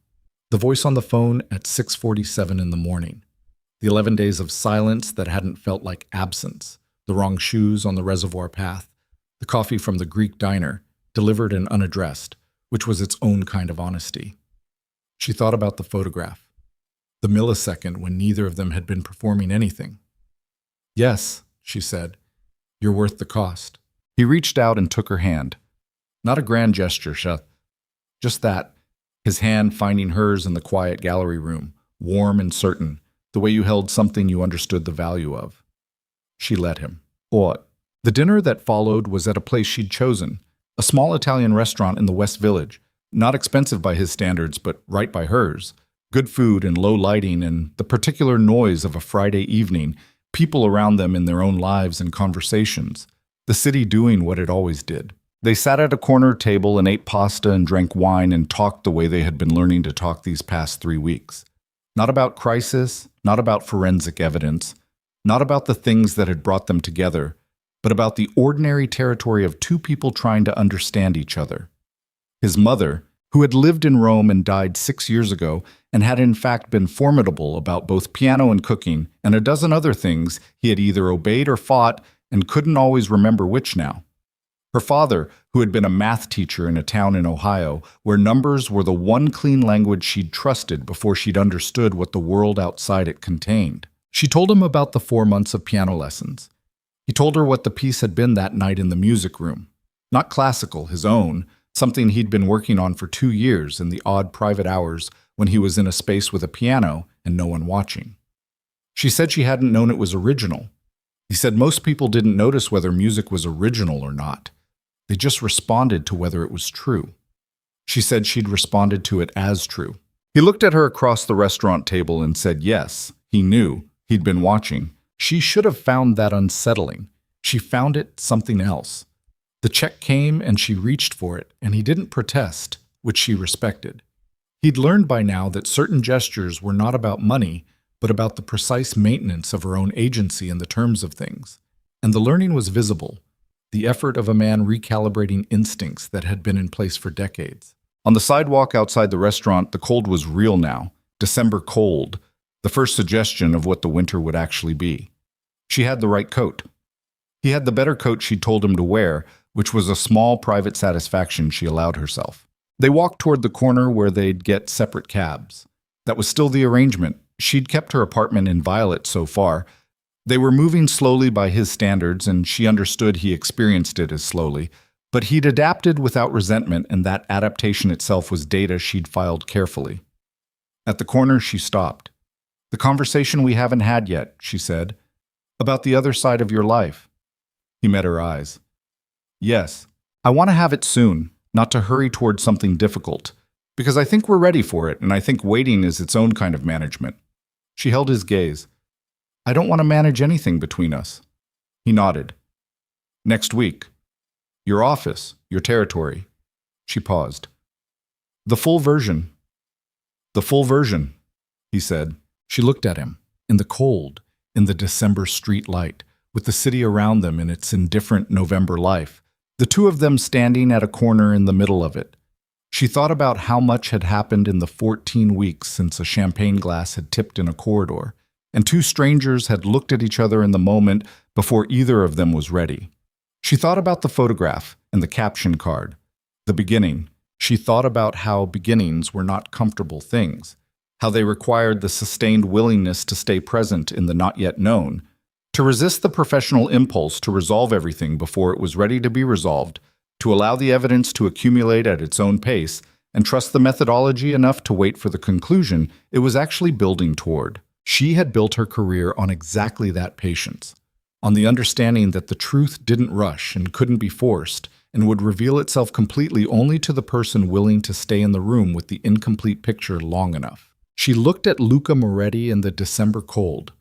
the voice on the phone at 6:47 in the morning, the 11 days of silence that hadn't felt like absence, the wrong shoes on the reservoir path, the coffee from the Greek diner, delivered and unaddressed, which was its own kind of honesty. She thought about the photograph, the millisecond when neither of them had been performing anything. Yes, she said, you're worth the cost. He reached out and took her hand. Not a grand gesture, just that, his hand finding hers in the quiet gallery room, warm and certain, the way you held something you understood the value of. She let him. What? The dinner that followed was at a place she'd chosen, a small Italian restaurant in the West Village, not expensive by his standards, but right by hers. Good food and low lighting and the particular noise of a Friday evening, people around them in their own lives and conversations, the city doing what it always did. They sat at a corner table and ate pasta and drank wine and talked the way they had been learning to talk these past 3 weeks. Not about crisis, not about forensic evidence, not about the things that had brought them together, but about the ordinary territory of two people trying to understand each other. His mother, who had lived in Rome and died 6 years ago and had in fact been formidable about both piano and cooking and a dozen other things he had either obeyed or fought and couldn't always remember which now. Her father, who had been a math teacher in a town in Ohio where numbers were the one clean language she'd trusted before she'd understood what the world outside it contained. She told him about the 4 months of piano lessons. He told her what the piece had been that night in the music room. Not classical, his own, something he'd been working on for 2 years in the odd private hours when he was in a space with a piano and no one watching. She said she hadn't known it was original. He said most people didn't notice whether music was original or not. They just responded to whether it was true. She said she'd responded to it as true. He looked at her across the restaurant table and said yes, he knew, he'd been watching. She should have found that unsettling. She found it something else. The check came and she reached for it, and he didn't protest, which she respected. He'd learned by now that certain gestures were not about money, but about the precise maintenance of her own agency in the terms of things. And the learning was visible, the effort of a man recalibrating instincts that had been in place for decades. On the sidewalk outside the restaurant, the cold was real now, December cold, the first suggestion of what the winter would actually be. She had the right coat. He had the better coat she'd told him to wear, which was a small private satisfaction she allowed herself. They walked toward the corner where they'd get separate cabs. That was still the arrangement. She'd kept her apartment in Violet so far. They were moving slowly by his standards, and she understood he experienced it as slowly, but he'd adapted without resentment, and that adaptation itself was data she'd filed carefully. At the corner, she stopped. The conversation we haven't had yet, she said, about the other side of your life. He met her eyes. Yes, I want to have it soon, not to hurry towards something difficult, because I think we're ready for it, and I think waiting is its own kind of management. She held his gaze. I don't want to manage anything between us. He nodded. Next week. Your office, your territory. She paused. The full version. The full version, he said. She looked at him, in the cold, in the December street light, with the city around them in its indifferent November life, the two of them standing at a corner in the middle of it. She thought about how much had happened in the 14 weeks since a champagne glass had tipped in a corridor, and two strangers had looked at each other in the moment before either of them was ready. She thought about the photograph and the caption card. The beginning. She thought about how beginnings were not comfortable things, how they required the sustained willingness to stay present in the not yet known, to resist the professional impulse to resolve everything before it was ready to be resolved, to allow the evidence to accumulate at its own pace, and trust the methodology enough to wait for the conclusion it was actually building toward. She had built her career on exactly that patience, on the understanding that the truth didn't rush and couldn't be forced, and would reveal itself completely only to the person willing to stay in the room with the incomplete picture long enough. She looked at Luca Moretti in the December cold.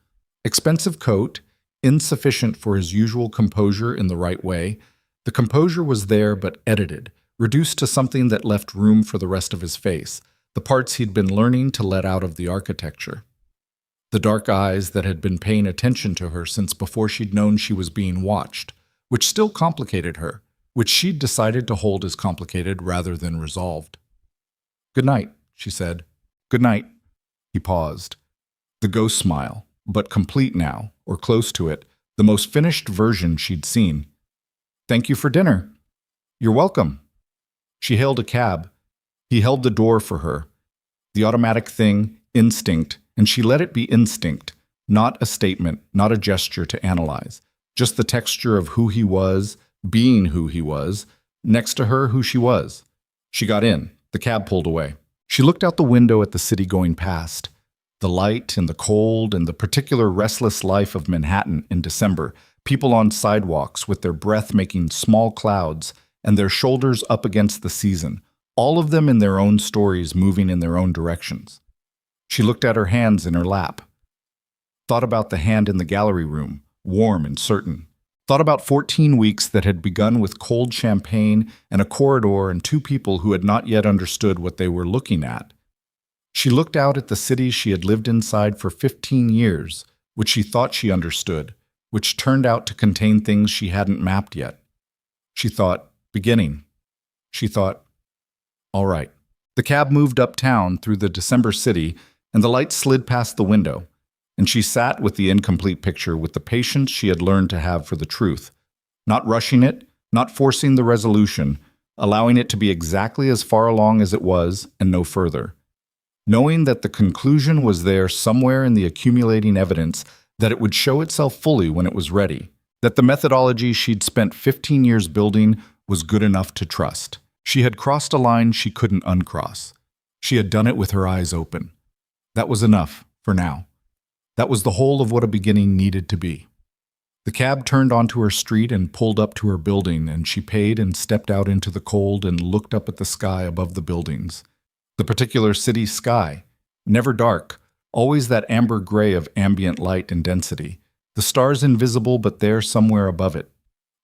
Expensive coat, insufficient for his usual composure in the right way. The composure was there but edited, reduced to something that left room for the rest of his face, the parts he'd been learning to let out of the architecture. The dark eyes that had been paying attention to her since before she'd known she was being watched, which still complicated her, which she'd decided to hold as complicated rather than resolved. "Good night," she said. "Good night." He paused. The ghost smile, but complete now, or close to it, the most finished version she'd seen. "Thank you for dinner." "You're welcome." She hailed a cab. He held the door for her. The automatic thing, instinct, and she let it be instinct, not a statement, not a gesture to analyze, just the texture of who he was, being who he was, next to her who she was. She got in. The cab pulled away. She looked out the window at the city going past. The light and the cold and the particular restless life of Manhattan in December, people on sidewalks with their breath making small clouds and their shoulders up against the season, all of them in their own stories moving in their own directions. She looked at her hands in her lap. Thought about the hand in the gallery room, warm and certain. Thought about 14 weeks that had begun with cold champagne and a corridor and two people who had not yet understood what they were looking at. She looked out at the city she had lived inside for 15 years, which she thought she understood, which turned out to contain things she hadn't mapped yet. She thought, beginning. She thought, all right. The cab moved uptown through the December city, and the light slid past the window, and she sat with the incomplete picture with the patience she had learned to have for the truth, not rushing it, not forcing the resolution, allowing it to be exactly as far along as it was and no further. Knowing that the conclusion was there somewhere in the accumulating evidence, that it would show itself fully when it was ready, that the methodology she'd spent 15 years building was good enough to trust. She had crossed a line she couldn't uncross. She had done it with her eyes open. That was enough, for now. That was the whole of what a beginning needed to be. The cab turned onto her street and pulled up to her building, and she paid and stepped out into the cold and looked up at the sky above the buildings. The particular city sky, never dark, always that amber gray of ambient light and density. The stars invisible, but there somewhere above it.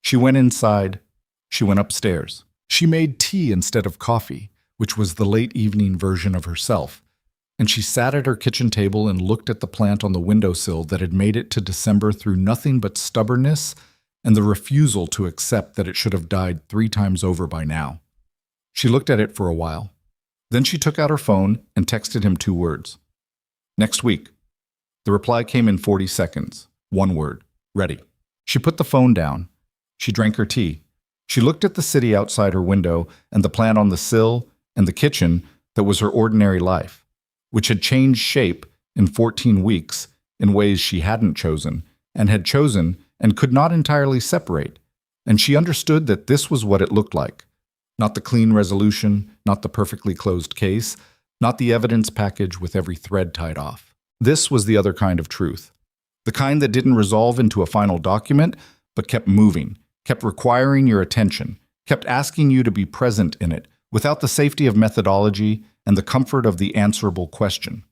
She went inside. She went upstairs. She made tea instead of coffee, which was the late evening version of herself. And she sat at her kitchen table and looked at the plant on the windowsill that had made it to December through nothing but stubbornness and the refusal to accept that it should have died 3 times over by now. She looked at it for a while. Then she took out her phone and texted him 2 words. "Next week." The reply came in 40 seconds. 1 word. "Ready." She put the phone down. She drank her tea. She looked at the city outside her window and the plant on the sill and the kitchen that was her ordinary life, which had changed shape in 14 weeks in ways she hadn't chosen, and had chosen and could not entirely separate. And she understood that this was what it looked like. Not the clean resolution, not the perfectly closed case, not the evidence package with every thread tied off. This was the other kind of truth. The kind that didn't resolve into a final document, but kept moving, kept requiring your attention, kept asking you to be present in it, without the safety of methodology and the comfort of the answerable question.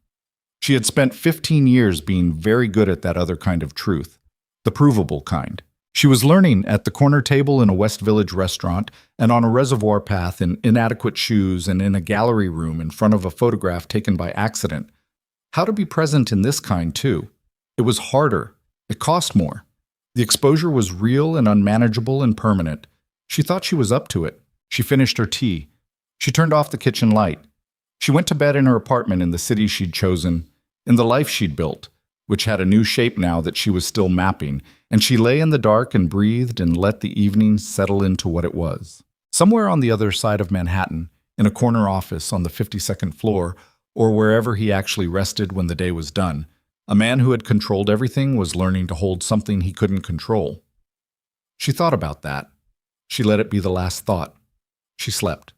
She had spent 15 years being very good at that other kind of truth, the provable kind. She was learning at the corner table in a West Village restaurant and on a reservoir path in inadequate shoes and in a gallery room in front of a photograph taken by accident. How to be present in this kind, too. It was harder, It cost more. The exposure was real and unmanageable and permanent. She thought she was up to it. She finished her tea. She turned off the kitchen light. She went to bed in her apartment in the city she'd chosen, in the life she'd built, which had a new shape now that she was still mapping, and she lay in the dark and breathed and let the evening settle into what it was. Somewhere on the other side of Manhattan, in a corner office on the 52nd floor, or wherever he actually rested when the day was done, a man who had controlled everything was learning to hold something he couldn't control. She thought about that. She let it be the last thought. She slept.